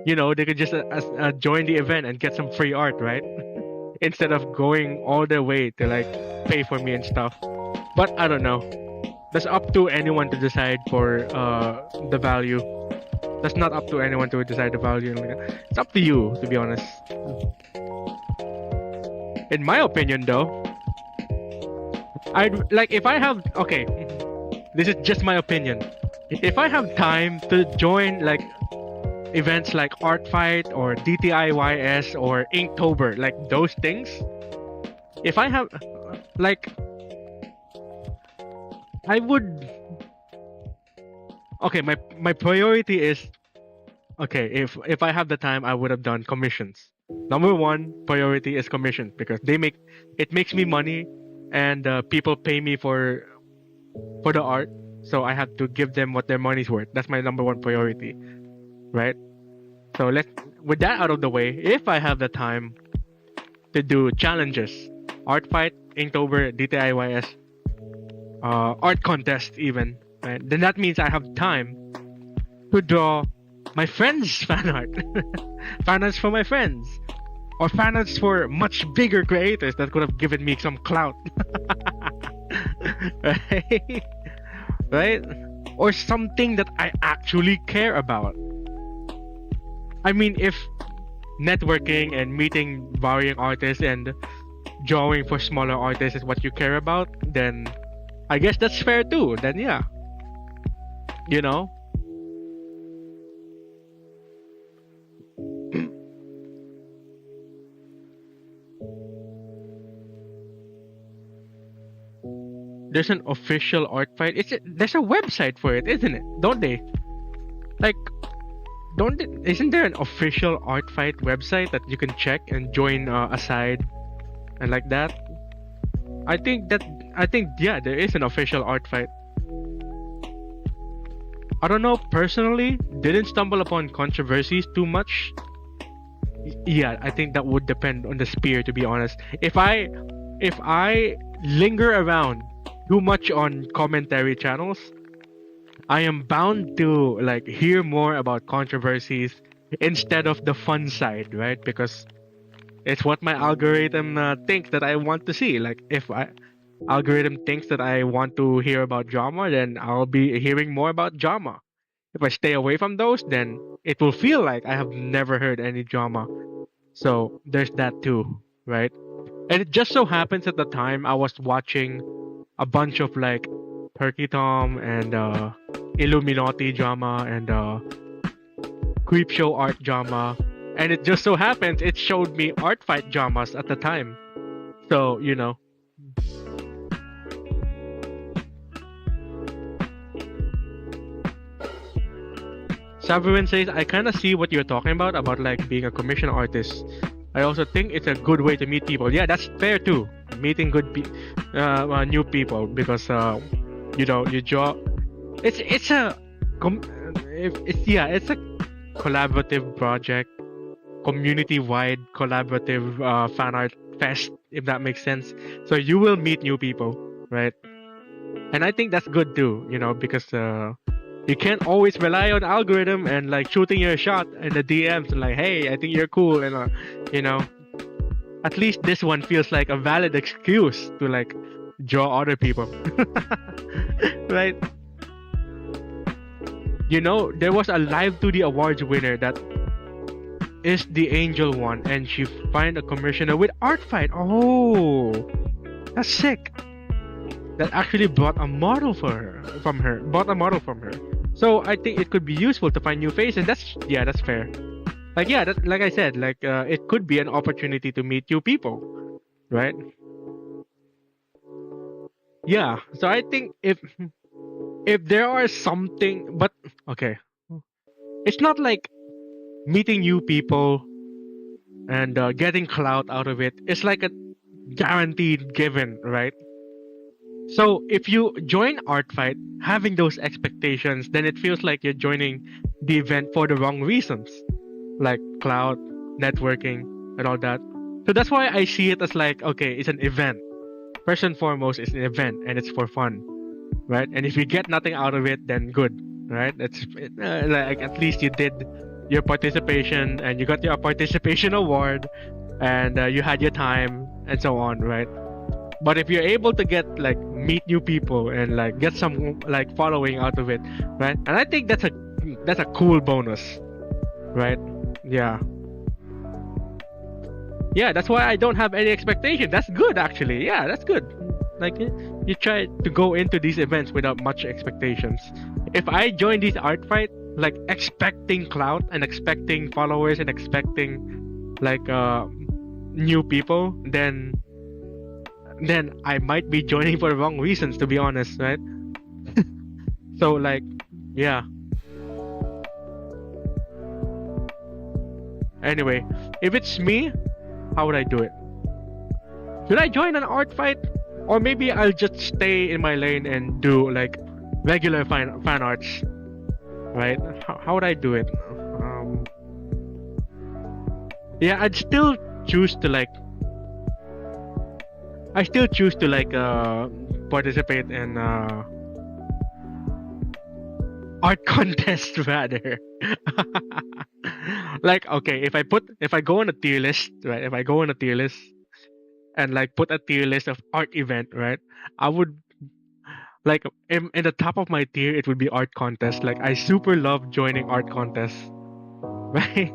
you know, they could just join the event and get some free art, right? Instead of going all the way to like pay for me and stuff. But I don't know. That's up to anyone to decide for the value. That's not up to anyone to decide the value. It's up to you, to be honest. In my opinion, though, I'd like if I have okay. This is just my opinion. If I have time to join like events like Art Fight or DTIYS or Inktober, like those things, if I have like I would okay, my priority is okay, if I have the time I would have done commissions. Number one priority is commissions because it makes me money and people pay me for the art, so I have to give them what their money's worth. That's my number one priority, right? So with that out of the way, if I have the time to do challenges, Art Fight, Inktober, DTIYS, art contest even, right? Then that means I have time to draw my friends' fan art, fan arts for my friends, or fan arts for much bigger creators that could have given me some clout, right? Right? Or something that I actually care about. I mean, if networking and meeting varying artists and drawing for smaller artists is what you care about, then I guess that's fair too. Then yeah, you know. There's an official art fight. There's a website for it, isn't it? Don't they? Like, isn't there an official art fight website that you can check and join a side and like that? I think yeah, there is an official art fight. I don't know, personally, didn't stumble upon controversies too much. Yeah, I think that would depend on the spear, to be honest. If I linger around too much on commentary channels, I am bound to like hear more about controversies instead of the fun side, right? Because it's what my algorithm thinks that I want to see. Like if algorithm thinks that I want to hear about drama, then I'll be hearing more about drama. If I stay away from those, then it will feel like I have never heard any drama. So there's that too, right? And it just so happens at the time I was watching a bunch of like Turkey Tom and Illuminati drama and Creep Show art drama, and it just so happens it showed me art fight dramas at the time. So you know. Saverin says, I kind of see what you're talking about like being a commission artist. I also think it's a good way to meet people. Yeah, that's fair too. Meeting new people because you know, you draw. It's a collaborative project, community-wide collaborative fan art fest, if that makes sense. So you will meet new people, right? And I think that's good too, you know, because you can't always rely on algorithm and like shooting your shot in the DMs and like, hey, I think you're cool, and you know, at least this one feels like a valid excuse to like draw other people, right? You know, there was a Live 2D Awards winner that is the Angel one, and she find a commissioner with art fight. Oh, that's sick. That actually brought a model from her. So I think it could be useful to find new faces. That's fair. Like like I said, like it could be an opportunity to meet new people, right? Yeah. So I think if there are something, but okay, it's not like meeting new people and getting clout out of it. It's like a guaranteed given, right? So if you join Art Fight having those expectations, then it feels like you're joining the event for the wrong reasons, like cloud, networking, and all that. So that's why I see it as like, okay, it's an event. First and foremost, it's an event and it's for fun, right? And if you get nothing out of it, then good, right? Like at least you did your participation, and you got your participation award, and you had your time and so on, right? But if you're able to get like meet new people and like get some like following out of it, right? And I think that's a cool bonus, right? Yeah. Yeah, that's why I don't have any expectation. That's good actually. Yeah, that's good. Like you try to go into these events without much expectations. If I join these art fight like expecting clout and expecting followers and expecting like new people, then I might be joining for the wrong reasons, to be honest, right? So like, yeah. Anyway, if it's me, how would I do it? Should I join an art fight? Or maybe I'll just stay in my lane and do like regular fan arts, right? How would I do it? Yeah, I'd still choose to like. I still choose to like participate in art contest rather. Like okay, if I go on a tier list, right? If I go on a tier list and like put a tier list of art event, right? I would like in the top of my tier it would be art contest. Like I super love joining art contests, right?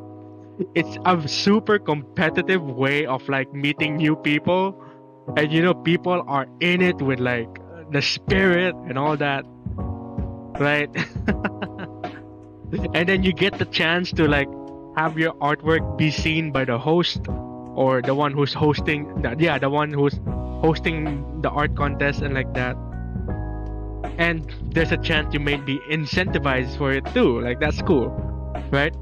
It's a super competitive way of like meeting new people, and you know people are in it with like the spirit and all that, right? And then you get the chance to like have your artwork be seen by the host or the one who's hosting the one who's hosting the art contest and like that, and there's a chance you may be incentivized for it too. Like that's cool, right?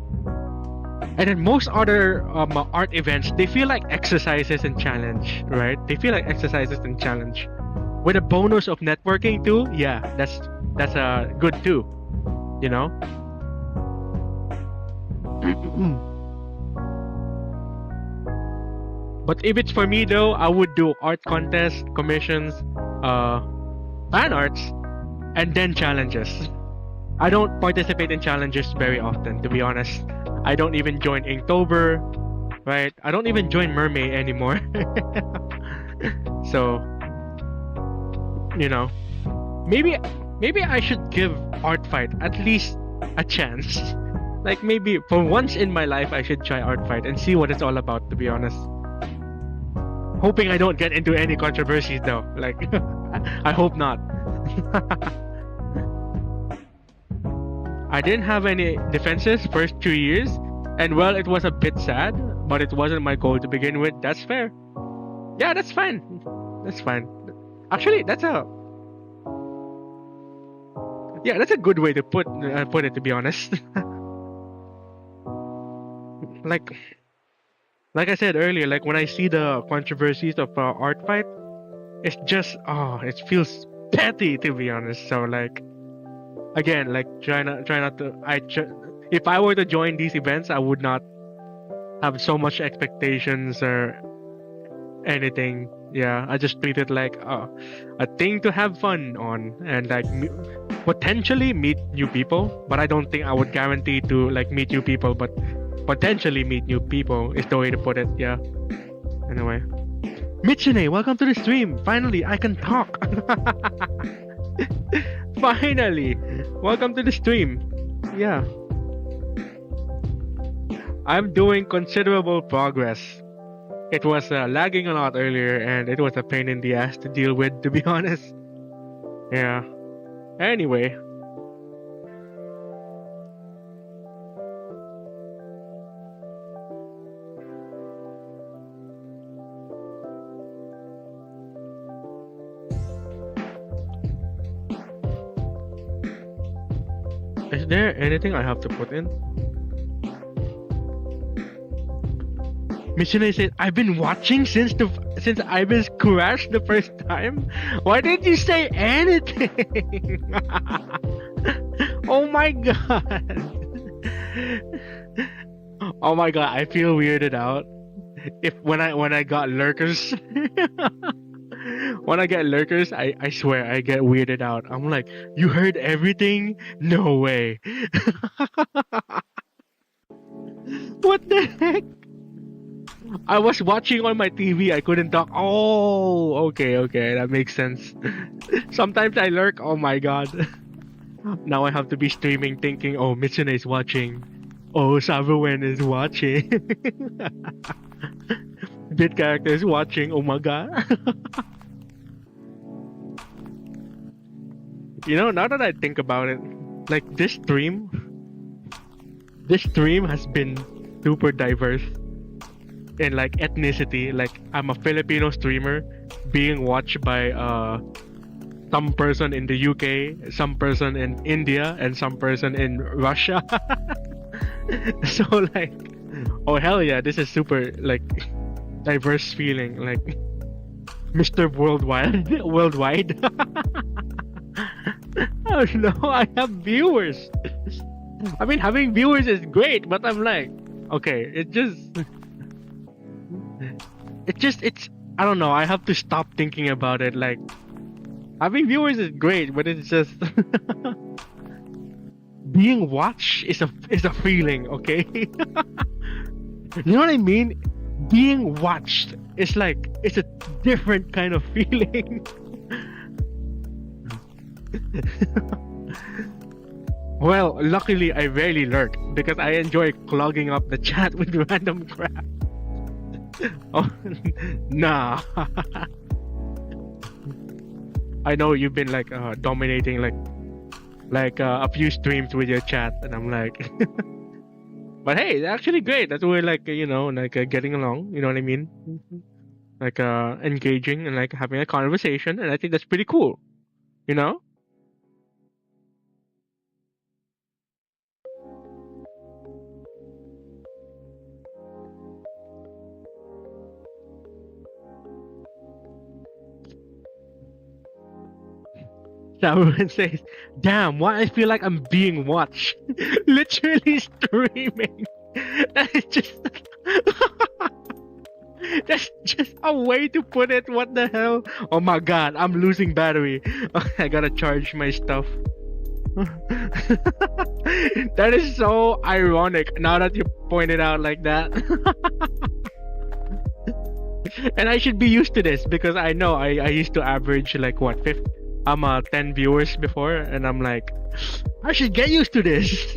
And then most other art events, they feel like exercises and challenge, right? They feel like exercises and challenge with a bonus of networking too. Yeah, that's good too, you know. But if it's for me though, I would do art contests, commissions, fan arts, and then challenges. I don't participate in challenges very often, to be honest. I don't even join Inktober, right? I don't even join Mermaid anymore. So, you know, maybe I should give art fight at least a chance. Like maybe for once in my life, I should try art fight and see what it's all about. To be honest, hoping I don't get into any controversies though. Like, I hope not. I didn't have any defenses first 2 years, and well, it was a bit sad, but it wasn't my goal to begin with. That's fair. Yeah, that's fine. That's fine. Actually, that's a good way to put it. To be honest, like I said earlier, like when I see the controversies of art fight, it's just it feels petty, to be honest. So like. Again, like try not to. If I were to join these events, I would not have so much expectations or anything. Yeah, I just treat it like a thing to have fun on and like potentially meet new people. But I don't think I would guarantee to like meet new people. But potentially meet new people is the way to put it. Yeah. Anyway, Michine, welcome to the stream. Finally, I can talk. Finally, welcome to the stream. Yeah, I'm doing considerable progress. It was lagging a lot earlier, and it was a pain in the ass to deal with, to be honest. Yeah. Anyway. Is there anything I have to put in? Missionary said, I've been watching since Ibis crashed the first time. Why didn't you say anything? Oh my god. Oh my god, I feel weirded out. When I got lurkers. When I get lurkers, I swear I get weirded out. I'm like, you heard everything? No way. What the heck? I was watching on my TV. I couldn't talk. Oh, okay, that makes sense. Sometimes I lurk. Oh my god. Now I have to be streaming thinking, oh, Mitsune is watching. Oh, Sabuwen is watching. Bit character is watching. Oh my god. You know, now that I think about it, like this stream has been super diverse in like ethnicity. Like I'm a Filipino streamer being watched by some person in the UK, some person in India, and some person in Russia. So like, oh hell yeah, this is super like diverse feeling, like Mr. Worldwide. Worldwide. Oh no, I have viewers. I mean, having viewers is great, but I'm like, okay, it's I don't know, I have to stop thinking about it. Like, having viewers is great, but it's just being watched is a feeling, okay? You know what I mean? Being watched is like, it's a different kind of feeling. Well, luckily I rarely lurk because I enjoy clogging up the chat with random crap. Oh, nah. I know you've been like dominating like a few streams with your chat, and I'm like, but hey, it's actually great. That's we're like getting along. You know what I mean? Like engaging and like having a conversation, and I think that's pretty cool. You know? Someone says, damn, why I feel like I'm being watched. Literally streaming. That is just that's just a way to put it. What the hell? Oh my god, I'm losing battery. I gotta charge my stuff. That is so ironic now that you point it out like that. And I should be used to this because I know I used to average like what 10 viewers before, and I'm like, I should get used to this.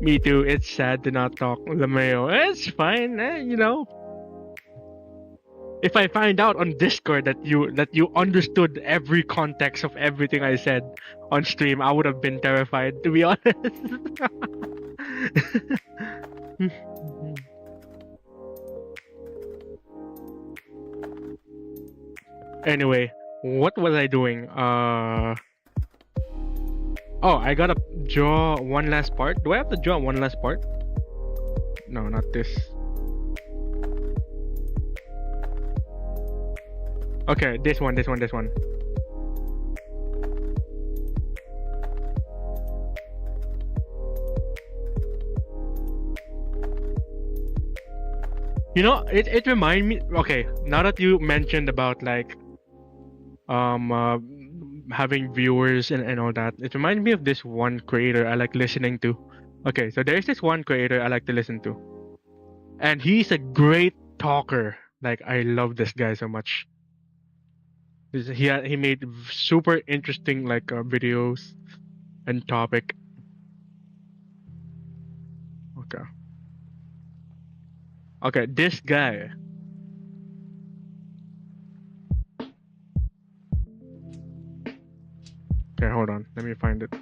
Me too. It's sad to not talk, Lameo. It's fine, you know. If I find out on Discord that you understood every context of everything I said on stream, I would have been terrified, to be honest. Anyway, what was I doing? Oh, I gotta draw one last part. Do I have to draw one last part? No, not this. Okay, this one. You know, it reminded me. Okay, now that you mentioned about like having viewers and all that, it reminds me of this one creator I like listening to. Okay, so there's this one creator I like to listen to, and he's a great talker. Like, I love this guy so much. He made super interesting like videos and topic. Okay, this guy. Okay, hold on. Let me find it.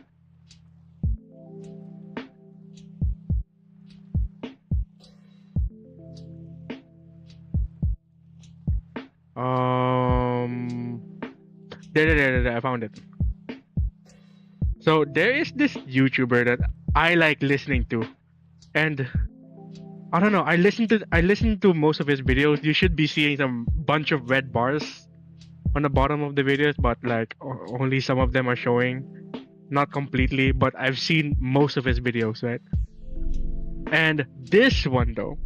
There, I found it. So there is this YouTuber that I like listening to, and I don't know. I listen to most of his videos. You should be seeing some bunch of red bars on the bottom of the videos, but like only some of them are showing, not completely. But I've seen most of his videos, right? And this one though,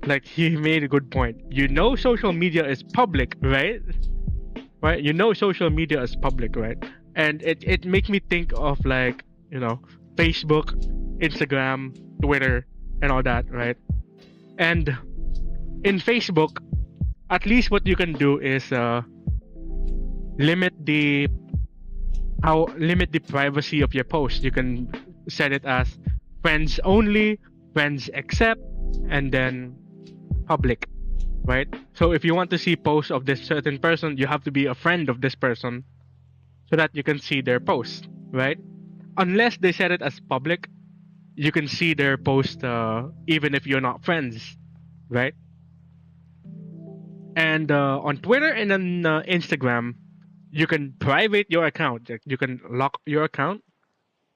like, he made a good point. You know, social media is public, right? Right? You know, social media is public, right? and it makes me think of like, you know, Facebook, Instagram, Twitter, and all that, right? And in Facebook, at least what you can do is limit the limit the privacy of your post. You can set it as friends only, friends accept, and then public, right? So if you want to see posts of this certain person, you have to be a friend of this person so that you can see their post, right? Unless they set it as public, you can see their post even if you're not friends, right? And on Twitter and on Instagram, you can private your account. Like, you can lock your account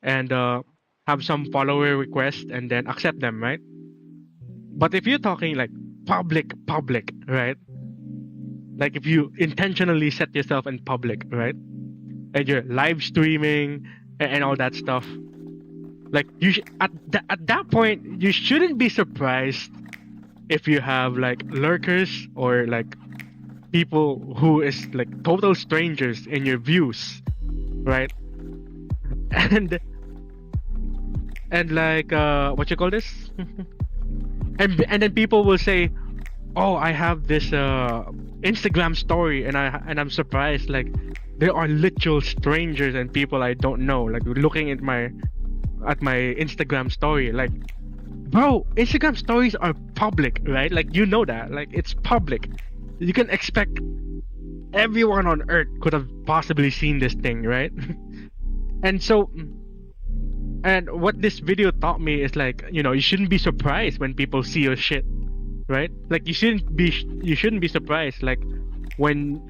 and have some follower requests and then accept them, right? But if you're talking like public, right? Like if you intentionally set yourself in public, right? And you're live streaming and all that stuff, like you at that point you shouldn't be surprised if you have like lurkers or like people who is like total strangers in your views, right? And like what you call this? and then people will say, "Oh, I have this Instagram story," and I'm surprised. Like there are literal strangers and people I don't know, like looking at my Instagram story. Like, bro, Instagram stories are public, right? Like you know that, like it's public. You can expect everyone on Earth could have possibly seen this thing, right? And so, and what this video taught me is like, you know, you shouldn't be surprised when people see your shit, right? Like you shouldn't be surprised like when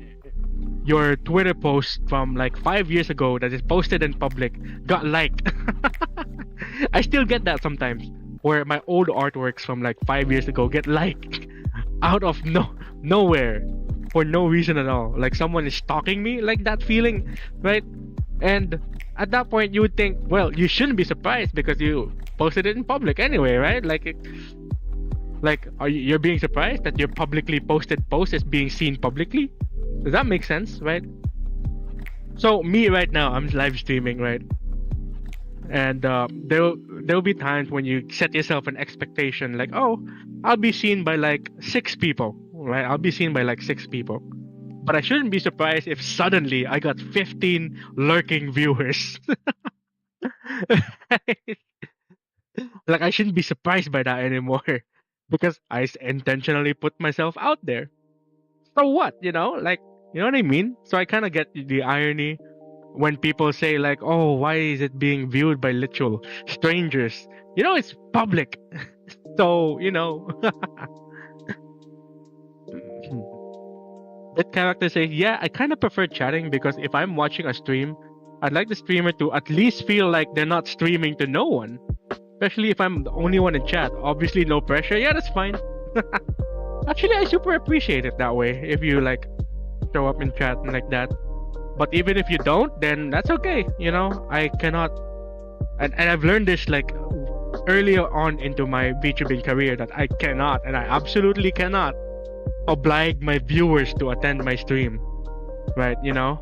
your Twitter post from like 5 years ago that is posted in public got liked. I still get that sometimes, where my old artworks from like 5 years ago get liked out of nowhere for no reason at all. Like someone is stalking me, like that feeling, right? And at that point you would think, well, you shouldn't be surprised because you posted it in public anyway, right? Like you're being surprised that your publicly posted post is being seen publicly? Does that make sense, right? So me right now, I'm live streaming, right? And there'll be times when you set yourself an expectation like, oh, I'll be seen by like 6 people, right? I'll be seen by like 6 people. But I shouldn't be surprised if suddenly I got 15 lurking viewers. Like I shouldn't be surprised by that anymore because I intentionally put myself out there. So what, you know? Like, you know what I mean? So I kind of get the irony when people say like, oh, why is it being viewed by literal strangers? You know, it's public. So, you know. That character says, yeah, I kind of prefer chatting because if I'm watching a stream, I'd like the streamer to at least feel like they're not streaming to no one. Especially if I'm the only one in chat. Obviously, no pressure. Yeah, that's fine. Actually, I super appreciate it that way. If you like show up in chat like that. But even if you don't, then that's okay. You know, I cannot. And I've learned this like earlier on into my VTubing career that I cannot, and I absolutely cannot oblige my viewers to attend my stream. Right? You know?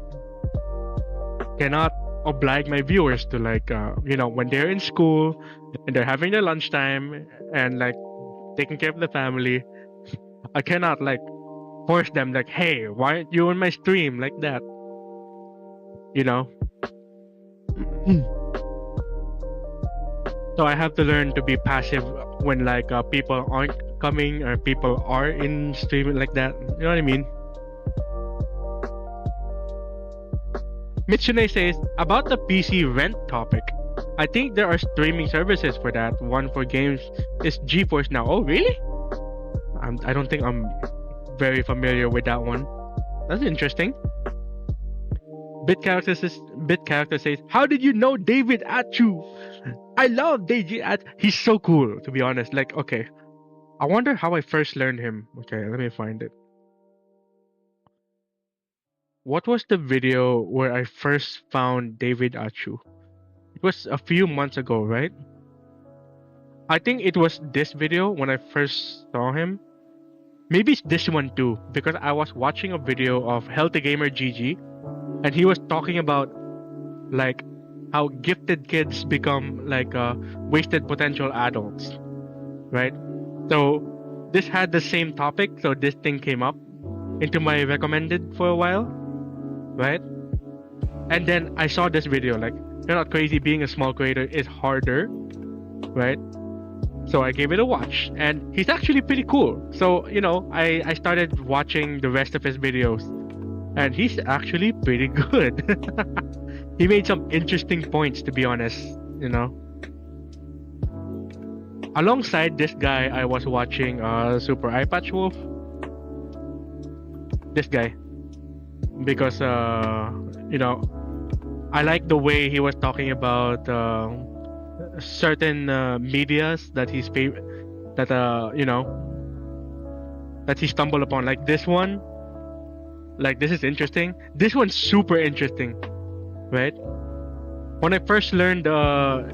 Cannot oblige my viewers to like, you know, when they're in school and they're having their lunchtime and like taking care of the family. I cannot like force them like, hey, why aren't you on my stream like that? You know? So I have to learn to be passive when like people aren't coming or people are in streaming like that. You know what I mean? Mitsune says, about the PC rent topic, I think there are streaming services for that. One for games is GeForce now. Oh, really? I don't think I'm very familiar with that one. That's interesting. Bit character says, how did you know David Achu? I love David Achu. He's so cool, to be honest. Like, okay. I wonder how I first learned him. Okay, let me find it. What was the video where I first found David Achu? It was a few months ago, right? I think it was this video when I first saw him. Maybe it's this one too, because I was watching a video of Healthy Gamer GG, and he was talking about like how gifted kids become like wasted potential adults, right? So this had the same topic, so this thing came up into my recommended for a while, right? And then I saw this video, like, you're not crazy, being a small creator is harder, right? So I gave it a watch, and he's actually pretty cool. So, you know, I started watching the rest of his videos, and he's actually pretty good. He made some interesting points, to be honest, you know. Alongside this guy, I was watching Super Eye Patch Wolf. This guy. Because, you know, I like the way he was talking about certain medias that he's that you know, that he stumbled upon. Like this one, like this is interesting. This one's super interesting, right? When I first learned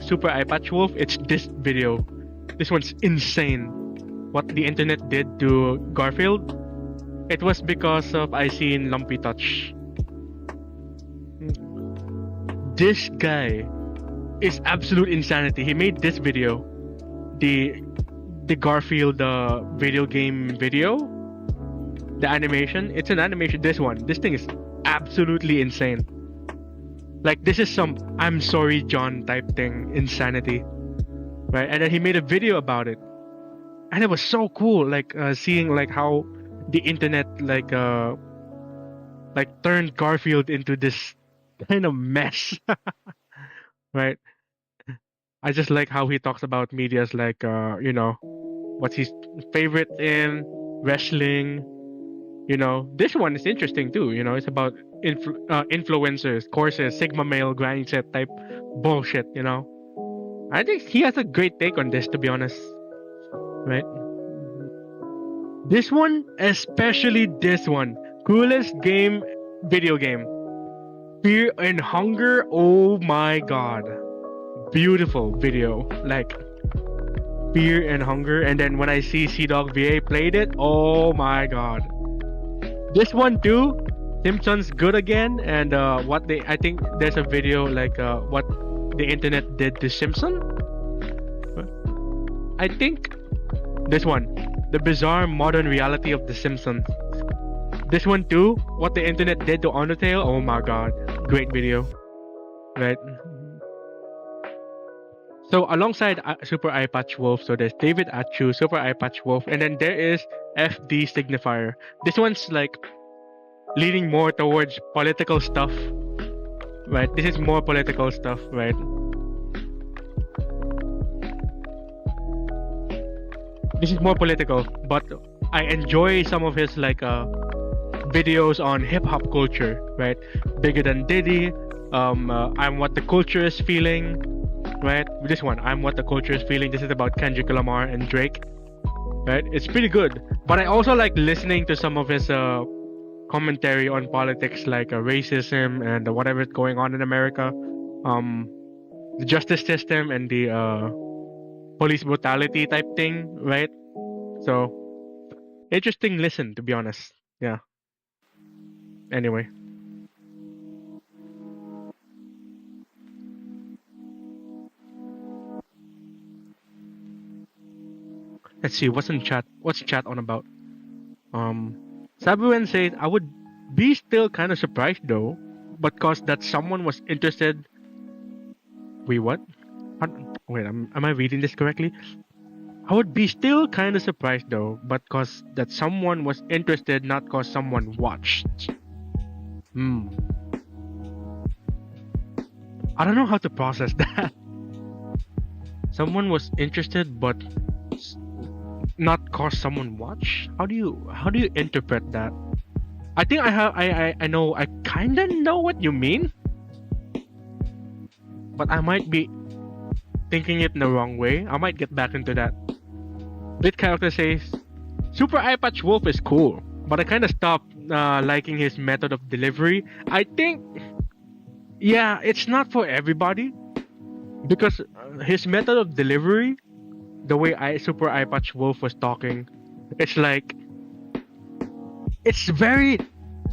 Super Eye Patch Wolf, it's this video. This one's insane. What the internet did to Garfield, it was because of I seen Lumpy Touch. This guy is absolute insanity. He made this video, the Garfield video game video, the animation. It's an animation. This thing is absolutely insane. Like this is some I'm sorry John type thing, insanity, right? And then he made a video about it, and it was so cool. Like seeing like how the internet like turned Garfield into this kind of mess. Right? I just like how he talks about medias like you know, what's his favorite in wrestling. You know, this one is interesting too. You know, it's about influencers, courses, Sigma male grind set type bullshit. You know, I think he has a great take on this, to be honest. Right? This one, especially this one, coolest game, video game. Fear and Hunger. Oh my god, beautiful video. Like Fear and Hunger, and then when I see CDog VA played it, oh my god. This one too, Simpsons good again, and what they, I think there's a video like what the internet did to Simpson. I think this one, the bizarre modern reality of the Simpsons. This one too, what the internet did to Undertale. Oh my god, great video, right? So alongside Super Eye Patch Wolf, so there's David Achu, Super Eye Patch Wolf, and then there is FD Signifier. This one's like leaning more towards political stuff, right? This is more political stuff, right? This is more political, but I enjoy some of his like videos on hip hop culture, right? Bigger Than Diddy, I'm What the Culture is Feeling, right? This one, I'm What the Culture is Feeling. This is about Kendrick Lamar and Drake, right? It's pretty good. But I also like listening to some of his commentary on politics, like racism and whatever's going on in America, the justice system and the police brutality type thing, right? So interesting listen, to be honest. Yeah. Anyway. Let's see what's in chat. What's chat on about? Sabuan says, I would be still kind of surprised though, but cause that someone was interested. Wait, what? Wait, am I reading this correctly? I would be still kind of surprised though, but cause that someone was interested, not cause someone watched. I don't know how to process that. Someone was interested, but not cause someone watched. How do you interpret that? I think I know, I kind of know what you mean, but I might be thinking it in the wrong way. I might get back into that. Bit Character says, Super Eye Patch Wolf is cool, but I kind of stopped liking his method of delivery. I think, yeah, it's not for everybody, because his method of delivery, the way Super Eye Patch Wolf was talking, it's like, it's very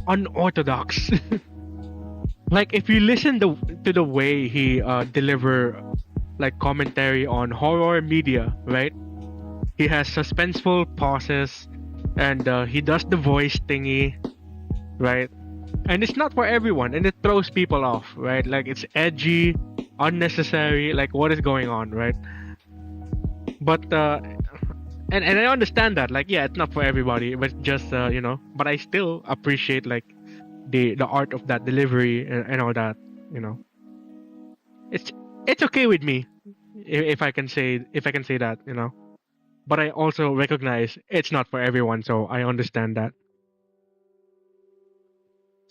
unorthodox. Like if you listen to the way he deliver like commentary on horror media, right? He has suspenseful pauses, and he does the voice thingy, right? And it's not for everyone, and it throws people off, right? Like it's edgy, unnecessary. Like what is going on, right? But and I understand that. Like yeah, it's not for everybody, but just you know. But I still appreciate like the art of that delivery and all that. You know, it's it's okay with me if I can say that. You know. But I also recognize it's not for everyone, so I understand that.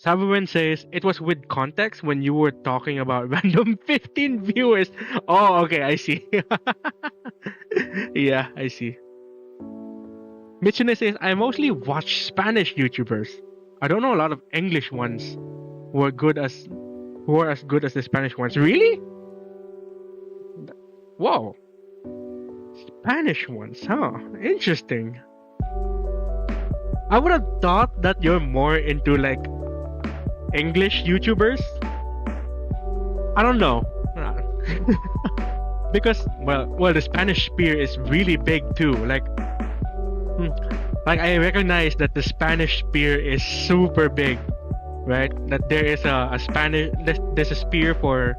Sabuin says it was with context when you were talking about random 15 viewers. Oh, okay, I see. Yeah, I see. Michune says I mostly watch Spanish YouTubers. I don't know a lot of English ones who are as good as the Spanish ones. Really? Whoa. Spanish ones, huh? Interesting. I would have thought that you're more into like English YouTubers. I don't know. Because well the Spanish spear is really big too. Like I recognize that the Spanish spear is super big, right? That there is a Spanish there's a spear for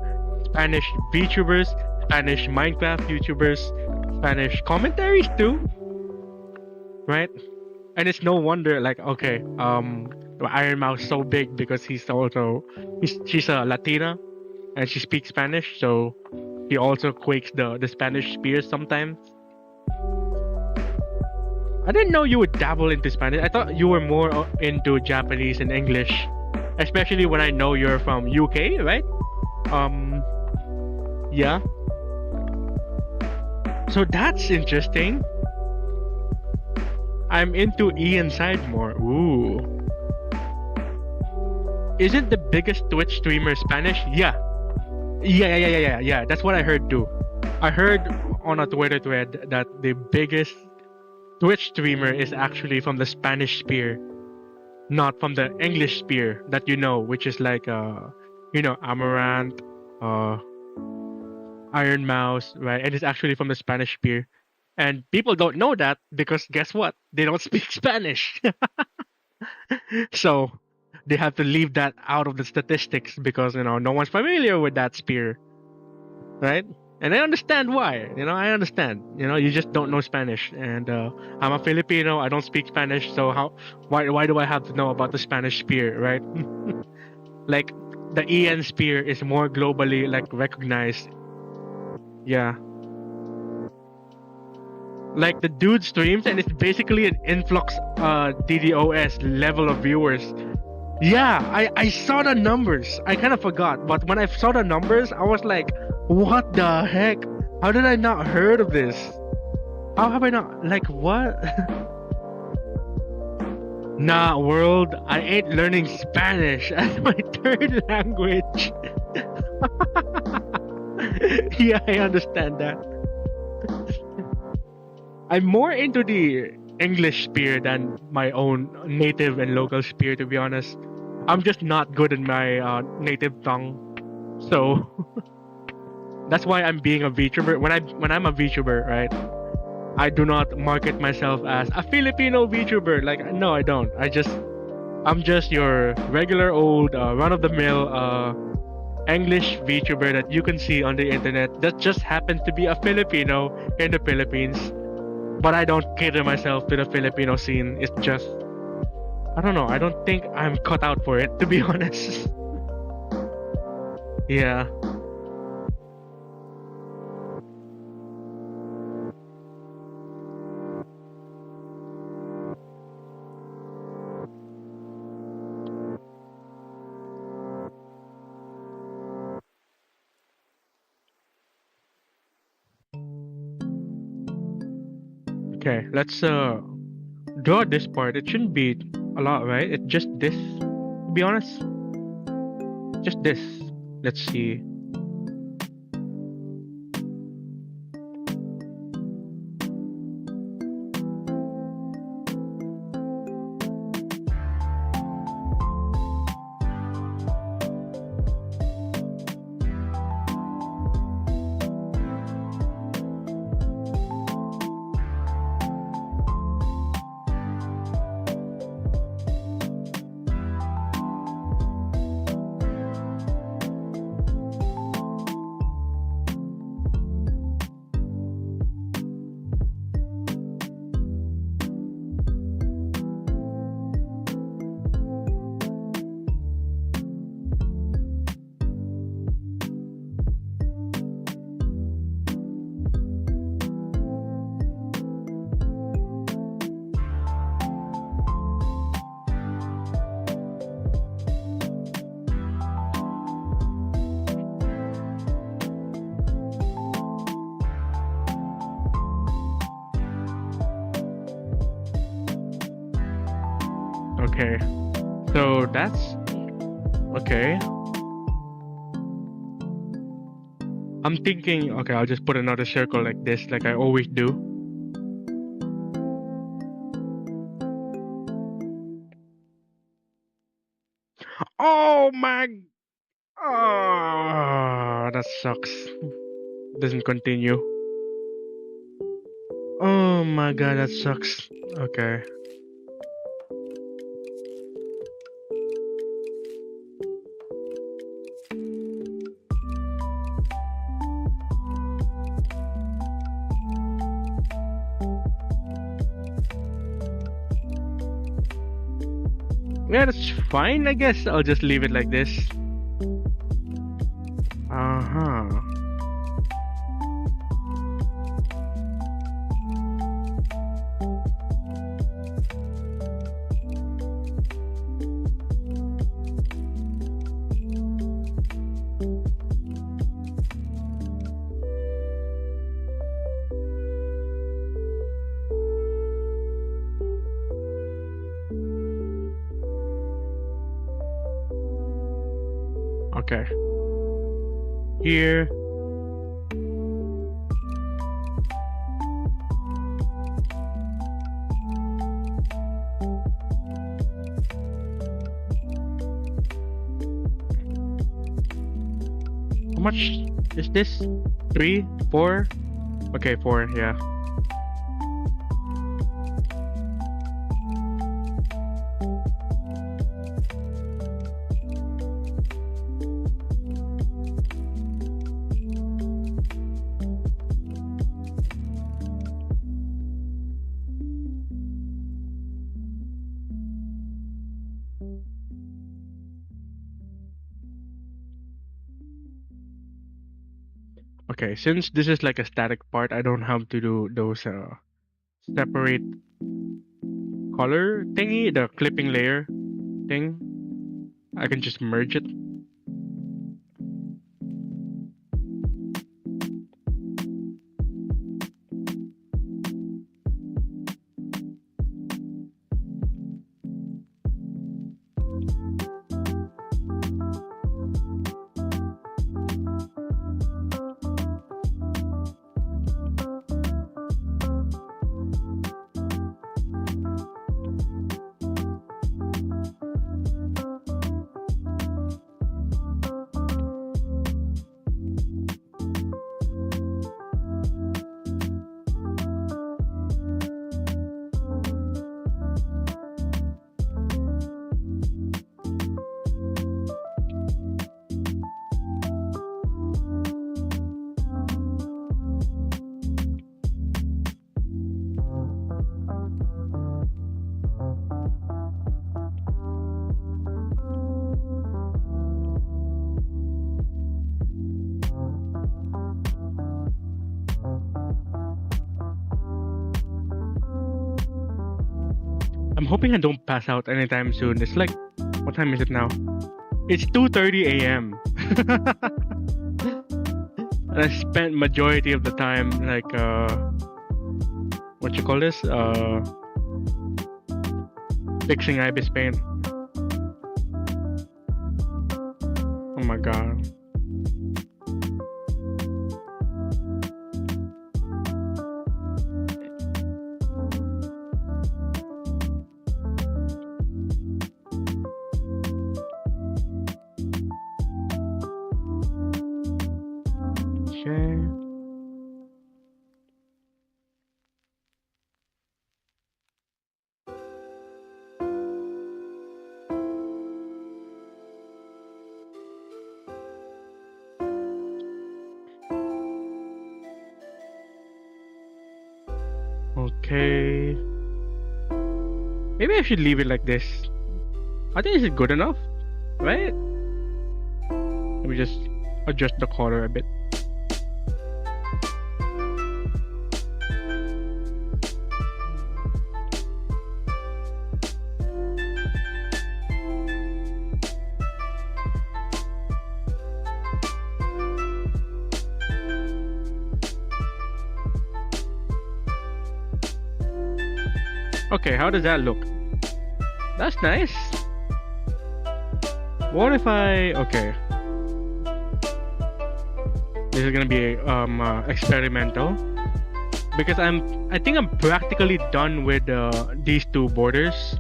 Spanish VTubers, Spanish Minecraft YouTubers, Spanish commentaries too, right? And it's no wonder like okay, Iron Mouse so big because she's a Latina and she speaks Spanish, so he also quakes the Spanish spears sometimes. I didn't know you would dabble into Spanish. I thought you were more into Japanese and English, especially when I know you're from UK, right? Yeah. So that's interesting. I'm into Ian Side more. Ooh. Isn't the biggest Twitch streamer Spanish? Yeah. Yeah. That's what I heard too. I heard on a Twitter thread that the biggest Twitch streamer is actually from the Spanish spear, not from the English spear that you know, which is like Amaranth, Iron Mouse, right? And it's actually from the Spanish spear. And people don't know that because guess what? They don't speak Spanish. So they have to leave that out of the statistics because no one's familiar with that spear, right? And I understand why. I understand. You just don't know Spanish, and I'm a Filipino. I don't speak Spanish, so why do I have to know about the Spanish spear, right? Like the Ian spear is more globally like recognized. Yeah. Like the dude streams and it's basically an influx DDoS level of viewers. Yeah, I saw the numbers. I kind of forgot, but when I saw the numbers, I was like, what the heck? How did I not heard of this? How have I not, like, what? Nah, world, I ain't learning Spanish as my third language. Yeah, I understand that. I'm more into the English spear than my own native and local spear, to be honest. I'm just not good in my native tongue, so that's why I'm being a VTuber. When I'm a VTuber, right? I do not market myself as a Filipino VTuber. Like, no, I don't. I'm just your regular old run-of-the-mill English VTuber that you can see on the internet that just happens to be a Filipino in the Philippines. But I don't cater myself to the Filipino scene. It's just, I don't know. I don't think I'm cut out for it, to be honest. Yeah. Okay, let's draw this part. It shouldn't be a lot, right? It's just this, to be honest. Just this. Let's see. Okay. So that's okay. I'm thinking, okay, I'll just put another circle like this, like I always do. Oh my, oh, that sucks. Doesn't continue. Oh my god, that sucks. Okay. Yeah, that's fine, I guess. I'll just leave it like this. Uh-huh. Okay. Here. How much is this? 3? 4? Okay, 4, yeah. Okay, since this is like a static part, I don't have to do those separate color thingy, the clipping layer thing. I can just merge it. I'm hoping I don't pass out anytime soon. It's like, what time is it now? It's 2:30 a.m. And I spent majority of the time like what you call this? Fixing Ibispaint. Oh my god. Okay. Maybe I should leave it like this. I think this is good enough, right? Let me just adjust the color a bit. Okay, how does that look? That's nice. What if okay. This is gonna be experimental because I think I'm practically done with these two borders.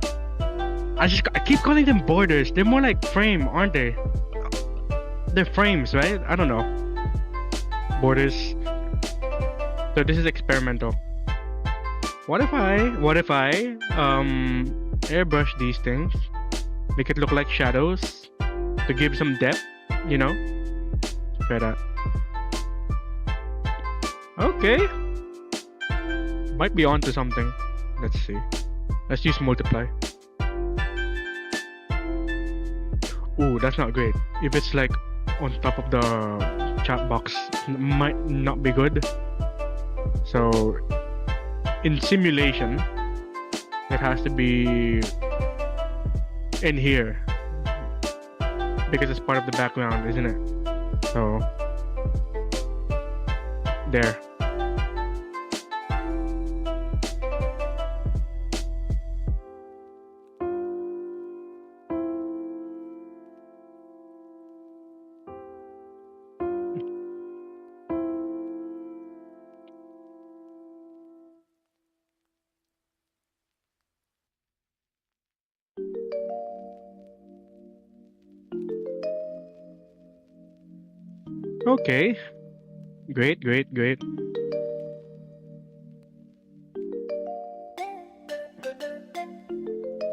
I keep calling them borders. They're more like frame, aren't they? They're frames, right? I don't know. Borders. So this is experimental. What if I airbrush these things, make it look like shadows to give some depth, you know? Try that. Okay. Might be onto something. Let's see. Let's use multiply. Ooh, that's not great. If it's like on top of the chat box, it might not be good. So in simulation, it has to be in here because it's part of the background, isn't it? So there. Okay. Great.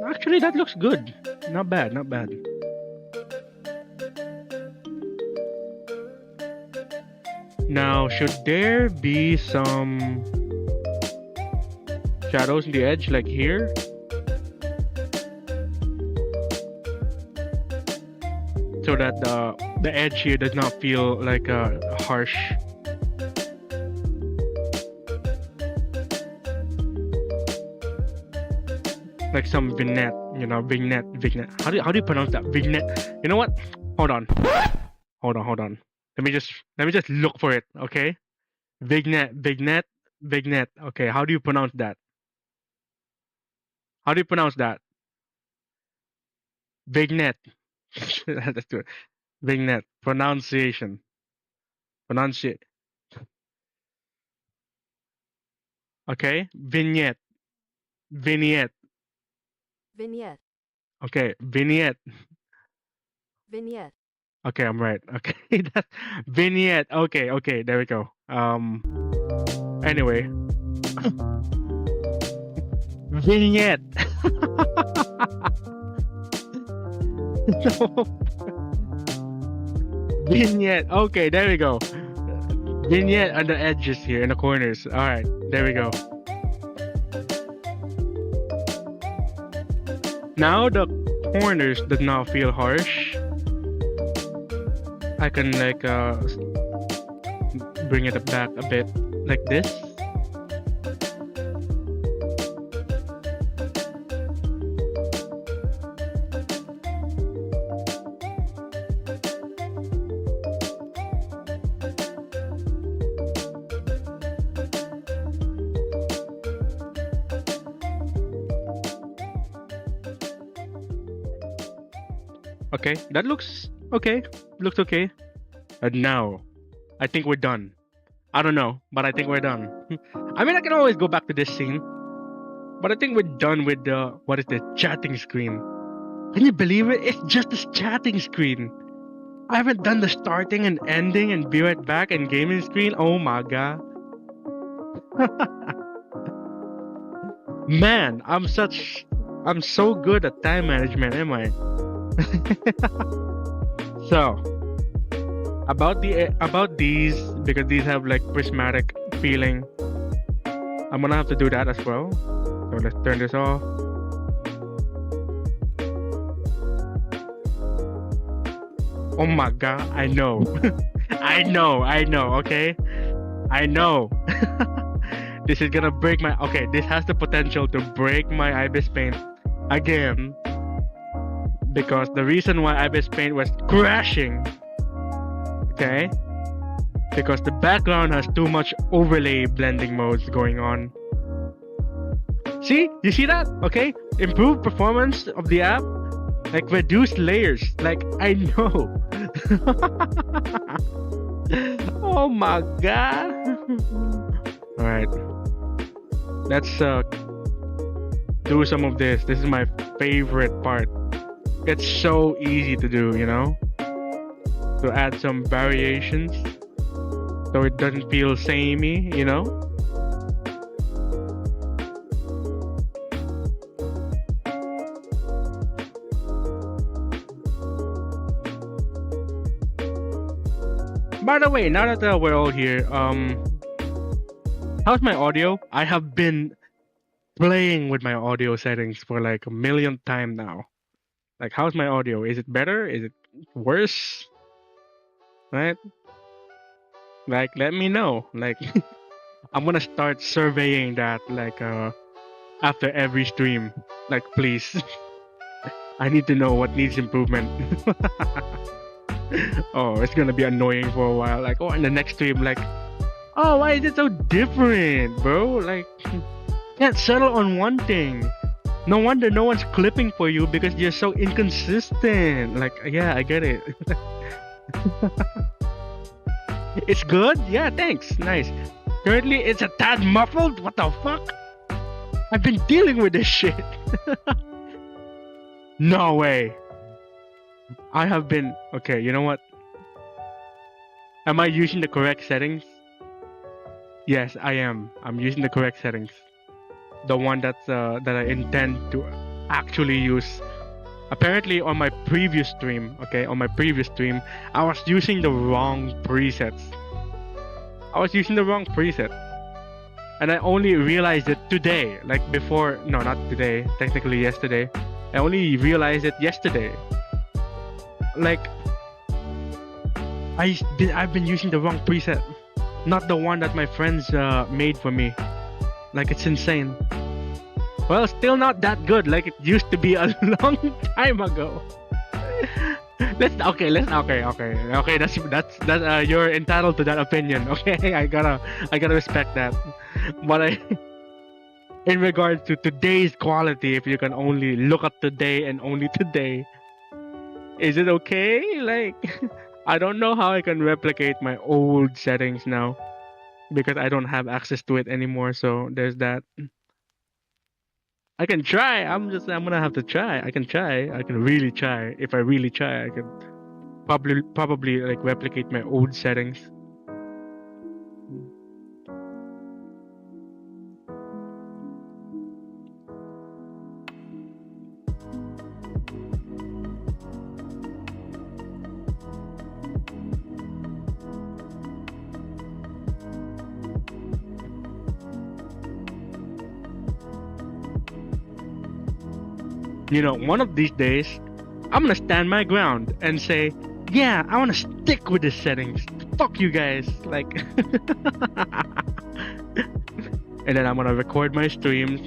Actually, that looks good. Not bad. Now, should there be some shadows in the edge, like here? So that the edge here does not feel like harsh. Like some vignette, you know, vignette. How do you pronounce that? Vignette. You know what? Hold on. Let me just look for it, okay? Vignette. Okay, how do you pronounce that? Vignette. Let's do it. Vignette. Pronunciation. Okay? Vignette. Okay, vignette. Okay, I'm right. Okay, that's vignette. Okay, there we go. Anyway. Vignette. No. Vignette. Okay, there we go. Vignette on the edges here in the corners. All right, there we go. Now the corners does not feel harsh. I can like bring it back a bit like this. Okay, that looks okay. Looks okay. And now, I think we're done. I don't know, but I think we're done. I mean, I can always go back to this scene, but I think we're done with the what is the chatting screen. Can you believe it? It's just this chatting screen. I haven't done the starting and ending and be right back and gaming screen. Oh my god. Man, I'm so good at time management, am I? So about these, because these have like prismatic feeling, I'm gonna have to do that as well. So let's turn this off. Oh my god, I know. I know, okay? I know. This is gonna break my this has the potential to break my Ibispaint again. Because the reason why Ibispaint was crashing, okay, because the background has too much overlay blending modes going on. See? You see that? Okay? Improve performance of the app, like reduce layers. Like I know. Oh my god. All right, let's do some of this. This is my favorite part. It's so easy to do, you know, to add some variations so it doesn't feel samey, you know. By the way, now that we're all here, how's my audio? I have been playing with my audio settings for like a millionth time now. Like, how's my audio? Is it better? Is it worse? Right? Like, let me know. Like, I'm gonna start surveying that like after every stream. Like, please. I need to know what needs improvement. Oh, it's gonna be annoying for a while. Like, oh, in the next stream, like, oh, why is it so different, bro? Like, can't settle on one thing. No wonder no one's clipping for you because you're so inconsistent. Like, yeah, I get it. It's good? Yeah, thanks. Nice. Currently, it's a tad muffled? What the fuck? I've been dealing with this shit. No way. I have been... Okay, you know what? Am I using the correct settings? Yes, I am. I'm using the correct settings. The one that's that I intend to actually use. Apparently on my previous stream, okay, on my previous stream, I was using the wrong presets. And I only realized it today, like before, no, not today, technically yesterday. I only realized it yesterday. Like, I've been using the wrong preset, not the one that my friends made for me. Like, it's insane. Well, still not that good like it used to be a long time ago. Okay. That's you're entitled to that opinion. Okay, I gotta respect that. But in regards to today's quality, if you can only look at today and only today, is it okay? Like, I don't know how I can replicate my old settings now because I don't have access to it anymore. So there's that. I can try. I'm gonna have to try. I can try. I can really try. If I really try, I can probably like replicate my old settings. You know, one of these days, I'm gonna stand my ground and say, yeah, I wanna stick with the settings. Fuck you guys. Like, and then I'm gonna record my streams,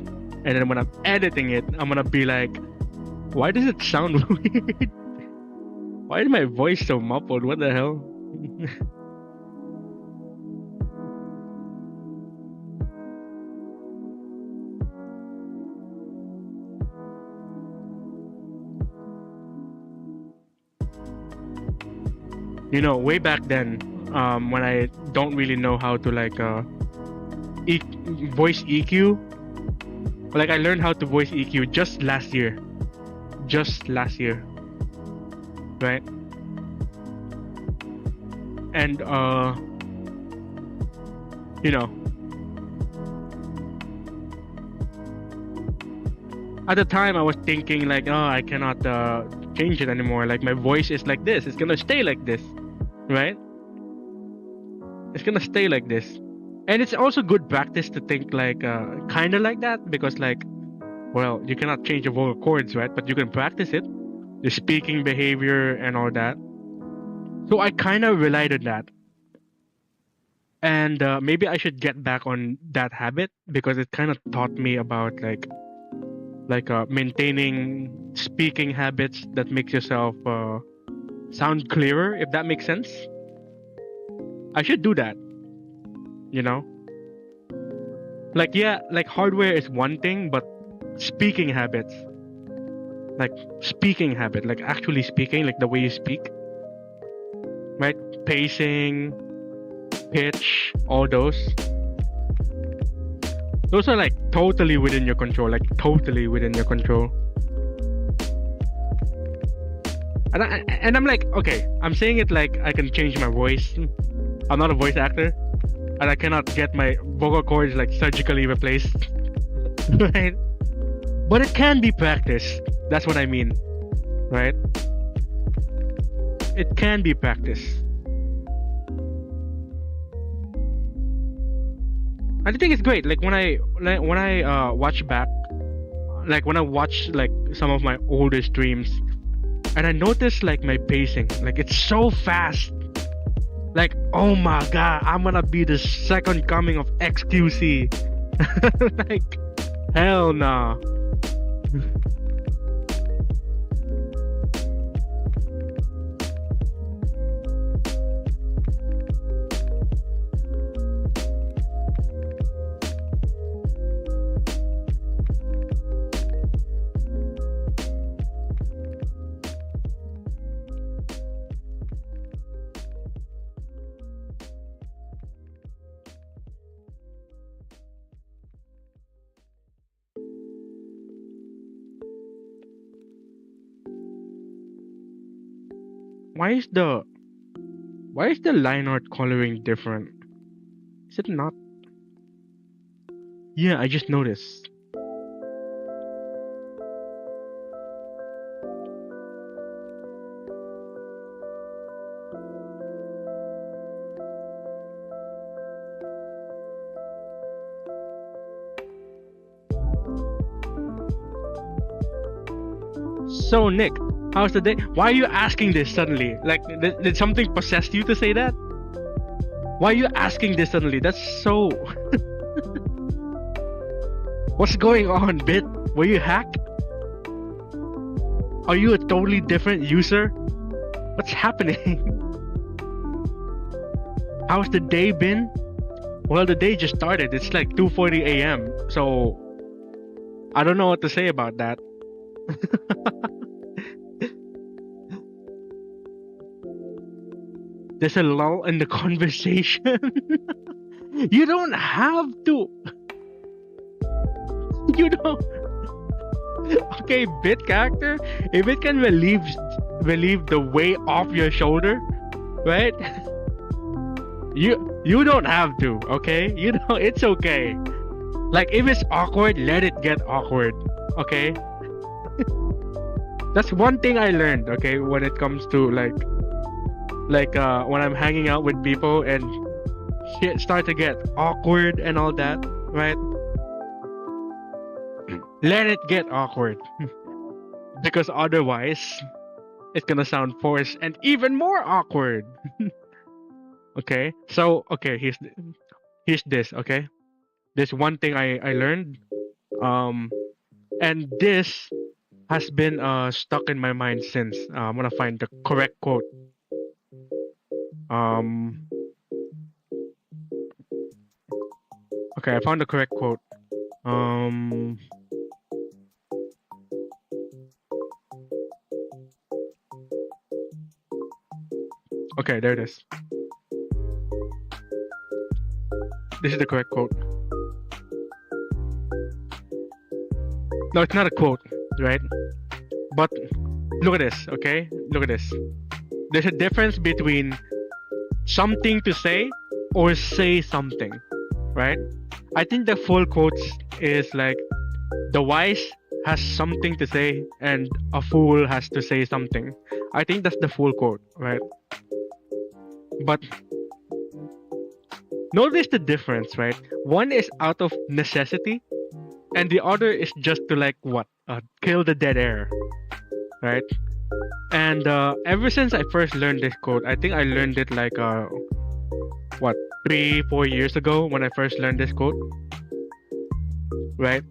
and then when I'm editing it, I'm gonna be like, why does it sound weird? Why is my voice so muffled? What the hell? You know, way back then, when I don't really know how to like voice EQ, like I learned how to voice EQ just last year, right? And you know, at the time I was thinking like, oh, I cannot change it anymore. Like, my voice is like this. It's gonna stay like this. Right? It's gonna stay like this. And it's also good practice to think like kind of like that, because like, well, you cannot change your vocal cords, right? But you can practice it, the speaking behavior and all that. So I kind of relied on that. And maybe I should get back on that habit, because it kind of taught me about like maintaining speaking habits that makes yourself sound clearer, if that makes sense. I should do that, you know? Like, yeah, like hardware is one thing, but speaking habits. Like speaking habit, like actually speaking, like the way you speak, right? Pacing, pitch, all those. Those are like totally within your control, like totally within your control. And I'm like, okay, I'm saying it like I can change my voice. I'm not a voice actor, and I cannot get my vocal cords like surgically replaced, right? But it can be practiced. That's what I mean, right? It can be practiced. I think it's great. Like when I watch back, like when I watch like some of my older streams, and I notice like my pacing, like it's so fast. Like, oh my god, I'm gonna be the second coming of XQC. Like, hell nah. Why is the line art coloring different? Is it not? Yeah, I just noticed. So Nick, how's the day? Why are you asking this suddenly? Like, did something possess you to say that? Why are you asking this suddenly? That's so... What's going on, Bit? Were you hacked? Are you a totally different user? What's happening? How's the day been? Well, the day just started. It's like 2:40 a.m. So, I don't know what to say about that. There's a lull in the conversation. You don't have to. You don't. Okay, Bit character, if it can relieve the weight off your shoulder, right? You don't have to. Okay, you know it's okay. Like if it's awkward, let it get awkward. Okay. That's one thing I learned. Okay, when it comes to like when I'm hanging out with people and shit start to get awkward and all that, right? Let it get awkward. Because otherwise it's gonna sound forced and even more awkward. Okay, so okay, here's this. Okay, there's one thing I learned, and this has been stuck in my mind since. I'm gonna find the correct quote. Okay, I found the correct quote. Okay, there it is. This is the correct quote. No, it's not a quote, right? But look at this, okay? Look at this. There's a difference between something to say or say something, right? I think the full quote is like, the wise has something to say and a fool has to say something. I think that's the full quote, right? But notice the difference, right? One is out of necessity and the other is just to like what? Kill the dead air, right? And ever since I first learned this quote, I think I learned it like 3-4 years ago when I first learned this quote, right?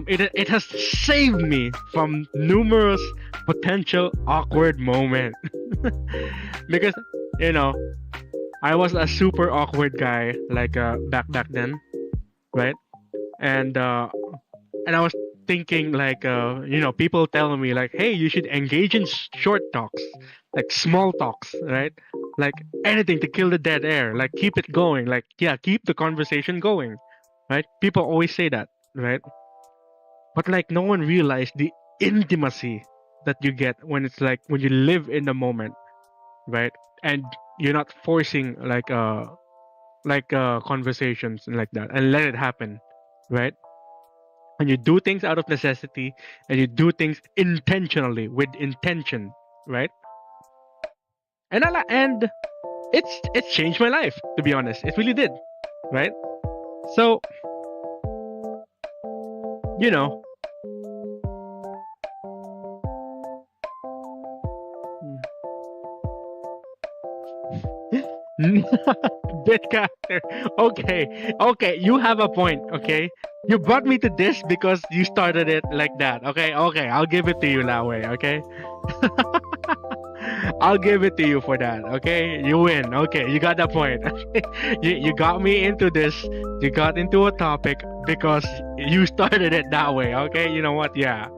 It has saved me from numerous potential awkward moments. Because you know, I was a super awkward guy like back then, right? And and I was thinking like, people telling me like, hey, you should engage in short talks, like small talks, right? Like anything to kill the dead air, like keep it going, like yeah, keep the conversation going, right? People always say that, right? But like no one realized the intimacy that you get when it's like when you live in the moment, right? And you're not forcing conversations and like that and let it happen, right? And you do things out of necessity and you do things intentionally with intention, right? And it's changed my life, to be honest. It really did, right? So, you know, bit character. Okay, you have a point. Okay, you brought me to this because you started it like that. Okay, I'll give it to you that way. Okay, I'll give it to you for that. Okay, you win. Okay, you got the point. You got me into this. You got into a topic because you started it that way. Okay, you know what? Yeah,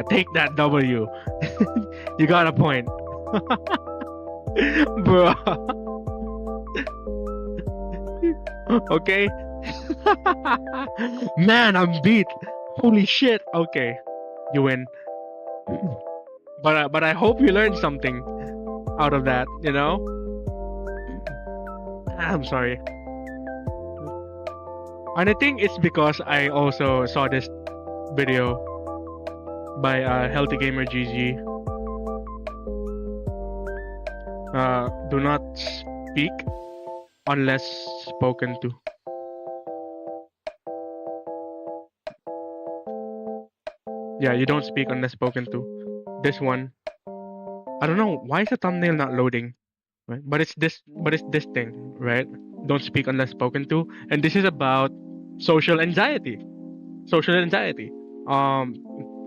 take that W. You got a point, bro. Okay. Man, I'm beat. Holy shit. Okay, you win. But I hope you learned something out of that. You know. I'm sorry. And I think it's because I also saw this video by Healthy Gamer GG. Do not speak unless spoken to. Yeah, you don't speak unless spoken to. This one, I don't know why is the thumbnail not loading, right? But it's this thing, right? Don't speak unless spoken to, and this is about social anxiety. Social anxiety.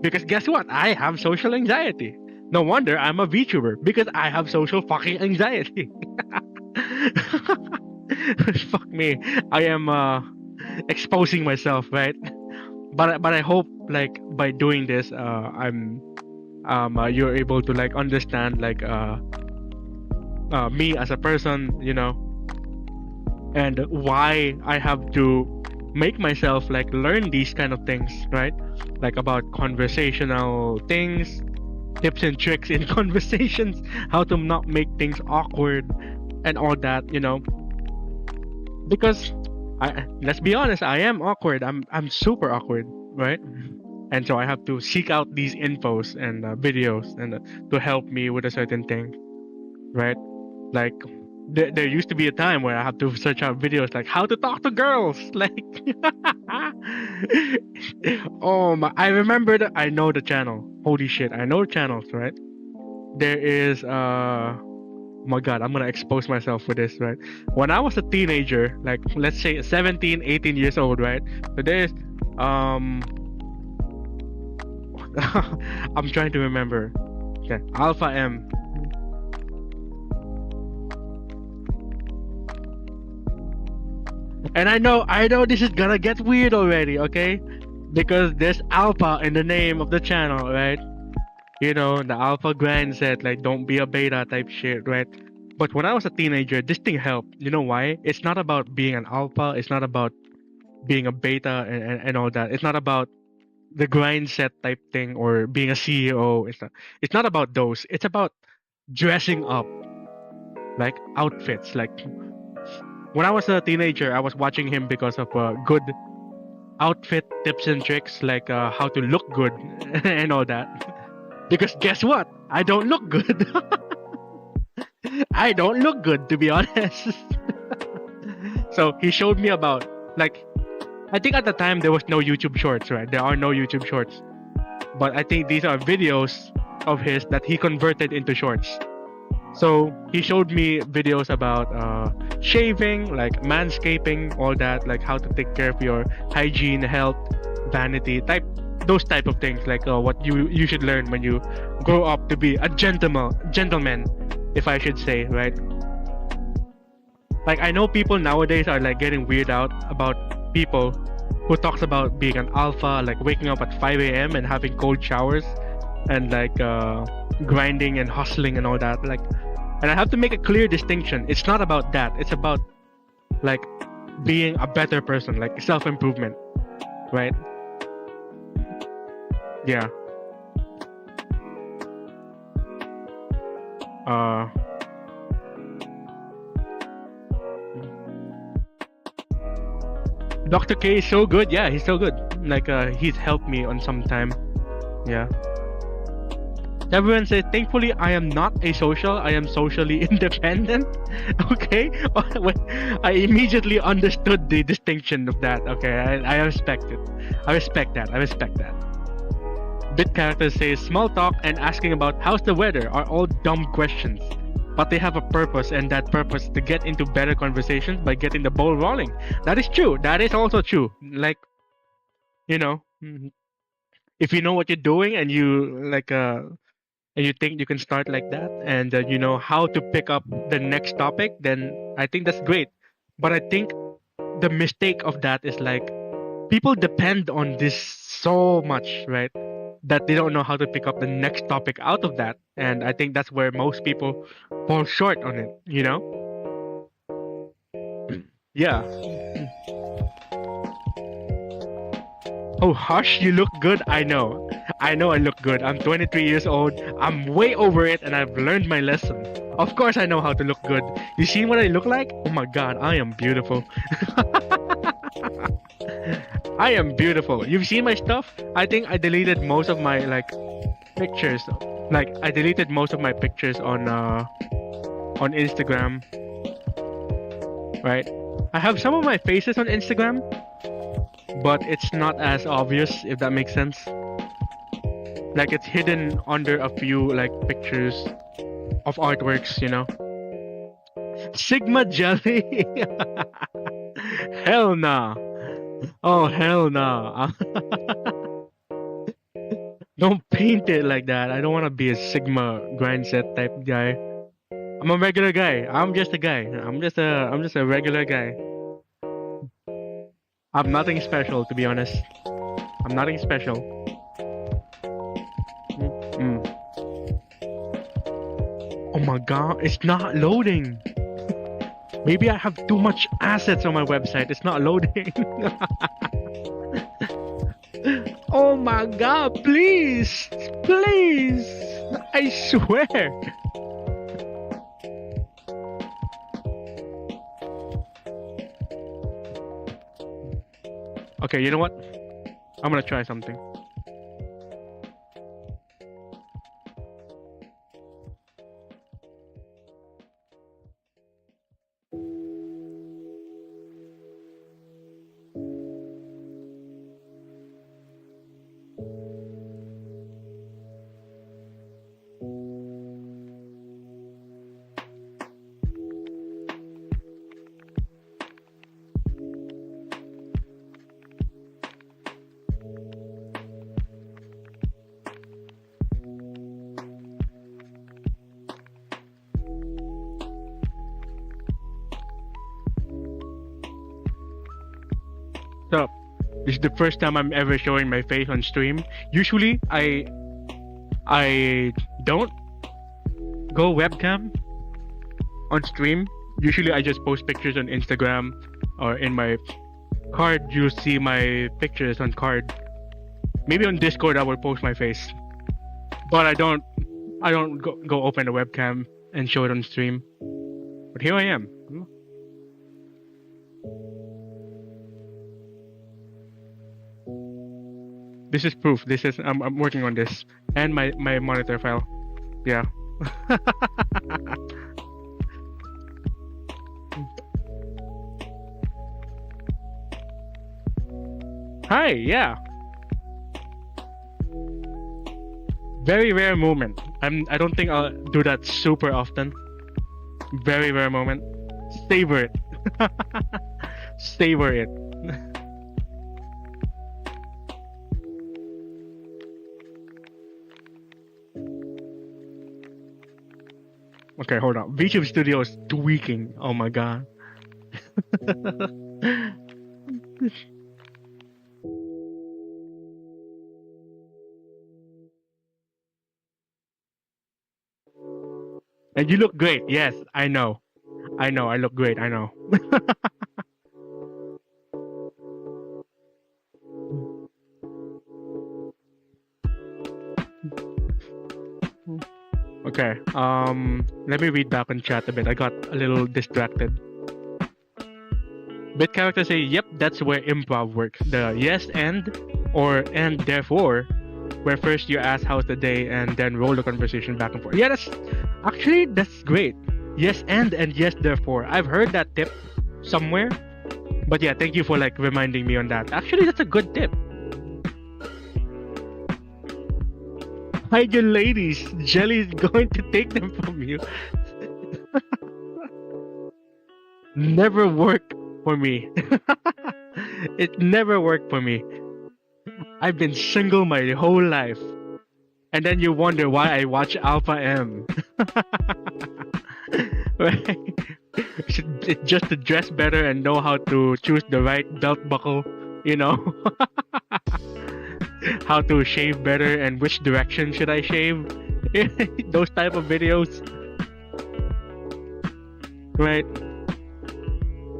Because guess what? I have social anxiety. No wonder I'm a VTuber because I have social fucking anxiety. Fuck me. I am exposing myself, right? But I hope like by doing this, you're able to like understand like me as a person, you know, and why I have to make myself like learn these kind of things, right? Like about conversational things, tips and tricks in conversations, how to not make things awkward and all that, you know. Because let's be honest, I am awkward. I'm super awkward, right? And so I have to seek out these infos and videos and to help me with a certain thing, right? Like there used to be a time where I have to search out videos like how to talk to girls, like oh my! I remember that. I know the channel. Holy shit! I know channels, right? There is oh my god, I'm gonna expose myself for this, right? When I was a teenager, like let's say 17, 18 years old, right? So there's I'm trying to remember. Okay, Alpha M. And I know this is gonna get weird already, okay? Because there's Alpha in the name of the channel, right? You know, the Alpha grind set, like don't be a beta type shit, right? But when I was a teenager, this thing helped. You know why? It's not about being an alpha. It's not about being a beta and all that. It's not about the grind set type thing or being a CEO. It's not about those. It's about dressing up, like outfits. Like when I was a teenager, I was watching him because of good outfit tips and tricks, like how to look good and all that. Because guess what? I don't look good. I don't look good, to be honest. So he showed me about, like, I think at the time there was no YouTube Shorts, right? There are no YouTube Shorts. But I think these are videos of his that he converted into shorts. So he showed me videos about shaving, like manscaping, all that, like how to take care of your hygiene, health, vanity, those type of things, like what you should learn when you grow up to be a gentleman, if I should say, right? Like I know people nowadays are like getting weird out about people who talks about being an alpha, like waking up at 5 a.m. and having cold showers, and like grinding and hustling and all that. Like, and I have to make a clear distinction. It's not about that. It's about like being a better person, like self-improvement, right? Yeah. Dr. K is so good. Yeah, he's so good. Like he's helped me on some time. Yeah. Everyone says, thankfully, I am not asocial. I am socially independent. Okay. I immediately understood the distinction of that. Okay. I respect it. I respect that. I respect that. Bit characters say small talk and asking about how's the weather are all dumb questions. But they have a purpose, and that purpose to get into better conversations by getting the ball rolling. That is true. That is also true. Like, you know, if you know what you're doing and you like and you think you can start like that, and you know how to pick up the next topic, then I think that's great. But I think the mistake of that is like people depend on this so much, right? That they don't know how to pick up the next topic out of that. And I think that's where most people fall short on it, you know? Yeah. Oh, hush, you look good. I know I look good. I'm 23 years old. I'm way over it, and I've learned my lesson. Of course I know how to look good. You seen what I look like? Oh my god, I am beautiful. I am beautiful. You've seen my stuff? I think I deleted most of my like pictures. Like I deleted most of my pictures on Instagram. Right? I have some of my faces on Instagram, but it's not as obvious, if that makes sense. Like it's hidden under a few like pictures of artworks, you know. Sigma Jelly. Hell nah. Oh hell nah. Don't paint it like that. I don't want to be a Sigma grind set type guy. I'm a regular guy. I'm just a guy. I'm just a regular guy. I'm nothing special, to be honest. I'm nothing special. Oh my god, it's not loading. Maybe I have too much assets on my website. It's not loading. Oh my god, please. Please. I swear. Okay, you know what? I'm gonna try something. So, this is the first time I'm ever showing my face on stream. Usually, I don't go webcam on stream. Usually, I just post pictures on Instagram or in my card. You see my pictures on card. Maybe on Discord I will post my face, but I don't go open a webcam and show it on stream. But here I am. This is proof. This is I'm working on this and my monitor file. Yeah. Hi. Yeah. Very rare moment. I don't think I'll do that super often. Very rare moment. Savor it. Savor it. Okay, hold on. VTube Studio is tweaking. Oh my god. And you look great. Yes, I know. I know. I look great. I know. Okay. Let me read back on chat a bit. I got a little distracted. Bit characters say, "Yep, that's where improv works. The yes and or and therefore, where first you ask how's the day and then roll the conversation back and forth." Yeah, that's great. Yes and yes therefore. I've heard that tip somewhere, but yeah, thank you for like reminding me on that. Actually, that's a good tip. Hide your ladies. Jelly is going to take them from you. Never worked for me. It never worked for me. I've been single my whole life. And then you wonder why I watch Alpha M. Right? Just to dress better and know how to choose the right belt buckle, you know? How to shave better and which direction should I shave? Those type of videos. Right?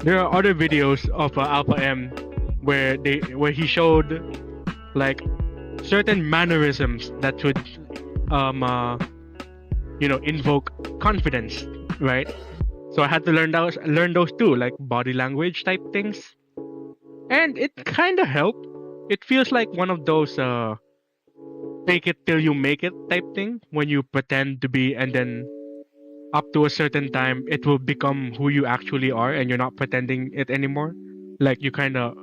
There are other videos of Alpha M where he showed like certain mannerisms that would invoke confidence, right? So I had to learn those too, like body language type things. And it kind of helped. It feels like one of those fake it till you make it type thing, when you pretend to be and then up to a certain time it will become who you actually are and you're not pretending it anymore. Like you kind of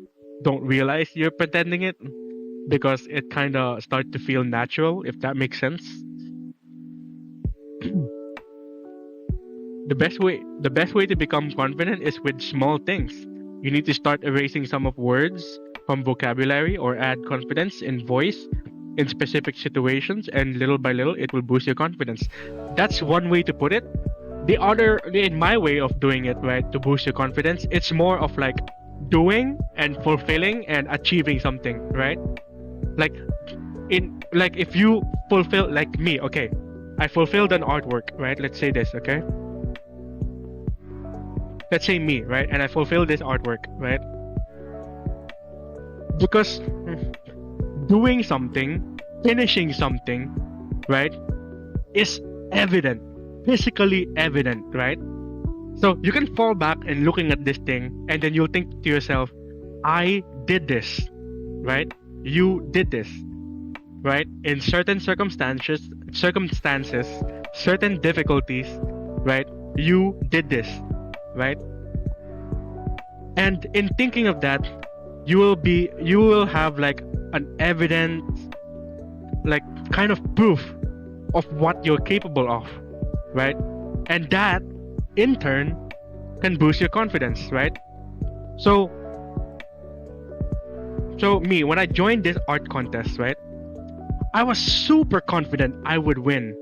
don't realize you're pretending it because it kind of starts to feel natural, if that makes sense. The best way to become confident is with small things. You need to start erasing some of words from vocabulary or add confidence in voice in specific situations, and little by little it will boost your confidence. That's one way to put it. The other, in my way of doing it, right, to boost your confidence, it's more of like doing and fulfilling and achieving something, right? Like if you fulfill, like me, okay, I fulfilled an artwork, right? Let's say this, okay? Let's say me, right? And I fulfilled this artwork, right? Because doing something, finishing something, right, is evident, physically evident, right? So you can fall back and looking at this thing, and then you'll think to yourself, I did this, right? You did this, right? In certain circumstances, certain difficulties, right? You did this, right? And in thinking of that, you will have like an evident, like kind of proof of what you're capable of, right? And that in turn can boost your confidence, right? So me, when I joined this art contest, right, I was super confident I would win,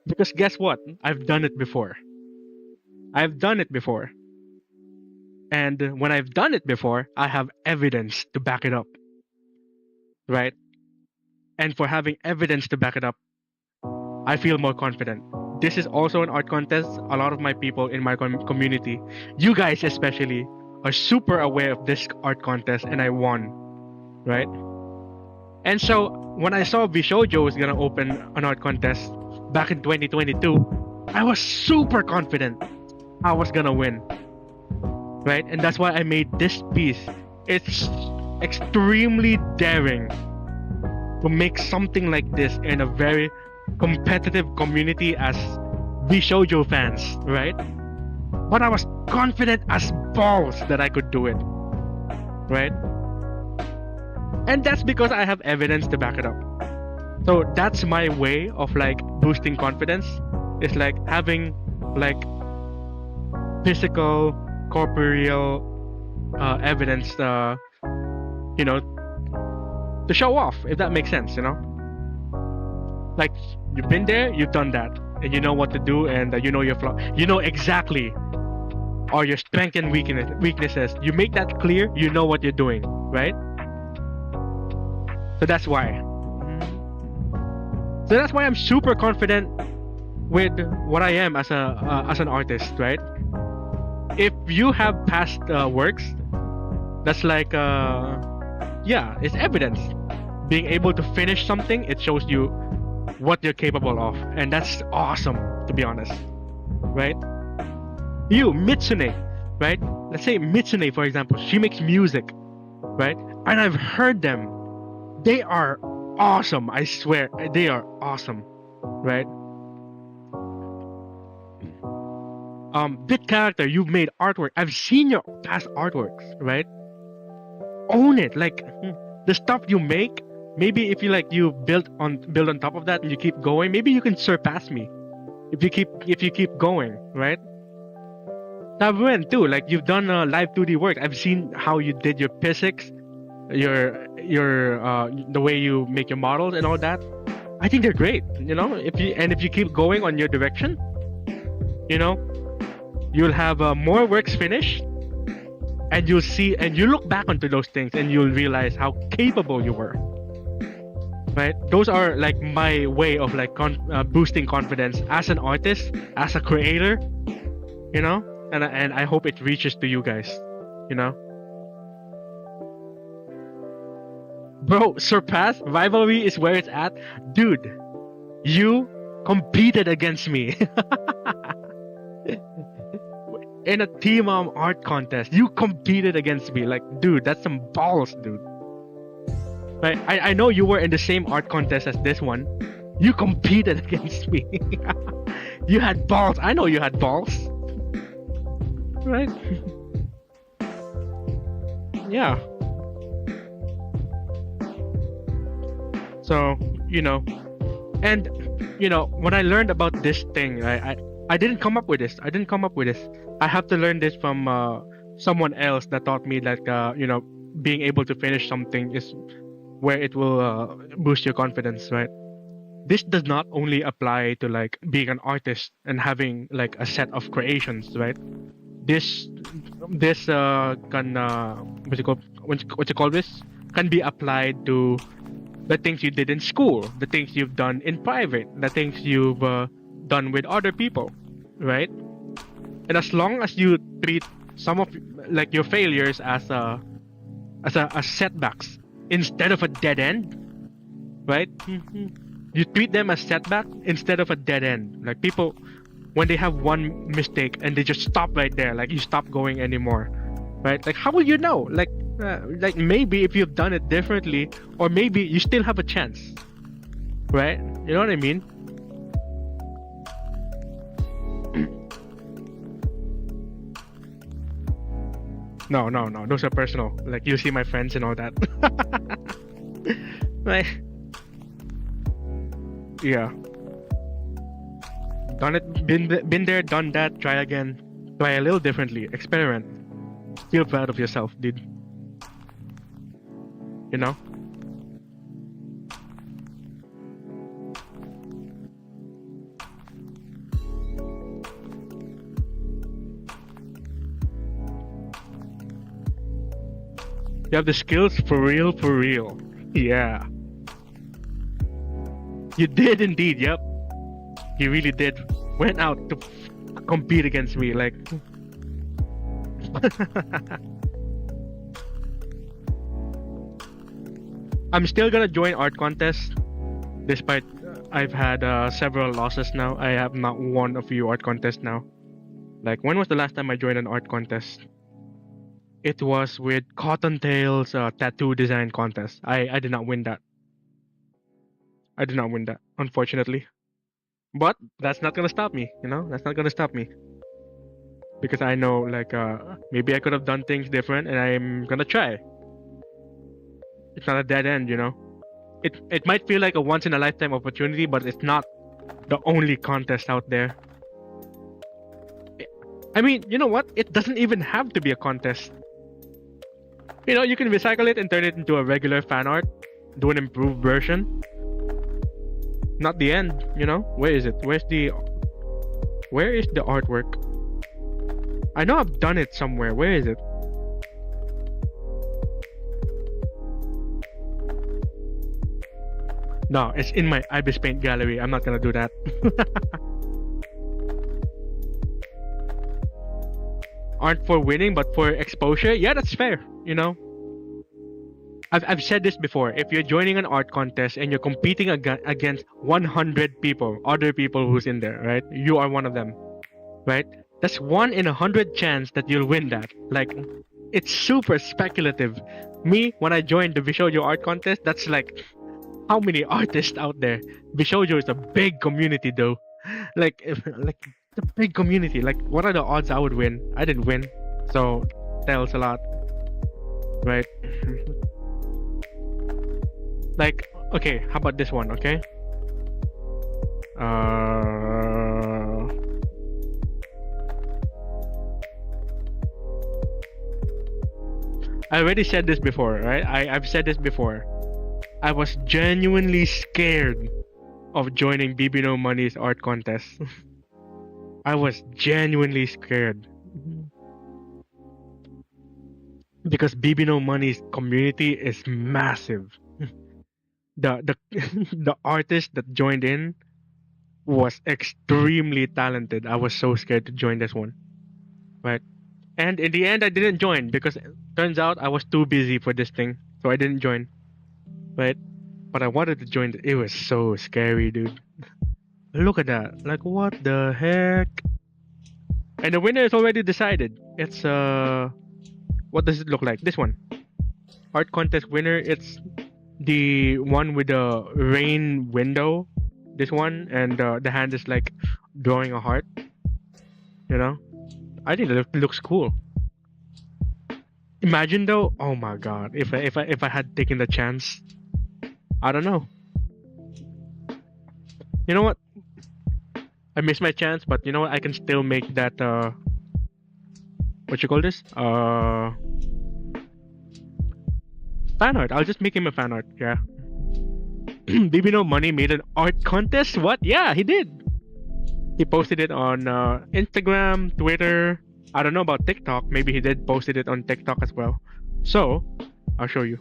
because guess what? I've done it before. And when I've done it before, I have evidence to back it up, right? And for having evidence to back it up, I feel more confident. This is also an art contest. A lot of my people in my community, you guys especially, are super aware of this art contest, and I won, right? And so when I saw Vshoujo was gonna open an art contest back in 2022, I was super confident I was gonna win, right? And that's why I made this piece. It's extremely daring to make something like this in a very competitive community as Vshoujo fans, right? But I was confident as balls that I could do it, right? And that's because I have evidence to back it up. So that's my way of like boosting confidence. It's like having like physical, corporeal evidence, to show off, if that makes sense, Like you've been there, you've done that, and you know what to do, and you know your flaw. You know exactly all your strengths and weaknesses. You make that clear. You know what you're doing, right? So that's why. I'm super confident with what I am as an artist, right? If you have past works, that's like yeah, it's evidence. Being able to finish something, it shows you what you're capable of, and that's awesome, to be honest, right? You, Mitsune, right? Let's say Mitsune, for example, she makes music, right? And I've heard them. They are awesome. I swear, they are awesome, right? Bit character, you've made artwork. I've seen your past artworks, right? Own it. Like the stuff you make, maybe if you build on top of that and you keep going, maybe you can surpass me if you keep going, right? Tabuen too, like you've done live 2D work. I've seen how you did your physics, your the way you make your models and all that. I think they're great, you know. If you keep going on your direction, you know, you'll have more works finished, and you'll see, and you look back onto those things and you'll realize how capable you were, right? Those are like my way of like boosting confidence as an artist, as a creator, you know. And I hope it reaches to you guys, you know. Bro, surpass rivalry is where it's at, dude. You competed against me in a team art contest. You competed against me, like, dude, that's some balls, dude. Right? I know you were in the same art contest as this one. You competed against me. You had balls. I know you had balls. Right? Yeah. So, you know, and you know, when I learned about this thing, I didn't come up with this. I have to learn this from someone else that taught me that you know, being able to finish something is where it will boost your confidence, right? This does not only apply to like being an artist and having like a set of creations, right? This can what you call this, can be applied to the things you did in school, the things you've done in private, the things you've done with other people, right? And as long as you treat some of like your failures as setbacks instead of a dead end, right? You treat them as setback instead of a dead end. Like people, when they have one mistake and they just stop right there, like you stop going anymore, right? Like how will you know? Like maybe if you've done it differently, or maybe you still have a chance, right? You know what I mean? No, those are personal. Like you see my friends and all that. Like, yeah. Done it, been there, done that. Try again. Try a little differently. Experiment. Feel proud of yourself, dude. You know? You have the skills for real, for real. Yeah. You did indeed, yep. You really did. Went out to compete against me, like... I'm still gonna join art contests, despite I've had several losses now. I have not won a few art contests now. Like, when was the last time I joined an art contest? It was with Cottontail's tattoo design contest. I did not win that. I did not win that, unfortunately. But that's not gonna stop me, you know? That's not gonna stop me. Because I know, like, maybe I could have done things different, and I'm gonna try. It's not a dead end, you know? It might feel like a once-in-a-lifetime opportunity, but it's not the only contest out there. I mean, you know what? It doesn't even have to be a contest. You know, you can recycle it and turn it into a regular fan art. Do an improved version. Not the end, you know? Where is it? Where is the artwork? I know I've done it somewhere. Where is it? No, it's in my Ibispaint gallery. I'm not gonna do that. aren't for winning but for exposure, yeah, that's fair. You know, I've said this before. If you're joining an art contest and you're competing against 100 people, other people who's in there, right? You are one of them, right? That's 1 in 100 chance that you'll win that. Like, it's super speculative. Me, when I joined the Vishojo art contest, that's like how many artists out there? Vishojo is a big community, though. Like, like it's a big community. Like, what are the odds I would win? I didn't win, so tells a lot, right? Like, okay, how about this one? Okay. I already said this before, right? I've said this before. I was genuinely scared of joining BB No Money's art contest. I was genuinely scared. Because BB No Money's community is massive. The the artist that joined in was extremely talented. I was so scared to join this one. Right. And in the end I didn't join because it turns out I was too busy for this thing. So I didn't join. Right? But I wanted to join. It was so scary, dude. Look at that. Like, what the heck? And the winner is already decided. It's what does it look like? This one. Art contest winner, it's the one with the rain window. This one, and the hand is like drawing a heart. You know? I think it looks cool. Imagine though, oh my god, if I had taken the chance. I don't know. You know what? I missed my chance, but you know what? I can still make that what you call this? Fan art. I'll just make him a fan art. Yeah. BB No Money made an art contest. What? Yeah, he did. He posted it on Instagram, Twitter. I don't know about TikTok. Maybe he did posted it on TikTok as well. So, I'll show you.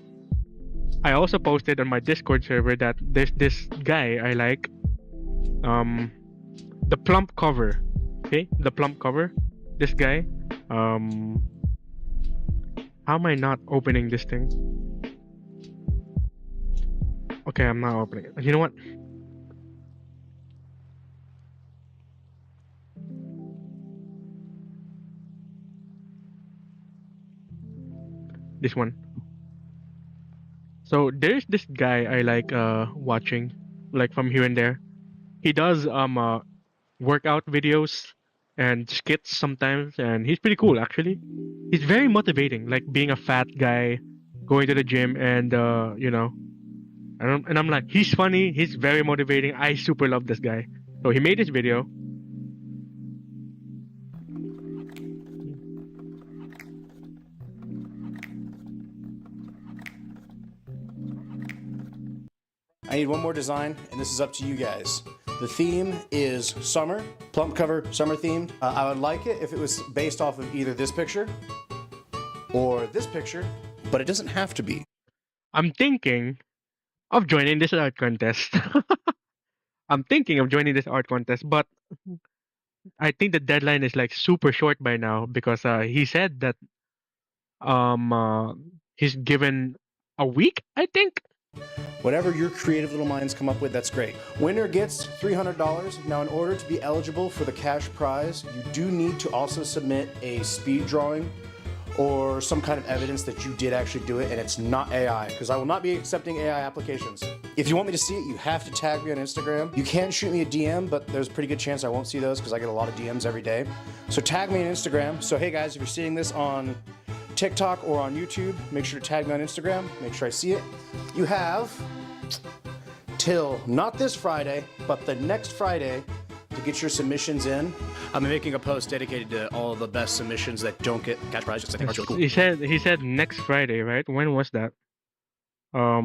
I also posted on my Discord server that there's this guy I like. The plump cover. Okay, the plump cover. This guy. How am I not opening this thing? Okay, I'm not opening it. You know what? This one. So there's this guy I like watching, like from here and there. He does workout videos and skits sometimes, and he's pretty cool actually. He's very motivating, like being a fat guy, going to the gym, and you know, and I'm like, he's funny, he's very motivating. I super love this guy. So he made this video. I need one more design, and this is up to you guys. The theme is summer, plump cover, summer themed. I would like it if it was based off of either this picture or this picture, but it doesn't have to be. I'm thinking of joining this art contest. I'm thinking of joining this art contest, but I think the deadline is like super short by now because he said that he's given a week, I think. Whatever your creative little minds come up with, that's great. Winner gets $300. Now, in order to be eligible for the cash prize, you do need to also submit a speed drawing or some kind of evidence that you did actually do it and it's not AI, because I will not be accepting AI applications. If you want me to see it, you have to tag me on Instagram. You can shoot me a DM, but there's a pretty good chance I won't see those because I get a lot of DMs every day. So tag me on Instagram. So hey guys, if you're seeing this on TikTok or on YouTube, make sure to tag me on Instagram, make sure I see it. You have till not this Friday, but the next Friday to get your submissions in. I'm making a post dedicated to all of the best submissions that don't get cash prize because I think are really cool. He said next Friday, right? When was that? I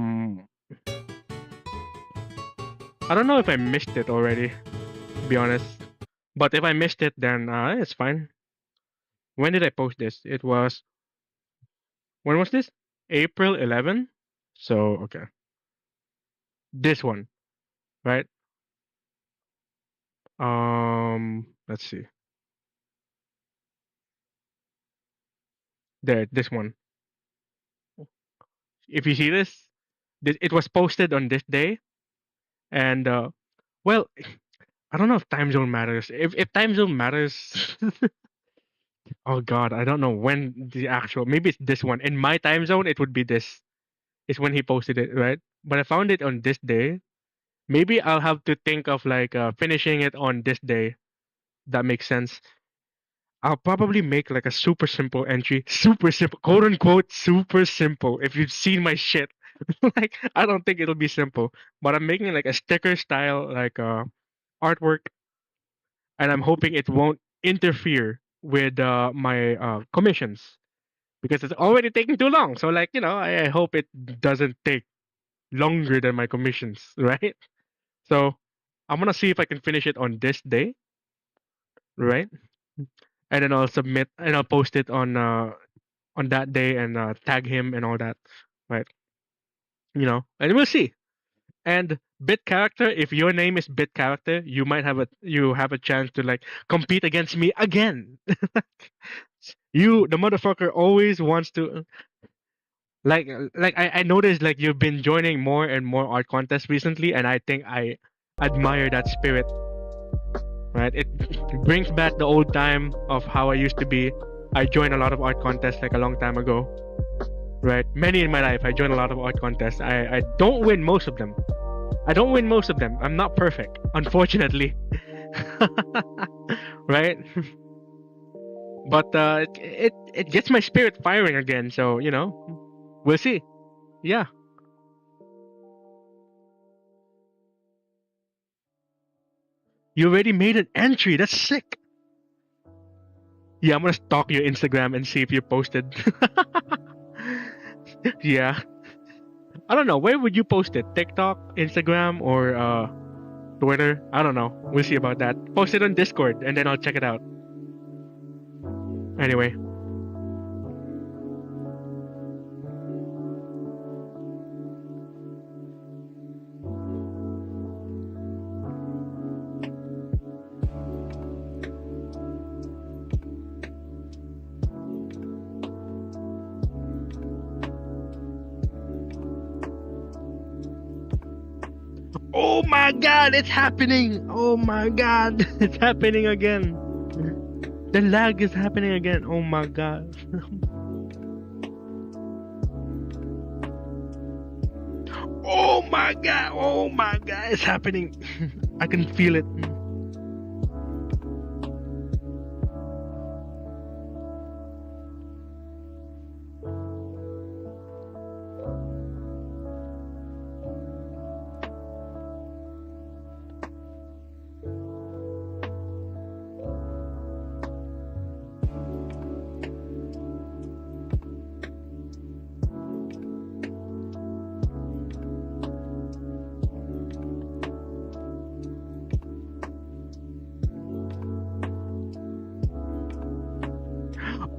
don't know if I missed it already, to be honest. But if I missed it, then it's fine. When did I post this? It was when was this? April 11. So okay, this one, right? Let's see. There, this one. If you see this, it was posted on this day, and well, I don't know if time zone matters. If time zone matters, oh god, I don't know when the actual. Maybe it's this one. In my time zone, it would be this. Is when he posted it, right? But I found it on this day. Maybe I'll have to think of like finishing it on this day. That makes sense. I'll probably make like a super simple entry, super simple, quote unquote, super simple. If you've seen my shit, like I don't think it'll be simple, but I'm making like a sticker style like artwork, and I'm hoping it won't interfere with my commissions because it's already taking too long. So like I hope it doesn't take longer than my commissions, right? So I'm gonna see if I can finish it on this day, right? And then I'll submit and I'll post it on that day and tag him and all that, right? And we'll see. And bit character, if your name is bit character, you have a chance to like compete against me again. You, the motherfucker, always wants to I noticed like you've been joining more and more art contests recently, and I think I admire that spirit. Right, it brings back the old time of how I used to be. I joined a lot of art contests like a long time ago. Right, many in my life. I joined a lot of art contests. I don't win most of them. I'm not perfect, unfortunately. Right, but it gets my spirit firing again. So we'll see. Yeah. You already made an entry. That's sick. Yeah, I'm gonna stalk your Instagram and see if you posted. Yeah. I don't know. Where would you post it? TikTok, Instagram, or Twitter? I don't know. We'll see about that. Post it on Discord and then I'll check it out. Anyway. Oh my god, it's happening! Oh my god, it's happening again. The lag is happening again. Oh my god. Oh my god, it's happening. I can feel it.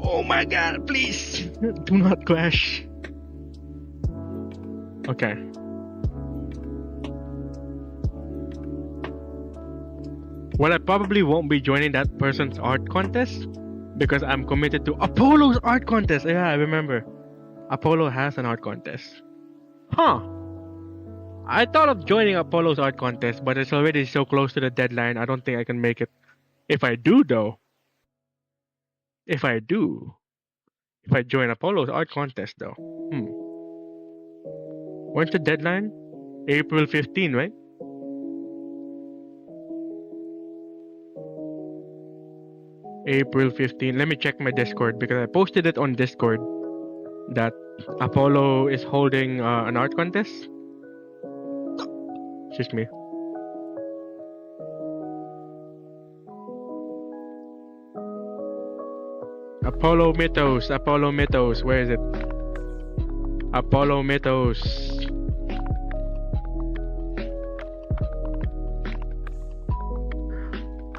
Oh my god, please do not crash. Okay. Well, I probably won't be joining that person's art contest because I'm committed to Apollo's art contest. Yeah, I remember. Apollo has an art contest. Huh. I thought of joining Apollo's art contest, but it's already so close to the deadline. I don't think I can make it. If I do, though. If I join Apollo's art contest, though. When's the deadline? April 15, right? April 15. Let me check my Discord because I posted it on Discord that Apollo is holding an art contest. Excuse me. Apollo Mythos, where is it? Apollo Mythos.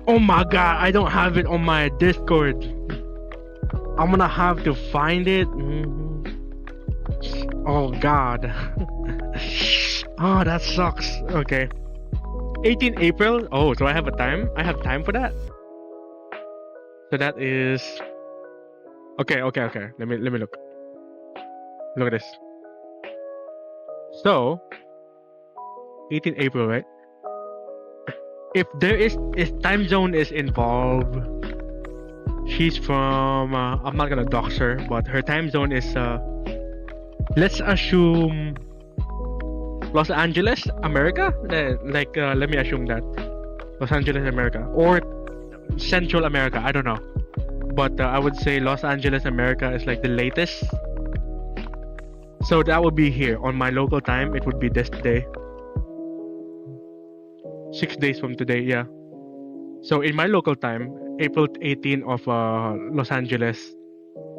Oh my god, I don't have it on my Discord. I'm gonna have to find it. Oh god. Oh, that sucks. Okay. 18 April? Oh, so I have a time? I have time for that? So that is Okay. Let me look. Look at this. So 18 April, right? If there is if time zone is involved, she's from I'm not gonna dox her, but her time zone is let's assume Los Angeles, America. Let me assume that Los Angeles, America, or Central America. I don't know, but I would say Los Angeles, America is like the latest. So that would be here on my local time. It would be this day. 6 days from today, yeah. So in my local time, April 18 of Los Angeles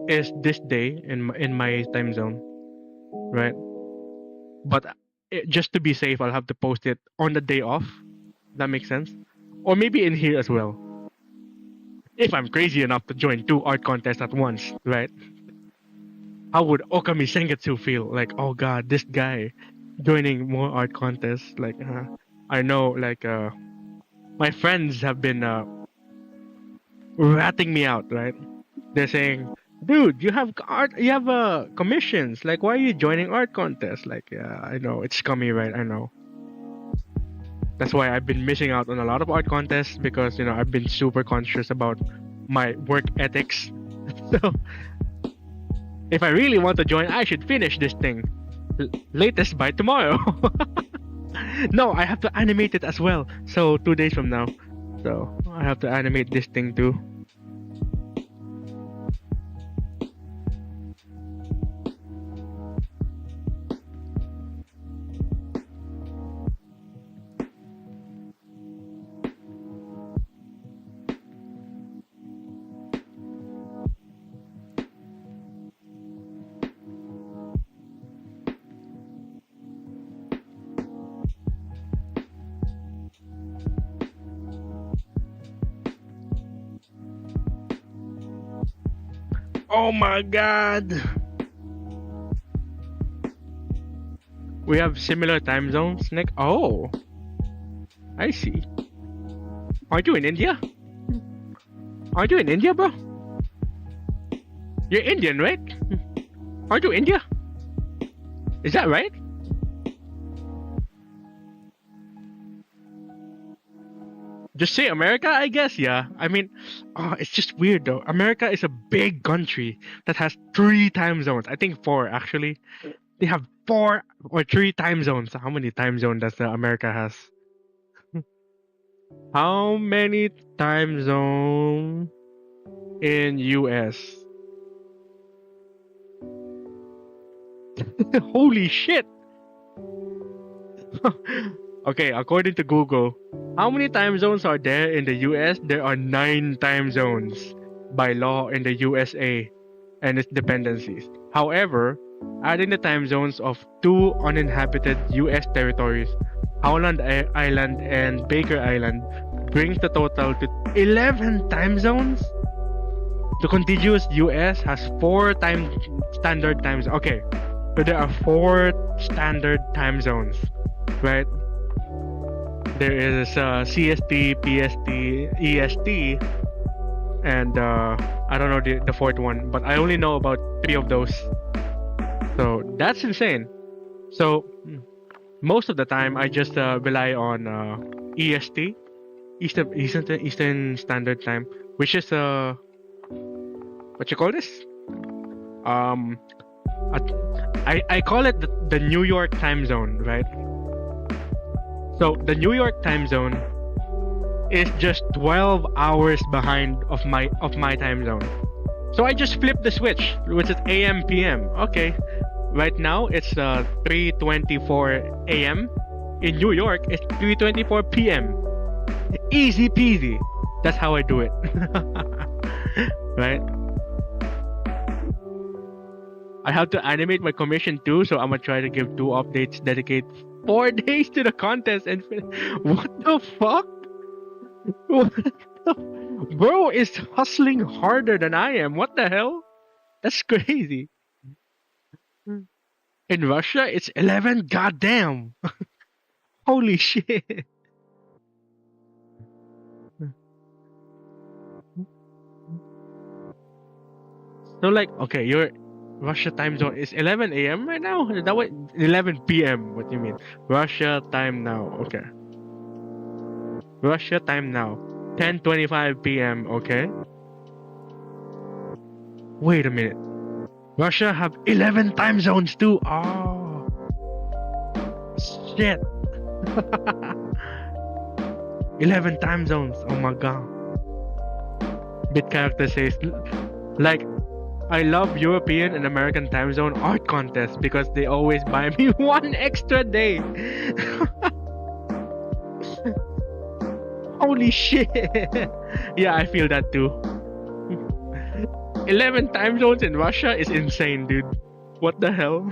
is this day in my time zone, right? But just to be safe, I'll have to post it on the day off. That makes sense, or maybe in here as well. If I'm crazy enough to join 2 art contests at once, right? How would Okami Sengetsu feel? Like, oh god, this guy joining more art contests. Like, I know, like, my friends have been ratting me out, right? They're saying, dude, you have commissions. Like, why are you joining art contests? Like, yeah, I know it's scummy, right? I know. That's why I've been missing out on a lot of art contests because I've been super conscious about my work ethics. So, if I really want to join, I should finish this thing latest by tomorrow. No, I have to animate it as well. So 2 days from now. So I have to animate this thing too. Oh my god. We have similar time zones, Nick. Oh, I see. Aren't you in India? Aren't you in India, bro? You're Indian, right? Aren't you India? Is that right? Just say America, I guess. Yeah. I mean, it's just weird though. America is a big country that has 3 time zones. I think 4 actually. They have 4 or 3 time zones. How many time zones does America has? How many time zone in US? Holy shit! Okay, according to Google, how many time zones are there in the US? There are 9 time zones by law in the USA and its dependencies. However, adding the time zones of 2 uninhabited US territories, Howland Island and Baker Island, brings the total to 11 time zones. The contiguous US has 4 standard time zones. Okay, so there are 4 standard time zones, right? There is CST, PST, EST, and I don't know the 4th one, but I only know about 3 of those. So that's insane. So most of the time I just rely on EST, Eastern Standard Time, which is what you call this? I call it the New York time zone, right? So the New York time zone is just 12 hours behind of my time zone. So I just flip the switch, which is AM PM. Okay, right now it's 3:24 AM. In New York, it's 3:24 PM. Easy peasy. That's how I do it. Right? I have to animate my commission too, so I'm gonna try to give 2 updates, dedicate 4 days to the contest, and what the fuck? Bro is hustling harder than I am. What the hell? That's crazy. In Russia, it's 11. Goddamn. Holy shit. So like, okay, your Russia time zone is 11 a.m. right now. Is that what? 11 p.m. What do you mean? Russia time now. Okay. Russia time now. 10:25 p.m. Okay. Wait a minute. Russia have 11 time zones too. Oh, shit. 11 time zones. Oh my god. Bit character says, like, I love European and American time zone art contests because they always buy me one extra day. Holy shit. Yeah, I feel that too. 11 time zones in Russia is insane, dude. What the hell?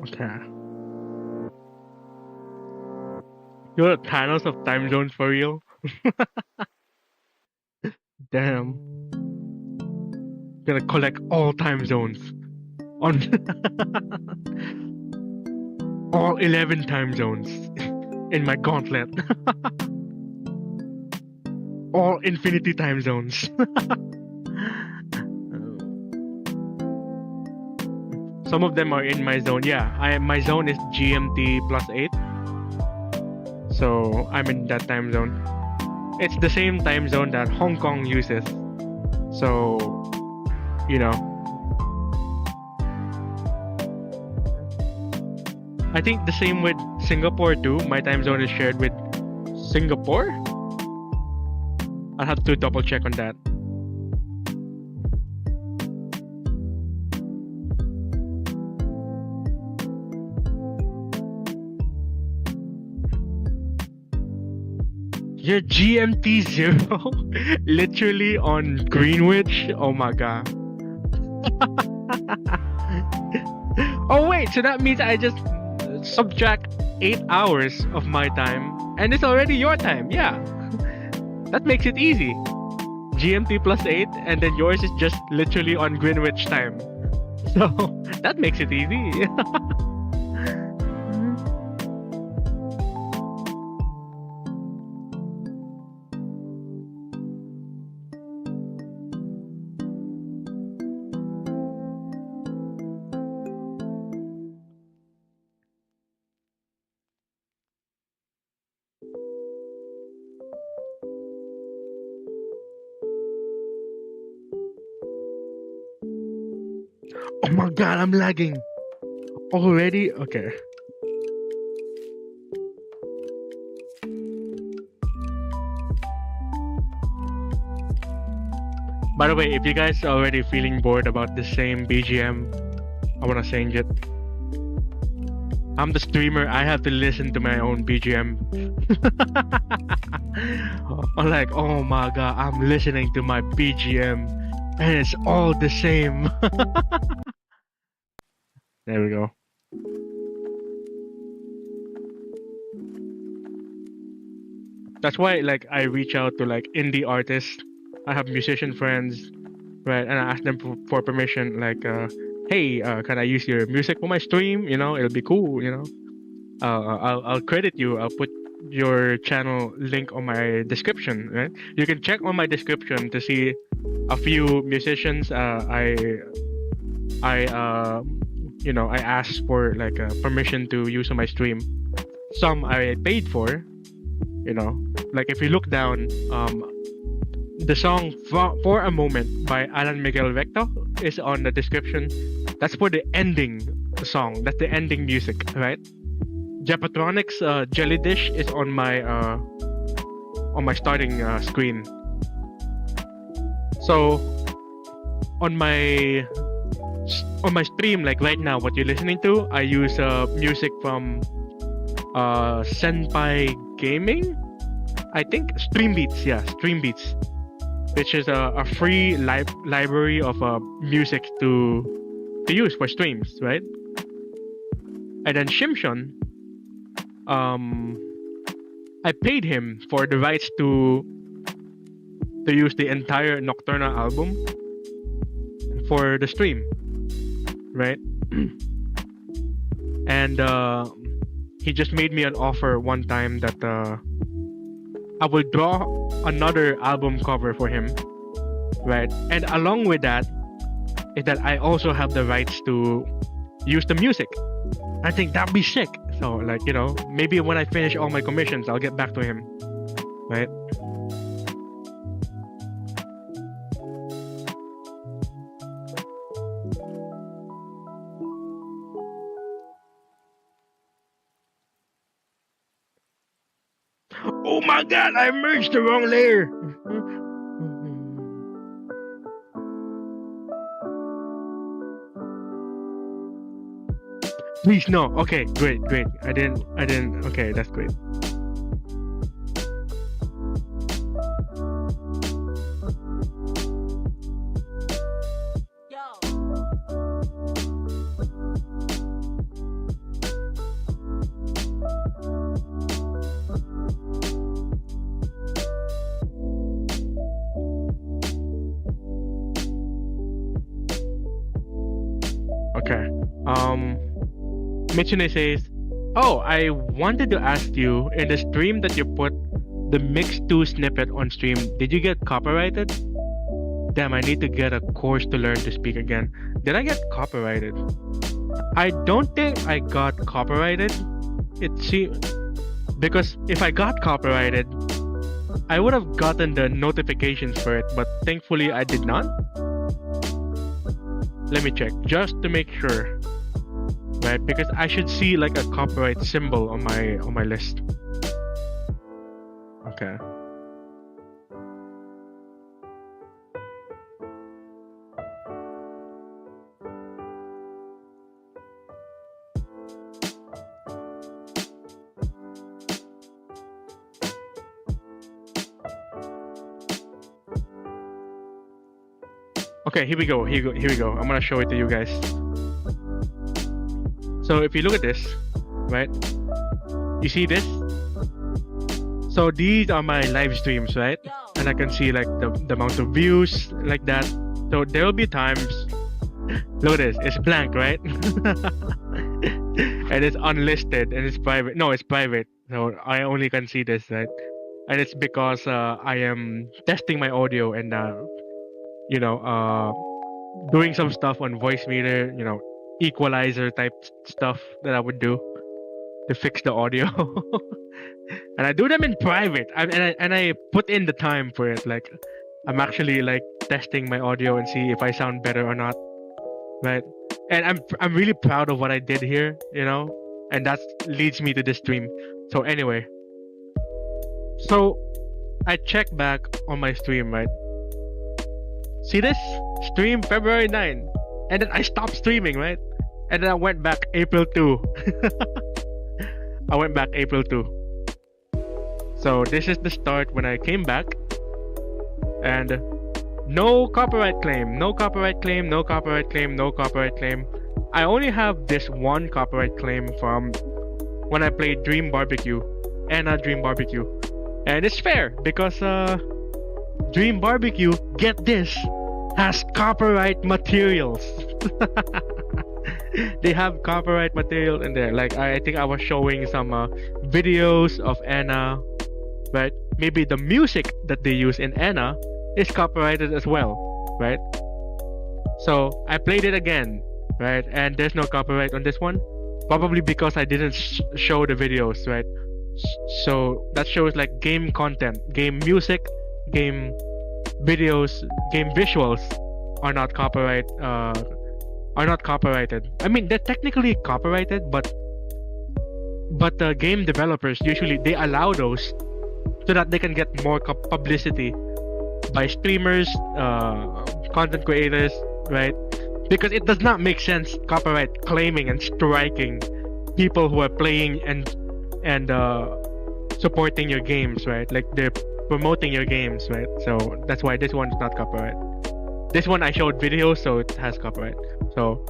Okay. You're the Thanos of time zones for real? Damn. Gonna collect all time zones on all 11 time zones in my gauntlet. All infinity time zones. Some of them are in my zone. Yeah, my zone is GMT +8. So I'm in that time zone. It's the same time zone that Hong Kong uses. So, you know. I think the same with Singapore too. My time zone is shared with Singapore. I'll have to double check on that. Your GMT 0 literally on Greenwich? Oh my god. Oh wait, so that means I just subtract 8 hours of my time and it's already your time. Yeah. That makes it easy. GMT +8 and then yours is just literally on Greenwich time. So that makes it easy. Oh my god, I'm lagging. Already? Okay. By the way, if you guys are already feeling bored about the same BGM, I wanna change it. I'm the streamer, I have to listen to my own BGM. I'm like, oh my god, I'm listening to my BGM and it's all the same. There we go. That's why like I reach out to like indie artists. I have musician friends, right? And I ask them for permission, like, hey, can I use your music for my stream? You know, it'll be cool. You know, I'll credit you. I'll put your channel link on my description. Right? You can check on my description to see a few musicians. You know, I asked for like permission to use on my stream. Some I paid for. You know, like if you look down, the song For a Moment by Alan Miguel Vector is on the description. That's for the ending song. That's the ending music, right? Japatronic's Jellydish is on my starting screen. So on my stream, like right now, what you're listening to, I use music from Senpai Gaming, I think. Streambeats, yeah, Streambeats, which is a free library of music to use for streams, right? And then Shimshon, I paid him for the rights to use the entire Nocturna album for the stream, right? And he just made me an offer one time that I will draw another album cover for him, right? And along with that is that I also have the rights to use the music. I think that'd be sick. So like, you know, maybe when I finish all my commissions, I'll get back to him, right? Oh my god, I merged the wrong layer. Please no. Okay, great. I didn't. Okay, that's great. Okay. Michune says, "Oh, I wanted to ask you, in the stream that you put the Mix 2 snippet on stream, did you get copyrighted? Damn, I need to get a course to learn to speak again. Did I get copyrighted? I don't think I got copyrighted. It seems because if I got copyrighted, I would have gotten the notifications for it, but thankfully I did not. Let me check just to make sure, right? Because I should see like a copyright symbol on my list. Okay. Okay, here we go. I'm gonna show it to you guys. So if you look at this, right? You see this? So these are my live streams, right? And I can see like the amount of views like that. So there will be times. Look at this. It's blank, right? And it's unlisted and it's private. No, it's private. So I only can see this, right? And it's because I am testing my audio and doing some stuff on voice meter, equalizer type stuff that I would do to fix the audio. And I do them in private. I put in the time for it. Like I'm actually like testing my audio and see if I sound better or not, right? And I'm really proud of what I did here, and that leads me to this stream. So anyway, so I checked back on my stream, right? See this? Stream February 9. And then I stopped streaming, right? And then I went back April 2. I went back April 2. So this is the start when I came back. And no copyright claim, no copyright claim, no copyright claim, no copyright claim. I only have this one copyright claim from when I played Dream Barbecue. Anna Dream Barbecue. And it's fair because Dream Barbecue, get this, has copyright materials. They have copyright material in there. Like I think I was showing some videos of Anna, right? Maybe the music that they use in Anna is copyrighted as well, right? So I played it again, right? And there's no copyright on this one, probably because I didn't show the videos, right? So that shows like game content, game music, game videos, game visuals are not copyrighted. I mean, they're technically copyrighted, but the game developers usually they allow those so that they can get more publicity by streamers, content creators, right? Because it does not make sense copyright claiming and striking people who are playing and supporting your games, right? Like they're promoting your games, right? So that's why this one is not copyright. This one I showed videos, so it has copyright. So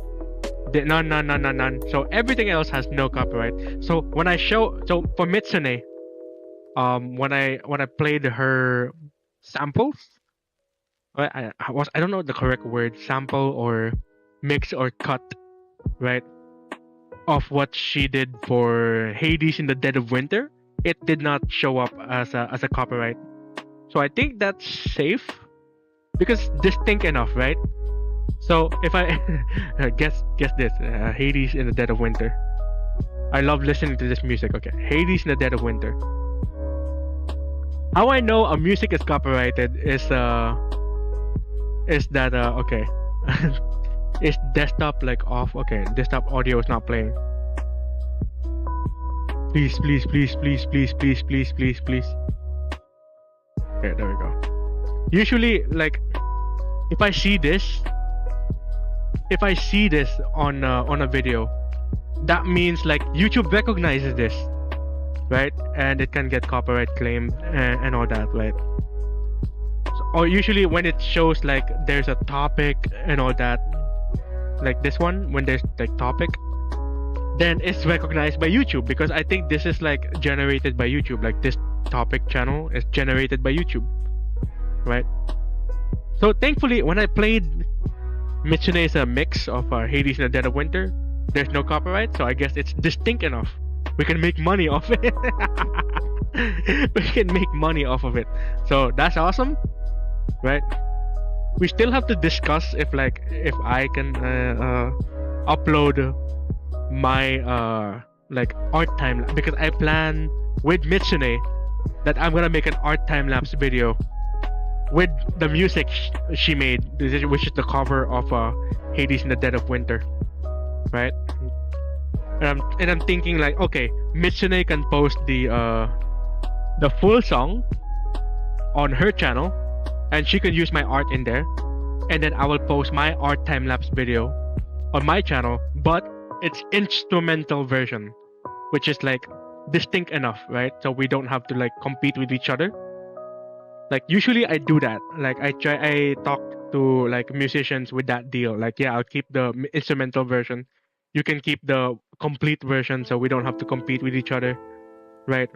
none. So everything else has no copyright. So when I show, so for Mitsune, when I played her samples, I don't know the correct word, sample or mix or cut, right, of what she did for Hades in the Dead of Winter, it did not show up as a copyright. So I think that's safe because distinct enough, right? So if I guess this, Hades in the Dead of Winter. I love listening to this music. Okay, Hades in the Dead of Winter. How I know a music is copyrighted is that okay, is desktop like off? Okay, desktop audio is not playing. Please. Okay, there we go. Usually, like, if I see this on a video, that means like YouTube recognizes this, right? And it can get copyright claimed and all that, right? So, or usually when it shows like there's a topic and all that, like this one, when there's like topic, then it's recognized by YouTube because I think this is like generated by YouTube. Like this topic channel is generated by YouTube, right? So thankfully, when I played Mitsune's a mix of Hades in the Dead of Winter, there's no copyright, so I guess it's distinct enough. We can make money off it. We can make money off of it. So that's awesome, right? We still have to discuss if I can upload my like art time, because I plan with Mitsune that I'm gonna make an art time lapse video with the music she made, which is the cover of Hades in the Dead of Winter, right? And I'm thinking like, okay, Mitsune can post the full song on her channel, and she can use my art in there, and then I will post my art time lapse video on my channel, but it's instrumental version, which is like distinct enough, right? So we don't have to like compete with each other. Like usually I do that. Like I talk to like musicians with that deal. Like, yeah, I'll keep the instrumental version. You can keep the complete version, so we don't have to compete with each other, right?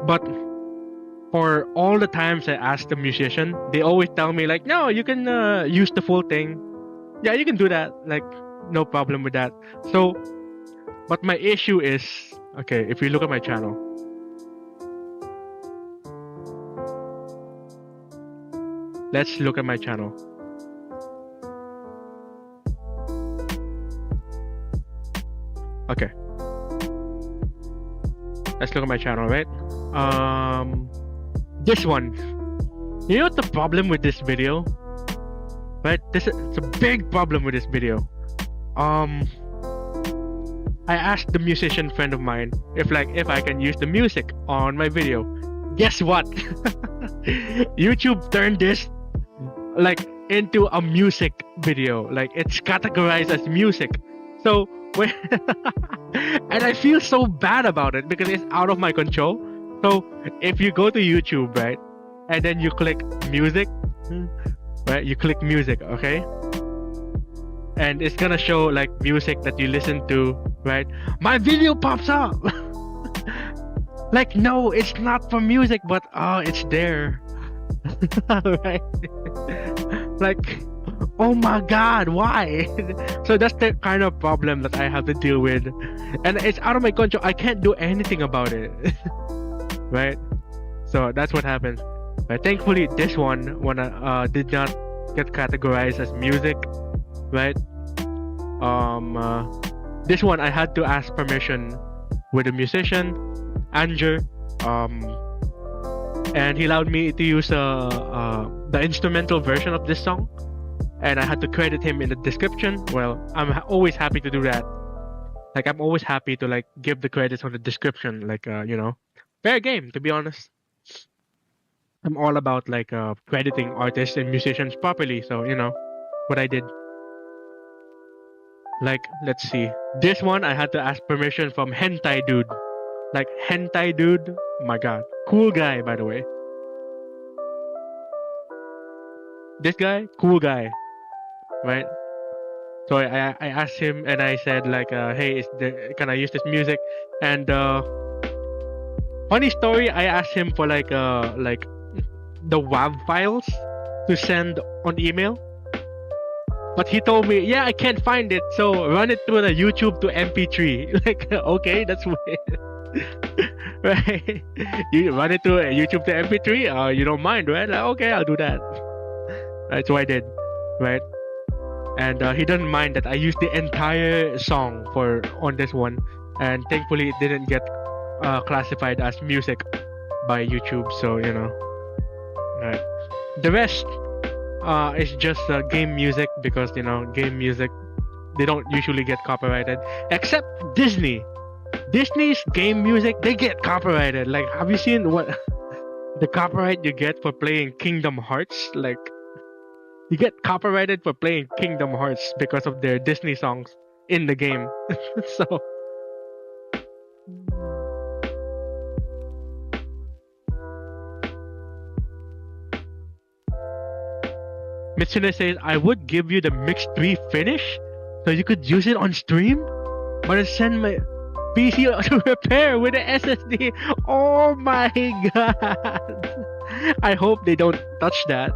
But for all the times I ask the musician, they always tell me like, no, you can use the full thing. Yeah, you can do that. Like, no problem with that. So, but my issue is, okay, if you look at my channel, let's look at my channel. Okay. Let's look at my channel, right? This one. You know what the problem with this video? Right? It's a big problem with this video. I asked the musician friend of mine if I can use the music on my video. Guess what? YouTube turned this like into a music video. Like it's categorized as music. So when and I feel so bad about it because it's out of my control. So if you go to YouTube, right, and then you click music, right, you click music, okay, and it's gonna show like music that you listen to, right, my video pops up. Like, no, it's not for music, but it's there. Right? Like, oh my god, why? So that's the kind of problem that I have to deal with, and it's out of my control. I can't do anything about it. Right? So that's what happens. But thankfully this one did not get categorized as music, right? This one I had to ask permission with a musician, Andrew, and he allowed me to use the instrumental version of this song, and I had to credit him in the description. Well, I'm always happy to do that. Like, I'm always happy to like give the credits on the description, like you know, fair game, to be honest. I'm all about like crediting artists and musicians properly. So you know what I did. Like, let's see. This one I had to ask permission from Hentai Dude. Like Hentai Dude, my god, cool guy by the way. This guy, cool guy, right? So I asked him and I said like, hey, can I use this music? And funny story, I asked him for like the WAV files to send on email. But he told me, yeah, I can't find it, so run it through the YouTube to MP3. Like, okay, that's weird. Right? You run it through YouTube to MP3, you don't mind, right? Like, okay, I'll do that. Right, so I did, right? And he doesn't mind that I used the entire song on this one, and thankfully it didn't get classified as music by YouTube, so you know. Right. The rest is just game music, because you know game music, they don't usually get copyrighted, except Disney. Disney's game music, they get copyrighted. Like, have you seen what the copyright you get for playing Kingdom Hearts? Like, you get copyrighted for playing Kingdom Hearts because of their Disney songs in the game. So Mitsune says, I would give you the mixed 3 finish so you could use it on stream, but I send my PC to repair with an SSD. Oh my god. I hope they don't touch that.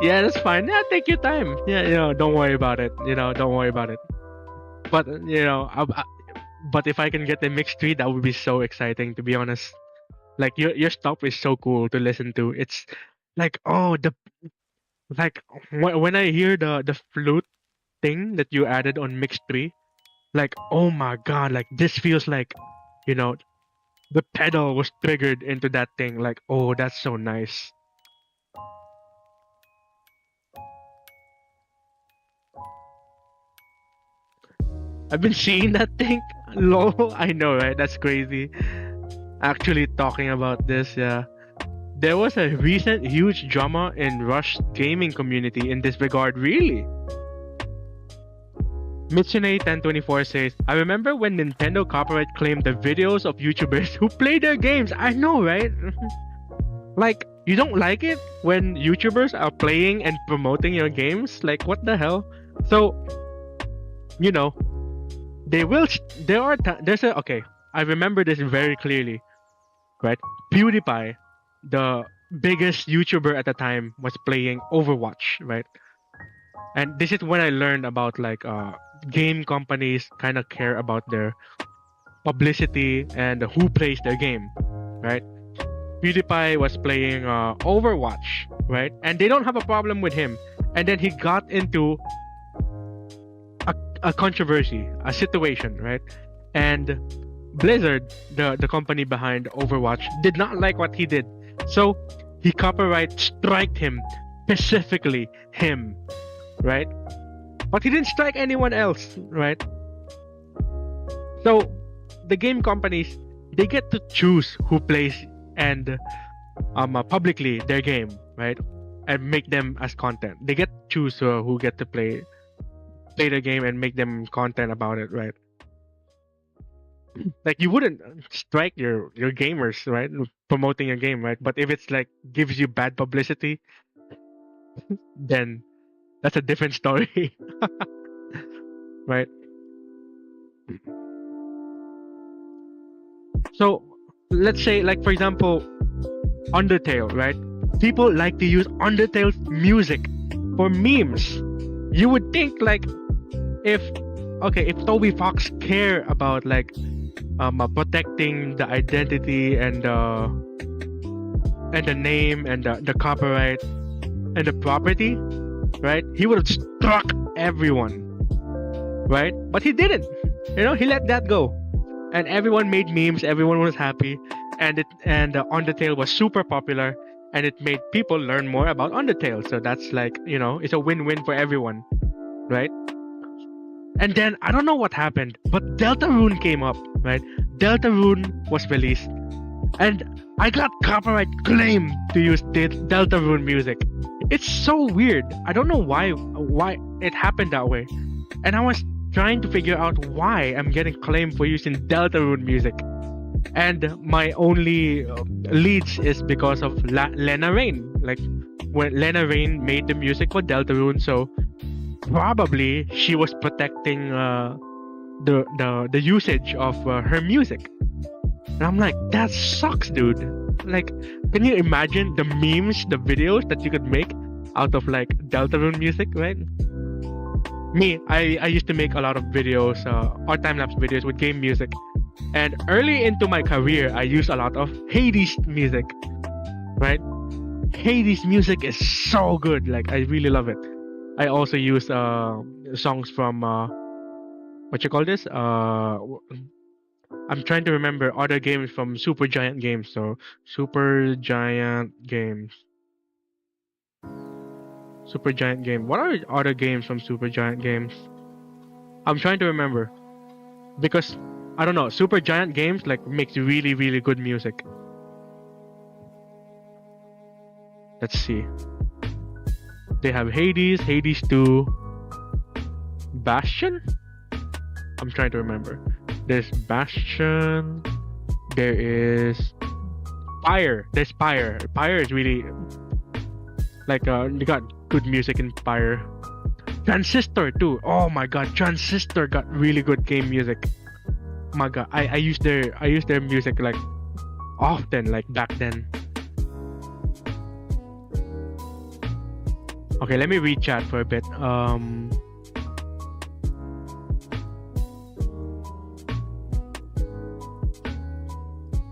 Yeah, that's fine. Yeah, take your time. Yeah, you know, don't worry about it. You know, don't worry about it. But you know, but if I can get the mixed 3, that would be so exciting, to be honest. Like your stuff is so cool to listen to. It's like, oh, like when I hear the flute thing that you added on mixed 3, like, oh my god, like this feels like, you know, the pedal was triggered into that thing. Like, oh, that's so nice. I've been seeing that thing. Lol, I know, right? That's crazy. Actually talking about this, yeah. There was a recent huge drama in Rush gaming community in this regard, really. Mitsune 1024 says, I remember when Nintendo copyright claimed the videos of YouTubers who play their games. I know, right? Like, you don't like it when YouTubers are playing and promoting your games? Like, what the hell? So, you know, okay, I remember this very clearly, right? PewDiePie, the biggest YouTuber at the time, was playing Overwatch, right? And this is when I learned about like game companies kind of care about their publicity and who plays their game, right? PewDiePie was playing Overwatch, right? And they don't have a problem with him. And then he got into a controversy, a situation, right? And Blizzard, the company behind Overwatch, did not like what he did. So he copyright striked him, specifically him, right? But he didn't strike anyone else, right? So the game companies, they get to choose who plays and publicly their game, right? And make them as content. They get to choose who get to play the game and make them content about it, right? Like, you wouldn't strike your gamers, right, promoting your game, right? But if it's like gives you bad publicity, then that's a different story. Right? So let's say, like, for example, Undertale, right? People like to use Undertale's music for memes. You would think like if Toby Fox care about like protecting the identity and the name and the copyright and the property, right? He would have struck everyone, right? But he didn't. You know, he let that go, and everyone made memes. Everyone was happy, and Undertale was super popular, and it made people learn more about Undertale. So that's like, you know, it's a win-win for everyone, right? And then I don't know what happened, but Deltarune came up, right? Deltarune was released, and I got copyright claim to use Deltarune music. It's so weird. I don't know why it happened that way. And I was trying to figure out why I'm getting claimed for using Deltarune music. And my only leads is because of Lena Rain. Like when Lena Rain made the music for Deltarune, so probably she was protecting the usage of her music. And I'm like, that sucks, dude. Like, can you imagine the memes, the videos that you could make out of like Deltarune music, right? Me, I used to make a lot of videos, or time-lapse videos with game music. And early into my career, I used a lot of Hades music, right? Hades music is so good. Like, I really love it. I also use songs from, what you call this? I'm trying to remember other games from Super Giant Games. So, Super Giant Games. Super Giant Game. What are other games from Super Giant Games? I'm trying to remember. Because, I don't know, Super Giant Games like makes really, really good music. Let's see. They have Hades, Hades 2, Bastion? I'm trying to remember. There's Bastion. There is Pyre. There's Pyre. Pyre is really like they got good music in Pyre. Transistor too. Oh my god, Transistor got really good game music. Oh my god, I use their music like often, like back then. Okay, let me read chat for a bit.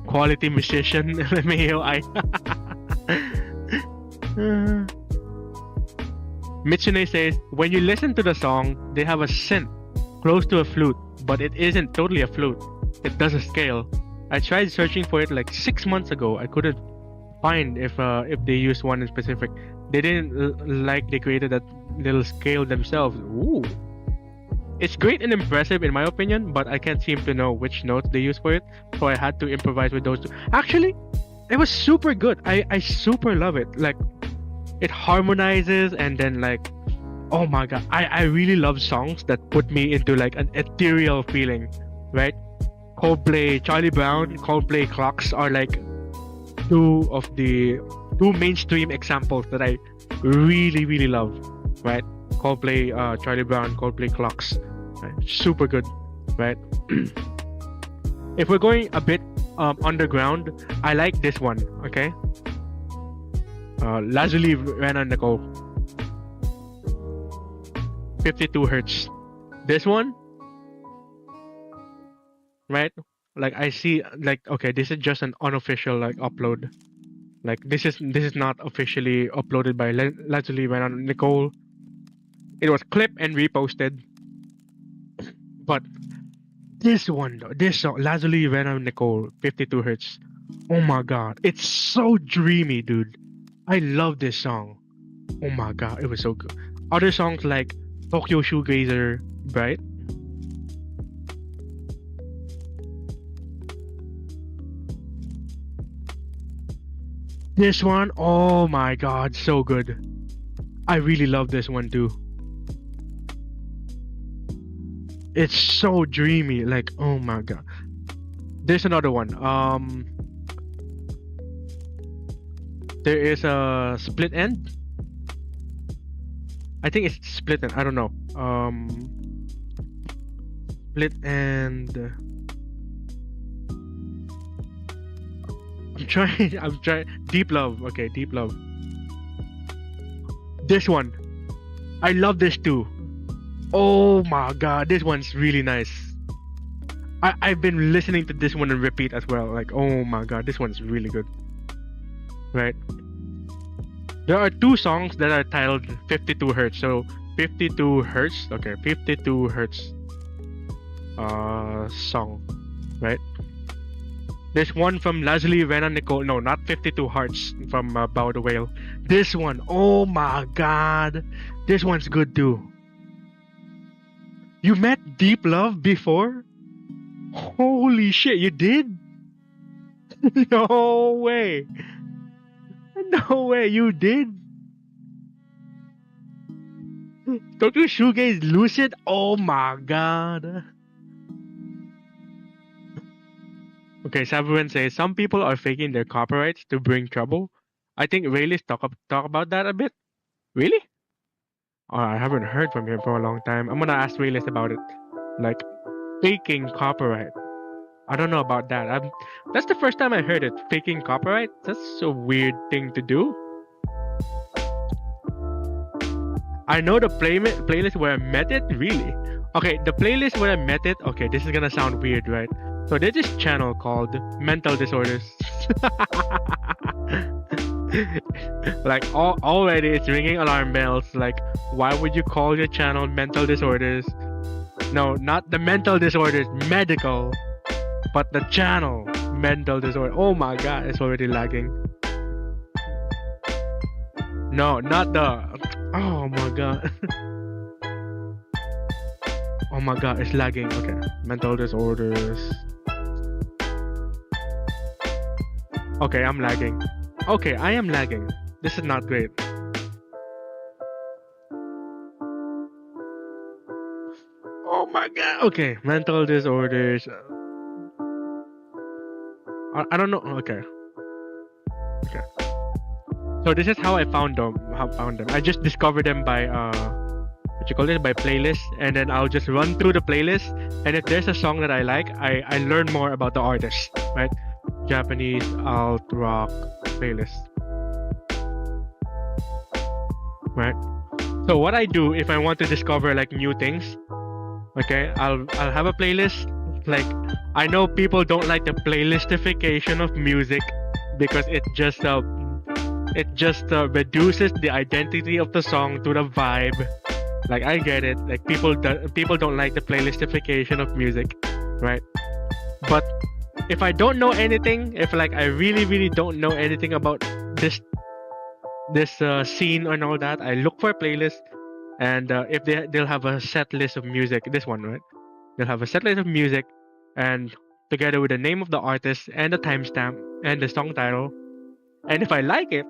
Quality musician. I. Mitsune says, when you listen to the song, they have a synth close to a flute, but it isn't totally a flute. It does a scale. I tried searching for it like 6 months ago. I couldn't find if they used one in specific. They didn't like they created that little scale themselves. Ooh. It's great and impressive in my opinion, but I can't seem to know which notes they use for it, so I had to improvise with those two. Actually, it was super good. I super love it. Like, it harmonizes and then like, oh my god, I really love songs that put me into like an ethereal feeling, right? Coldplay, Charlie Brown, Coldplay Clocks are like two mainstream examples that I really, really love, right? Coldplay, Charlie Brown, Coldplay Clocks, right? Super good, right? If we're going a bit underground, I like this one, okay? Lazuli Rena Nicole, 52 hertz. This one, right? Like I see, like okay, this is just an unofficial like upload. Like this is not officially uploaded by Lazuli Rena Nicole. It was clipped and reposted. But this one though, this song, Lazuli Rena Nicole, 52 hertz. Oh my god, it's so dreamy, dude. I love this song. Oh my god, it was so good. Other songs like Tokyo Shoegazer, right? This one, oh my god, so good. I really love this one too. It's so dreamy, like oh my god. There's another one. There is a Split End. I think it's Split End. I don't know. Split End. I'm trying. Deep Love. Okay, Deep Love. This one. I love this too. Oh my god, this one's really nice. I've been listening to this one and repeat as well. Like, oh my god, this one's really good. Right? There are two songs that are titled 52 hertz. So 52 hertz. Okay, 52 hertz song. Right? There's one from Lazuli Rena Nicole. No, not 52 Hearts from Bow the Whale. This one, oh my god. This one's good too. You met Deep Love before? Holy shit, you did? No way. No way, you did? Don't you shoegaze lucid? Oh my god. Okay, Sabuan says some people are faking their copyrights to bring trouble. I think Rayleigh talk about that a bit. Really? Oh, I haven't heard from him for a long time. I'm gonna ask Rayleigh about it. Like faking copyright. I don't know about that. That's the first time I heard it. Faking copyright? That's a weird thing to do. I know the playlist where I met it, really. Okay, the playlist where I met it, okay, this is gonna sound weird, right? So there's this channel called Mental Disorders. Like already it's ringing alarm bells. Like, why would you call your channel Mental Disorders? No, not the mental disorders, medical. But the channel, Mental Disorder. Oh my god, it's already lagging. No, not the... Oh my god. Oh my god, it's lagging. Okay, Mental Disorders. Okay, I'm lagging. Okay, I am lagging. This is not great. Oh my god. Okay, Mental Disorders. I don't know. Okay. Okay. So this is how I found them. I just discovered them by what you call it, by playlist, and then I'll just run through the playlist. And if there's a song that I like, I learn more about the artist, right? Japanese alt rock playlist, right? So what I do if I want to discover like new things, okay, I'll have a playlist. Like, I know people don't like the playlistification of music because it just reduces the identity of the song to the vibe. Like, I get it. Like, people don't like the playlistification of music, right? But if I don't know anything, if like I really don't know anything about this scene and all that, I look for a playlist, and if they'll have a set list of music. This one, right? They'll have a set list of music, and together with the name of the artist and the timestamp and the song title. And if I like it,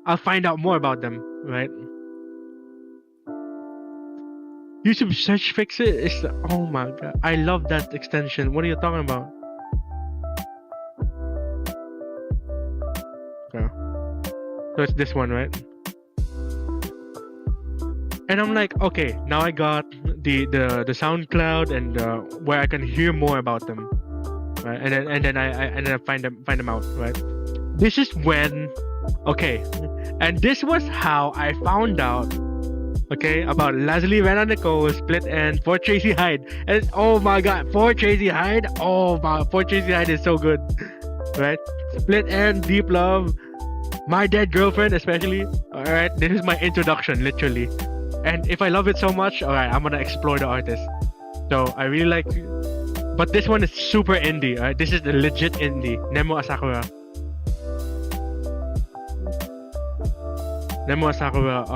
I'll find out more about them, right? YouTube search fixer is... Oh my god, I love that extension. What are you talking about? Okay. So it's this one, right? And I'm like, okay, now I got the SoundCloud and where I can hear more about them, right? And then I find them out, right? This is when, okay, and this was how I found out, okay, about Leslie Rena Nicole, Split End, For Tracy Hyde. And oh my god, For Tracy Hyde, oh my, For Tracy Hyde is so good, right? Split End, Deep Love, My Dead Girlfriend especially. Alright, this is my introduction, literally. And if I love it so much, alright, I'm gonna explore the artist. So I really like, but this one is super indie, right? This is the legit indie. Nemo Asakura. Nemo Asakura,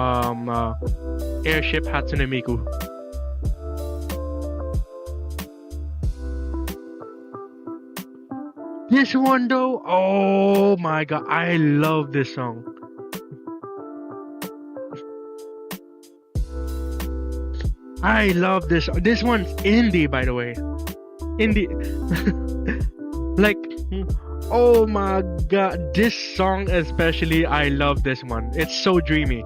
Airship Hatsune Miku. This one though, oh my god, I love this song. I love this. This one's indie, by the way. Indie. Like, oh my god, this song especially, I love this one. It's so dreamy.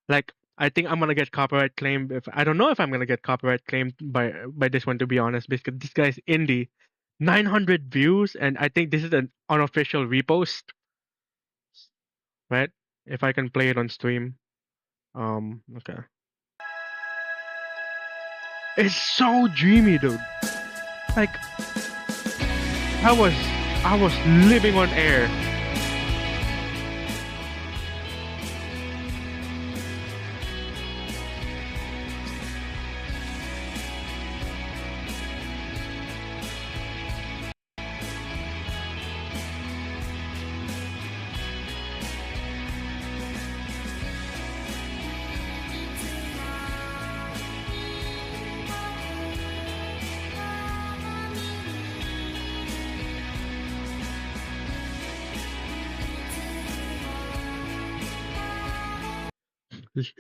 Like, I think I'm gonna get copyright claimed. I don't know if I'm gonna get copyright claimed by this one, to be honest, because this guy's indie. 900 views, and I think this is an unofficial repost, right? If I can play it on stream. Okay. It's so dreamy, dude. Like, I was living on air.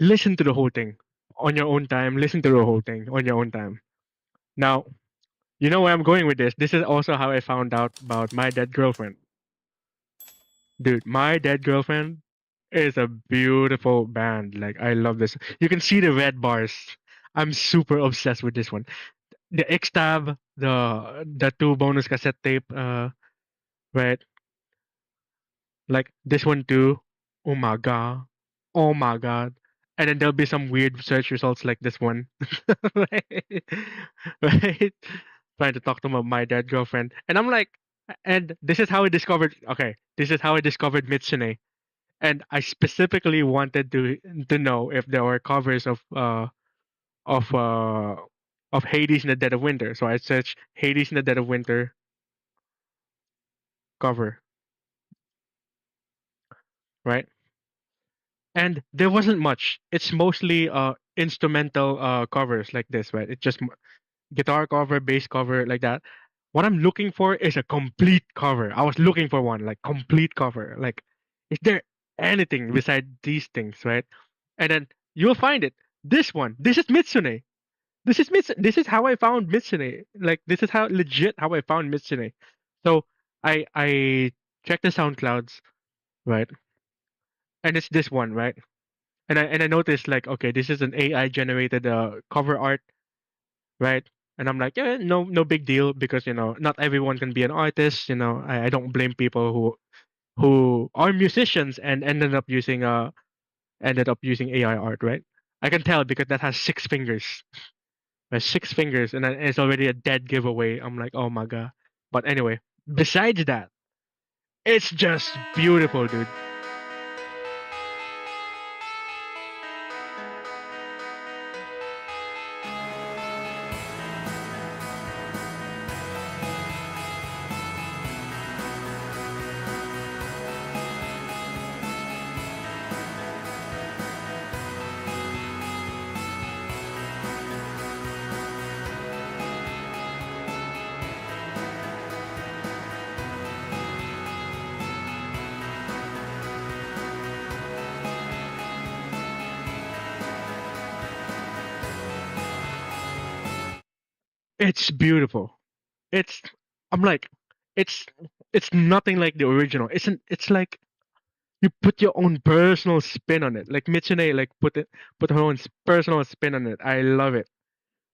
listen to the whole thing on your own time. Listen to the whole thing on your own time. Now, you know where I'm going with this. This is also how I found out about My Dead Girlfriend. Dude, My Dead Girlfriend is a beautiful band. Like, I love this. You can see the red bars. I'm super obsessed with this one. The X tab, the two bonus cassette tape, right? Like this one too. Oh my god. Oh my god. And then there'll be some weird search results like this one. right? Right? Trying to talk to my dead girlfriend. And I'm like, and this is how I discovered okay, this is how I discovered Mitsune. And I specifically wanted to know if there were covers of uh of Hades in the Dead of Winter. So I searched Hades in the Dead of Winter cover, right? And there wasn't much. It's mostly instrumental covers like this, right? It's just guitar cover, bass cover, like that. What I'm looking for is a complete cover. I was looking for one, like complete cover. Like, is there anything beside these things, right? And then you'll find it. This one. This is Mitsune. This is how I found Mitsune. Like, this is how legit how I found Mitsune. So I checked the SoundClouds, right? And it's this one, right? And I noticed like, okay, this is an AI generated cover art, right? And I'm like, yeah, no big deal, because not everyone can be an artist. I don't blame people who are musicians and ended up using AI art, right? I can tell because that has 6 fingers. Has 6 fingers, and then it's already a dead giveaway. I'm like, oh my god. But anyway, besides that, it's just beautiful, dude. It's beautiful. It's I'm like, it's it's nothing like the original. It's like you put your own personal spin on it. Like Mitsune, like put her own personal spin on it. I love it,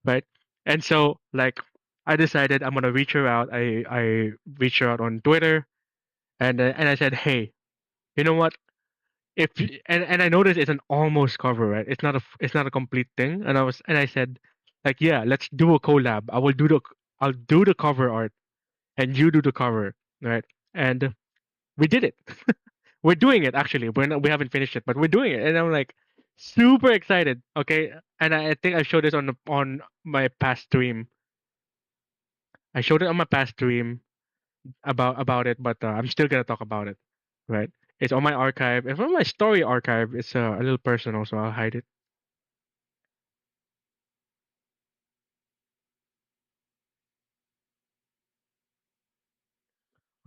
right? And so like I decided I'm gonna reach her out. I reached her out on Twitter, and I said, hey, you know what? And I noticed it's an almost cover, right? It's not a complete thing. And I said, like, yeah, let's do a collab. I'll do the cover art and you do the cover, right? And we did it. We're doing it actually. We haven't finished it, but we're doing it, and I'm like super excited. Okay, and I think I showed this on my past stream. I showed it on my past stream about it, but I'm still gonna talk about it, right? It's on my archive. It's on my story archive. It's a little personal, so I'll hide it.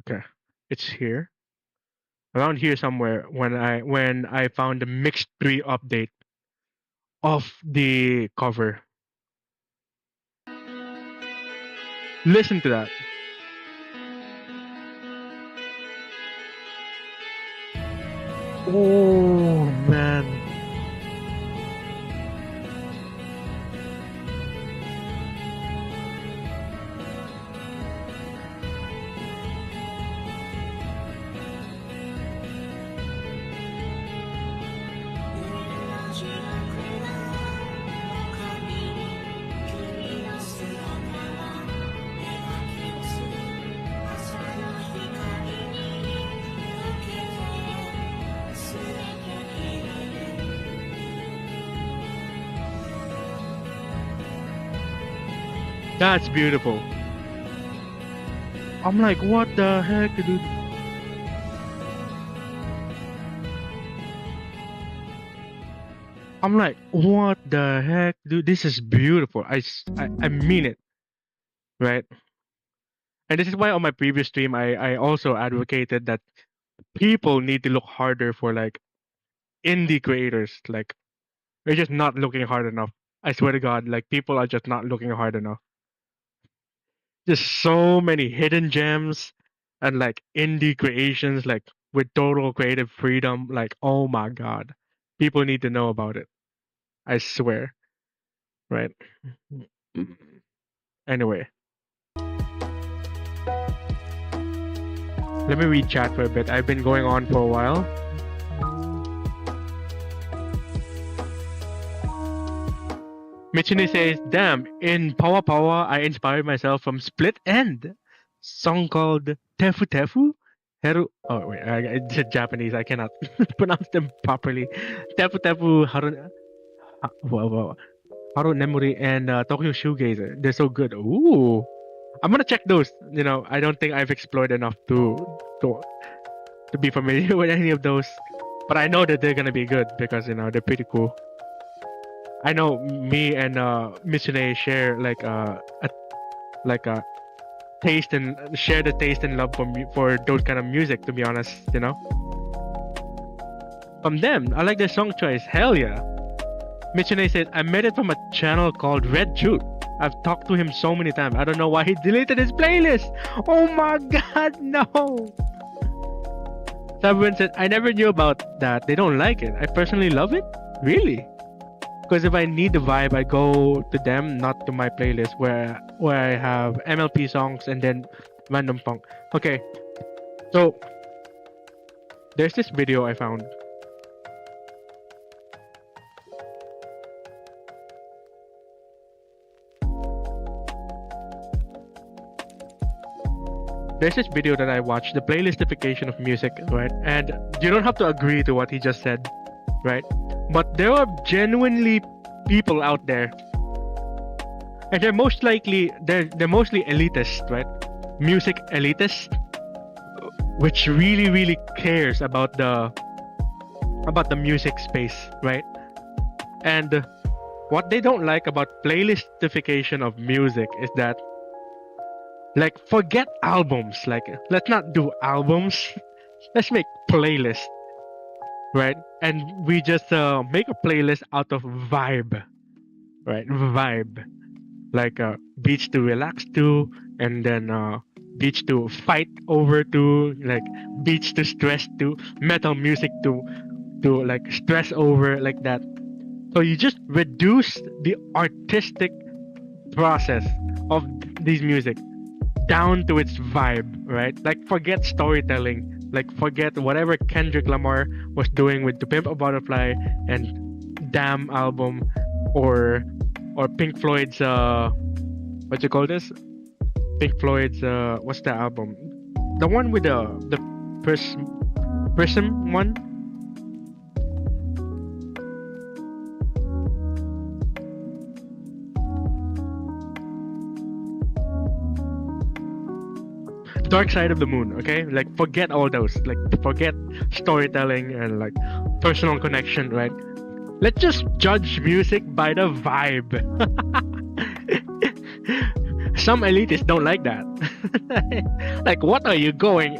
Okay, it's here, around here somewhere. When I found the mixed 3 update of the cover. Listen to that. Oh man. That's beautiful. I'm like, what the heck, dude? I'm like, what the heck, dude? This is beautiful. I mean it, right? And this is why on my previous stream, I also advocated that people need to look harder for like indie creators. Like, We're just not looking hard enough. I swear to God, like people are just not looking hard enough. Just so many hidden gems and like indie creations, like with total creative freedom. Like, oh my God, people need to know about it. I swear, right? Anyway, let me read chat for a bit. I've been going on for a while. Michine says, damn, in Pawa Pawa, I inspired myself from Split End, song called Tefu Tefu. Oh, wait, it's Japanese. I cannot pronounce them properly. Tefu Tefu, Haru Nemuri, and Tokyo Shoegazer. They're so good. Ooh. I'm gonna check those. You know, I don't think I've explored enough to be familiar with any of those. But I know that they're gonna be good because, you know, they're pretty cool. I know me and Mitsune share like a taste and share the taste and love for those kind of music. To be honest, you know. From them, I like their song choice. Hell yeah. Mitsune said, I made it from a channel called Red Truth. I've talked to him so many times. I don't know why he deleted his playlist. Oh my God, no. Someone said, I never knew about that. They don't like it. I personally love it. Really? Because if I need the vibe, I go to them, not to my playlist where I have MLP songs and then random funk. Okay, so there's this video I found. There's this video that I watched, the playlistification of music, right? And you don't have to agree to what he just said, right? But there are genuinely people out there, and they're mostly elitist, right? Music elitist, which really cares about the music space, right? And what they don't like about playlistification of music is that, like, forget albums. Like, let's not do albums. Let's make playlists. Right, and we just make a playlist out of vibe, right? Vibe, like beats to relax to, and then beats to fight over to, like beats to stress to, metal music to like stress over, like that. So you just reduce the artistic process of these music down to its vibe, right? Like forget storytelling. Like forget whatever Kendrick Lamar was doing with To Pimp a Butterfly and Damn album, or Pink Floyd's what you call this? Pink Floyd's what's the album? The one with the Prism one? Dark Side of the Moon, okay? Like forget all those. Like forget storytelling and like personal connection, right? Let's just judge music by the vibe. Some elitists don't like that. Like what are you doing,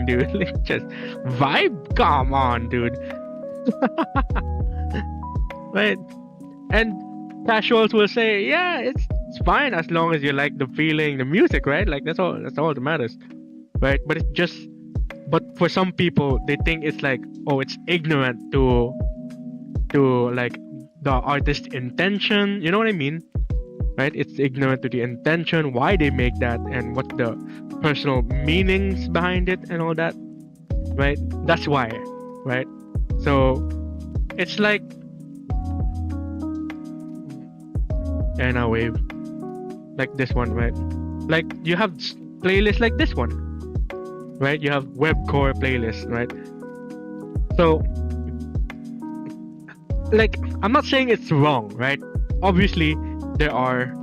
dude? Like, just vibe? Come on, dude. Right? And casuals will say, yeah, it's fine as long as you like the feeling, the music, right? Like that's all that matters, right? But it's just, but for some people, they think it's like, oh, it's ignorant to like the artist's intention. You know what I mean, right? It's ignorant to the intention, why they make that, and what the personal meanings behind it, and all that, right? That's why, right? So it's like, and a wave. Like this one, right? Like you have playlists like this one, right? You have webcore playlists, right? So, like, I'm not saying it's wrong, right? Obviously, there are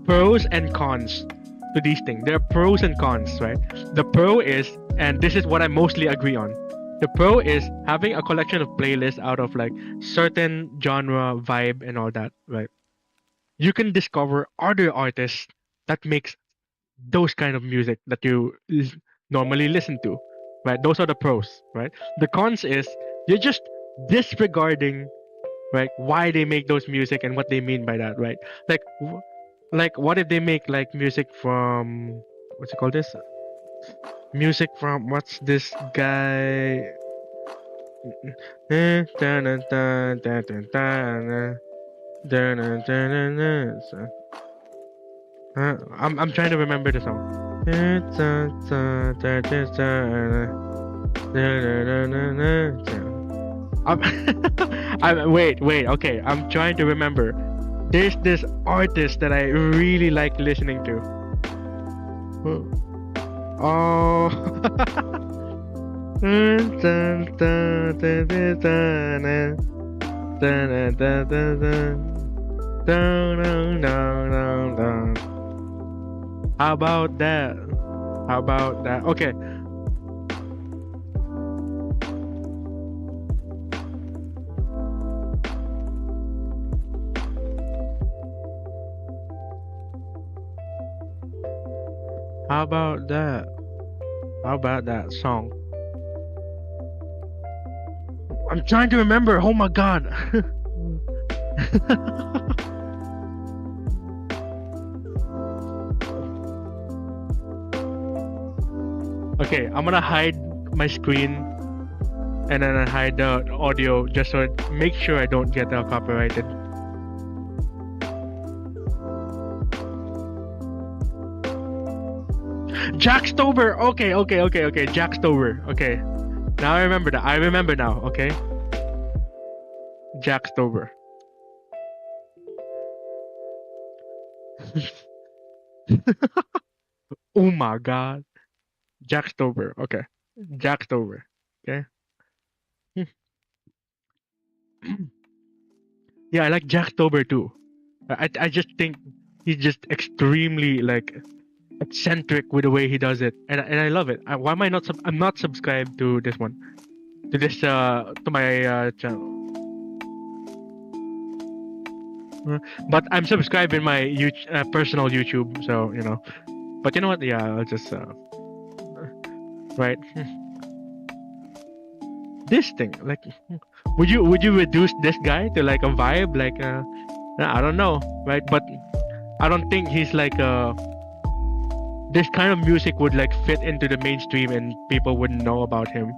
pros and cons to these things. There are pros and cons, right? The pro is, and this is what I mostly agree on, the pro is having a collection of playlists out of like certain genre, vibe, and all that, right? You can discover other artists that makes those kind of music that you normally listen to, right? Those are the pros, right? The cons is you're just disregarding right? Why they make those music and what they mean by that, right? Like, like what if they make like music from what's it called? This music from what's this guy? I'm trying to remember the song. Wait, okay. I'm trying to remember. There's this artist that I really like listening to. Oh. How about that? How about that? Okay. How about that? How about that song? I'm trying to remember. Oh my god. Okay, I'm gonna hide my screen and then I hide the audio just so make sure I don't get copyrighted. Jackstober. Okay. Jackstober. Okay. Now I remember that. I remember now. Okay. Jackstober. Oh my god. Jackstober. Okay. Jackstober. Okay. Yeah, I like Jackstober too. I just think he's just extremely like eccentric with the way he does it, and I love it. Why am I not? I'm not subscribed to this one, to this to my channel. But I'm subscribed in my personal YouTube, so you know. But you know what? Yeah, I'll just right. This thing, like, would you reduce this guy to like a vibe, like I don't know, right? But I don't think he's like this kind of music would like fit into the mainstream and people wouldn't know about him,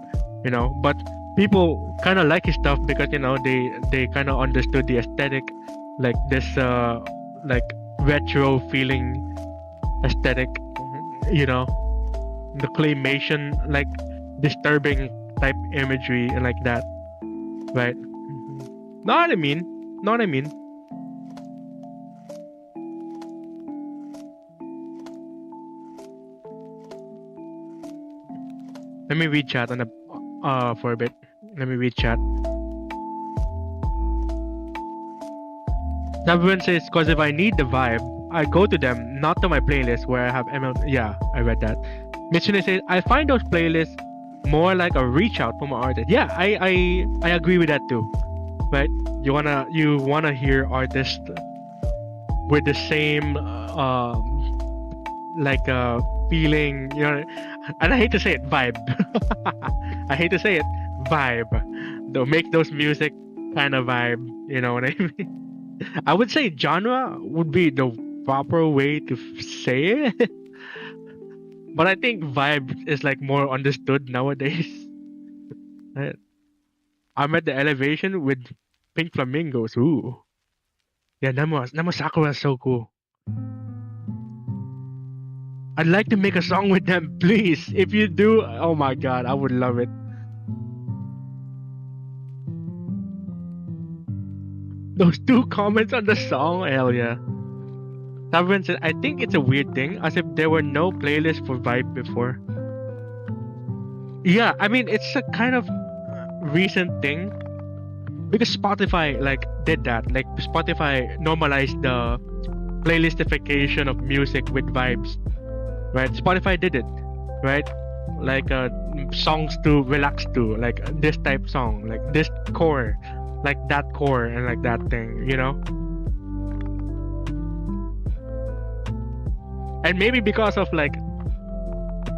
you know. But people kind of like his stuff because you know they kind of understood the aesthetic, like this like retro feeling aesthetic, you know, the claymation, like disturbing type imagery and like that, right? Know what I mean? Know what I mean? Let me read chat on the for a bit. Let me read chat. Everyone says, cause if I need the vibe, I go to them, not to my playlist where I have ML. Yeah, I read that. Mitsune says, I find those playlists more like a reach out from an artist. Yeah, I agree with that too. Right? You wanna hear artists with the same like feeling, you know, and I hate to say it, vibe. I hate to say it, vibe. They'll make those music kind of vibe, you know what I mean? I would say genre would be the proper way to say it. But I think vibe is like more understood nowadays. I'm at the elevation with pink flamingos. Ooh. Yeah, Namo Sakura is so cool. I'd like to make a song with them, please. If you do, oh my god, I would love it. Those 2 comments on the song, hell yeah. Tavern said, I think it's a weird thing, as if there were no playlist for Vibe before. Yeah, I mean, it's a kind of recent thing. Because Spotify, like, did that. Like, Spotify normalized the playlistification of music with vibes. Right? Spotify did it. Right? Like, songs to relax to. Like, this type song. Like, this core. Like, that core and like that thing, you know? And maybe because of like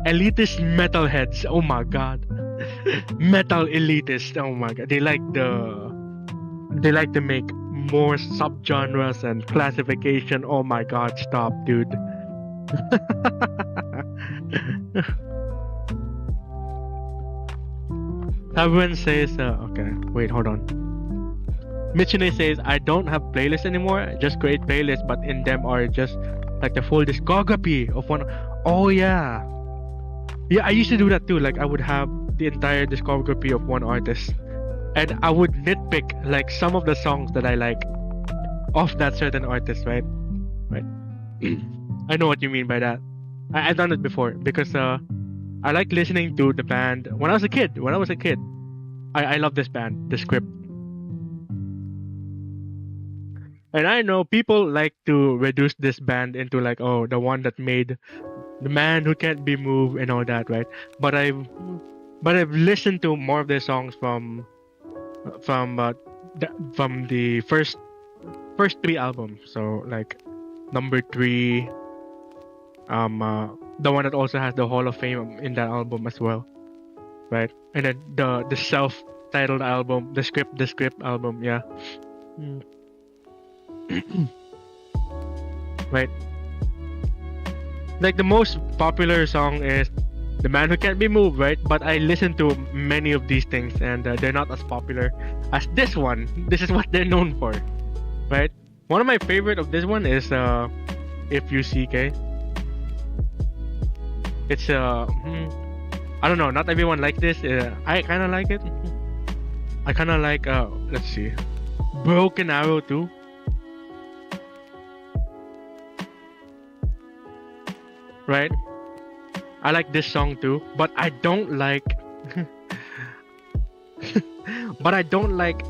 elitist metalheads, oh my god. Metal elitists, oh my god. They like they like to make more subgenres and classification. Oh my god, stop, dude. Everyone says, okay, wait, hold on. Michine says, I don't have playlists anymore, just create playlists, but in them are just like the full discography of one. Oh yeah. Yeah, I used to do that too. Like I would have the entire discography of one artist. And I would nitpick like some of the songs that I like of that certain artist, right? Right. I know what you mean by that. I've done it before because I like listening to the band when I was a kid. I love this band, The Script. And I know people like to reduce this band into like, oh, the one that made The Man Who Can't Be Moved and all that, right? But I've listened to more of their songs from the first three albums. So like number 3, the one that also has the Hall of Fame in that album as well, right? And then the self-titled album, the script album, yeah. Right. Like the most popular song is The Man Who Can't Be Moved, right? But I listen to many of these things and they're not as popular as this one. This is what they're known for, right? One of my favorite of this one is If You CK. It's I don't know, not everyone likes this. I kind of like it. I kind of like let's see, Broken Arrow too. Right? I like this song too, but I don't like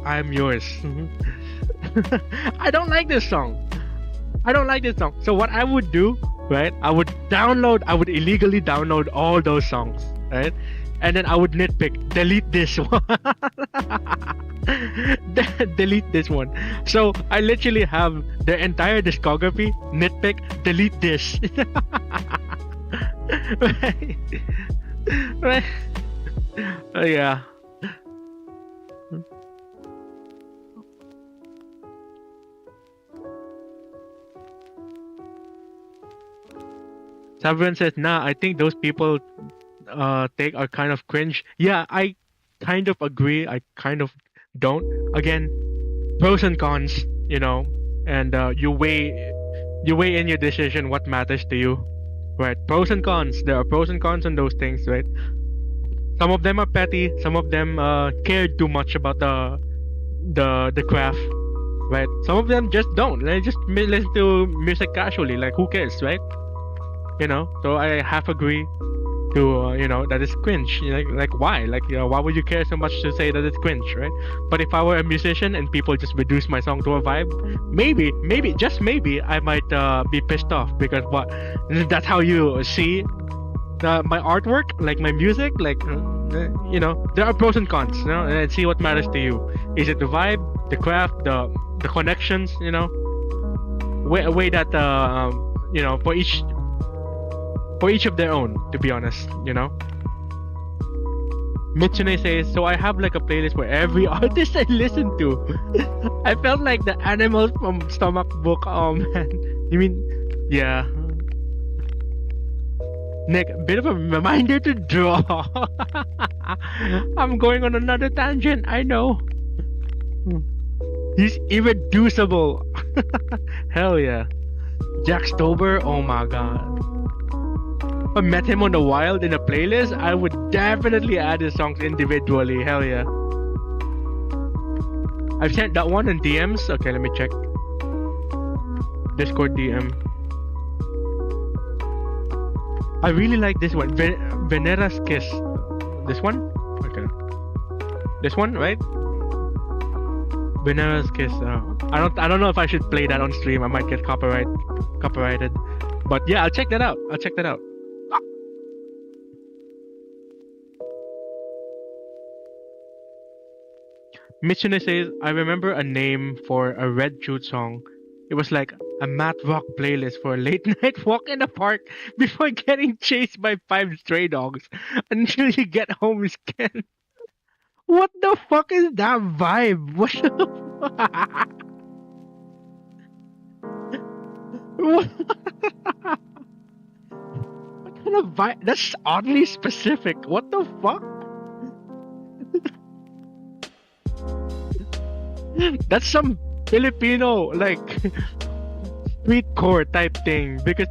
I'm Yours. I don't like this song. So what I would do, right? I would illegally download all those songs, right? And then I would nitpick, delete this one. Delete this one. So I literally have the entire discography, nitpick, delete this. Right. Right. Yeah. Everyone says, nah, I think those people take are kind of cringe. Yeah, I kind of agree. I kind of don't. Again, pros and cons, you know, and you weigh in your decision what matters to you. Right, pros and cons. There are pros and cons on those things, right? Some of them are petty. Some of them care too much about the craft, right? Some of them just don't. They just listen to music casually. Like, who cares, right? You know. So I half agree to you know, that is cringe. Like why? Like, you know, why would you care so much to say that it's cringe, right? But if I were a musician and people just reduce my song to a vibe, maybe just maybe I might be pissed off because what? That's how you see my artwork, like my music, like you know, there are pros and cons, you know, and see what matters to you. Is it the vibe, the craft, the connections, you know? Weigh that you know, for each of their own, to be honest, you know. Mitsune says, so I have like a playlist for every artist I listen to. I felt like the animals from Stomach Book. Oh man. You mean, yeah. Nick, bit of a reminder to draw. I'm going on another tangent, I know. He's irreducible. Hell yeah. Jackstober, oh my god. If I met him on the wild in a playlist, I would definitely add his songs individually. Hell yeah. I've sent that one in DMs. Okay, let me check. Discord DM. I really like this one. Venera's Kiss. This one? Okay. This one, right? Venera's Kiss. I don't know if I should play that on stream. I might get copyrighted. But yeah, I'll check that out. Michune says, I remember a name for a Red Shoot song. It was like a math rock playlist for a late night walk in the park before getting chased by 5 stray dogs until you get home scared. What the fuck is that vibe? What the What kind of vibe? That's oddly specific. What the fuck? That's some Filipino like streetcore type thing, because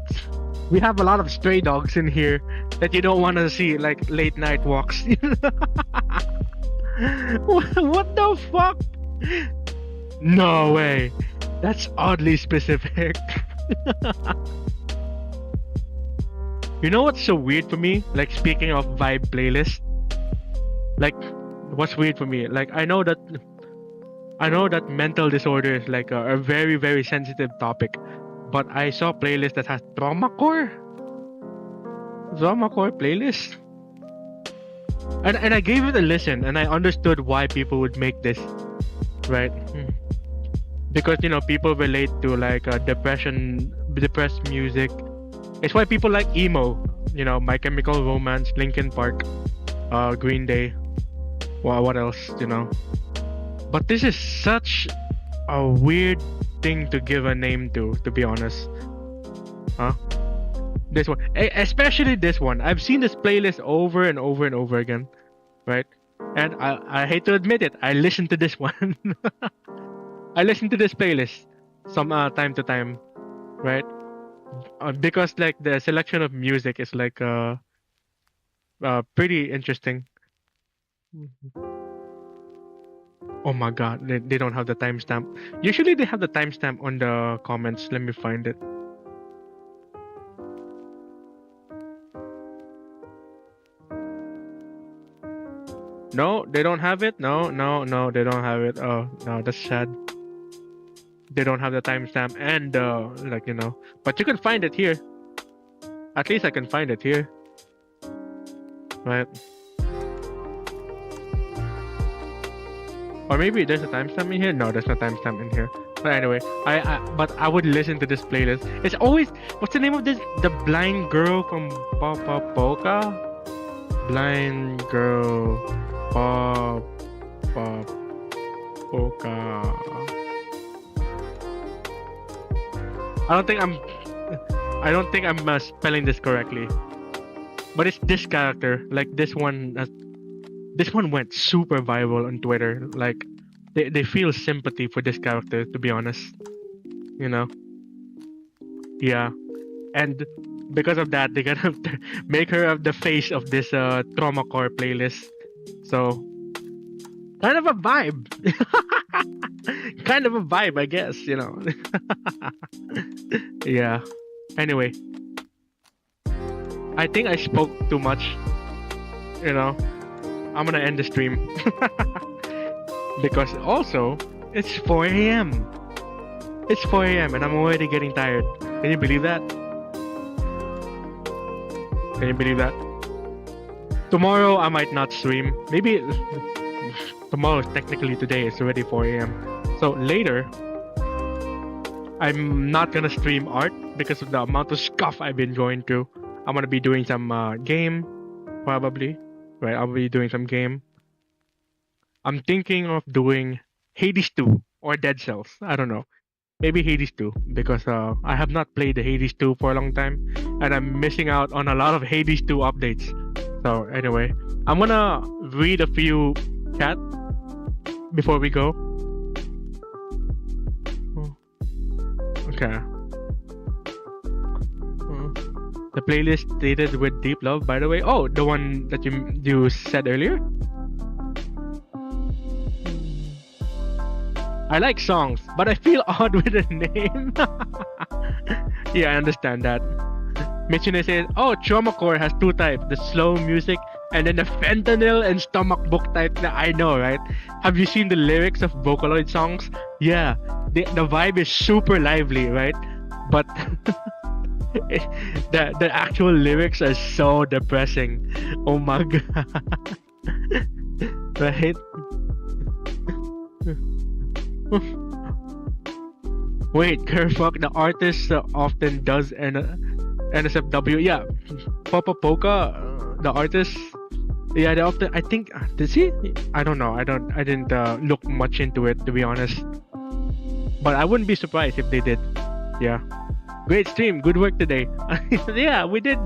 we have a lot of stray dogs in here that you don't want to see like late night walks. What the fuck? No way. That's oddly specific. You know what's so weird for me? Like, speaking of vibe playlist, like, what's weird for me? Like, I know that mental disorder is like a very, very sensitive topic, but I saw a playlist that has traumacore playlist, and I gave it a listen, and I understood why people would make this, right? Because people relate to like depressed music. It's why people like emo, My Chemical Romance, Linkin Park, Green Day. Well, what else, But this is such a weird thing to give a name to be honest. Huh? This one, especially this one. I've seen this playlist over and over and over again, right? And I hate to admit it, I listen to this one. I listen to this playlist some time to time, right? Because like the selection of music is like pretty interesting. Oh my god, they don't have the timestamp. Usually they have the timestamp on the comments. Let me find it. No, they don't have it. No, they don't have it. Oh no, that's sad. They don't have the timestamp and but you can find it here. At least I can find it here, right? Or maybe there's a timestamp in here. No, there's no timestamp in here. But anyway, but I would listen to this playlist. It's always, what's the name of this? The blind girl from Papa Polka. Blind girl, Papa Polka. I don't think I'm spelling this correctly, but it's this character. Like this one went super viral on Twitter. Like they feel sympathy for this character, to be honest. Yeah, and because of that, they gotta make her the face of this traumacore playlist. So kind of a vibe. Kind of a vibe, I guess, Yeah. Anyway, I think I spoke too much. I'm gonna end the stream. Because also, it's 4 a.m. It's 4 a.m. and I'm already getting tired. Can you believe that? Can you believe that? Tomorrow I might not stream. Maybe tomorrow is technically today. It's already 4 a.m. So later, I'm not gonna stream art because of the amount of stuff I've been going through. I'm gonna be doing some game, probably. Right, I'll be doing some game. I'm thinking of doing Hades 2 or Dead Cells. I don't know. Maybe Hades 2 because I have not played the Hades 2 for a long time, and I'm missing out on a lot of Hades 2 updates. So anyway, I'm gonna read a few chat before we go. Okay. The playlist stated with deep love, by the way. Oh, the one that you said earlier. I like songs, but I feel odd with the name. Yeah, I understand that. Michine says, oh, traumacore has two types, the slow music and then the fentanyl and stomach book type. I know, right? Have you seen the lyrics of Vocaloid songs? Yeah, the vibe is super lively, right? But the actual lyrics are so depressing. Oh my god. Right? Wait, Kerfuck, the artist often does NSFW. Yeah, Papa Polka, the artist. Yeah, they often. I think. Does he? I don't know. I didn't look much into it, to be honest. but I wouldn't be surprised if they did. Yeah. Great stream. Good work today. Yeah, we did.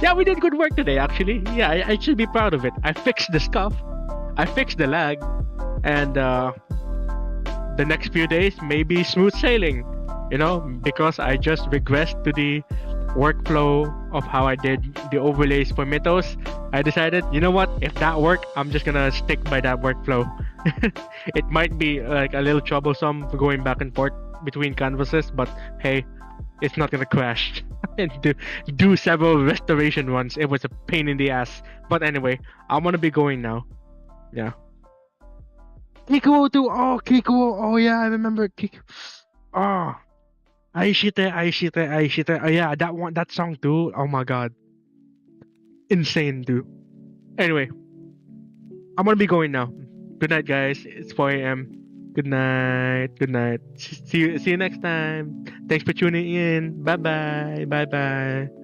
Yeah, we did good work today, actually. Yeah, I should be proud of it. I fixed the stuff. I fixed the lag. And the next few days, maybe smooth sailing. You know, because I just regressed to the workflow of how I did the overlays for Mythos. I decided, you know what? If that worked, I'm just gonna stick by that workflow. It might be like a little troublesome going back and forth between canvases, but hey, it's not gonna crash and do several restoration runs. It was a pain in the ass, but anyway, I'm gonna be going now. Yeah. Kikuo too. Oh, Kikuo. Oh yeah, I remember Kikuo. Oh, Aishite. Oh yeah, that one, that song too. Oh my god, insane too. Anyway, I'm gonna be going now. Good night, guys. It's 4 a.m. Good night. Good night. See you next time. Thanks for tuning in. Bye bye. Bye bye.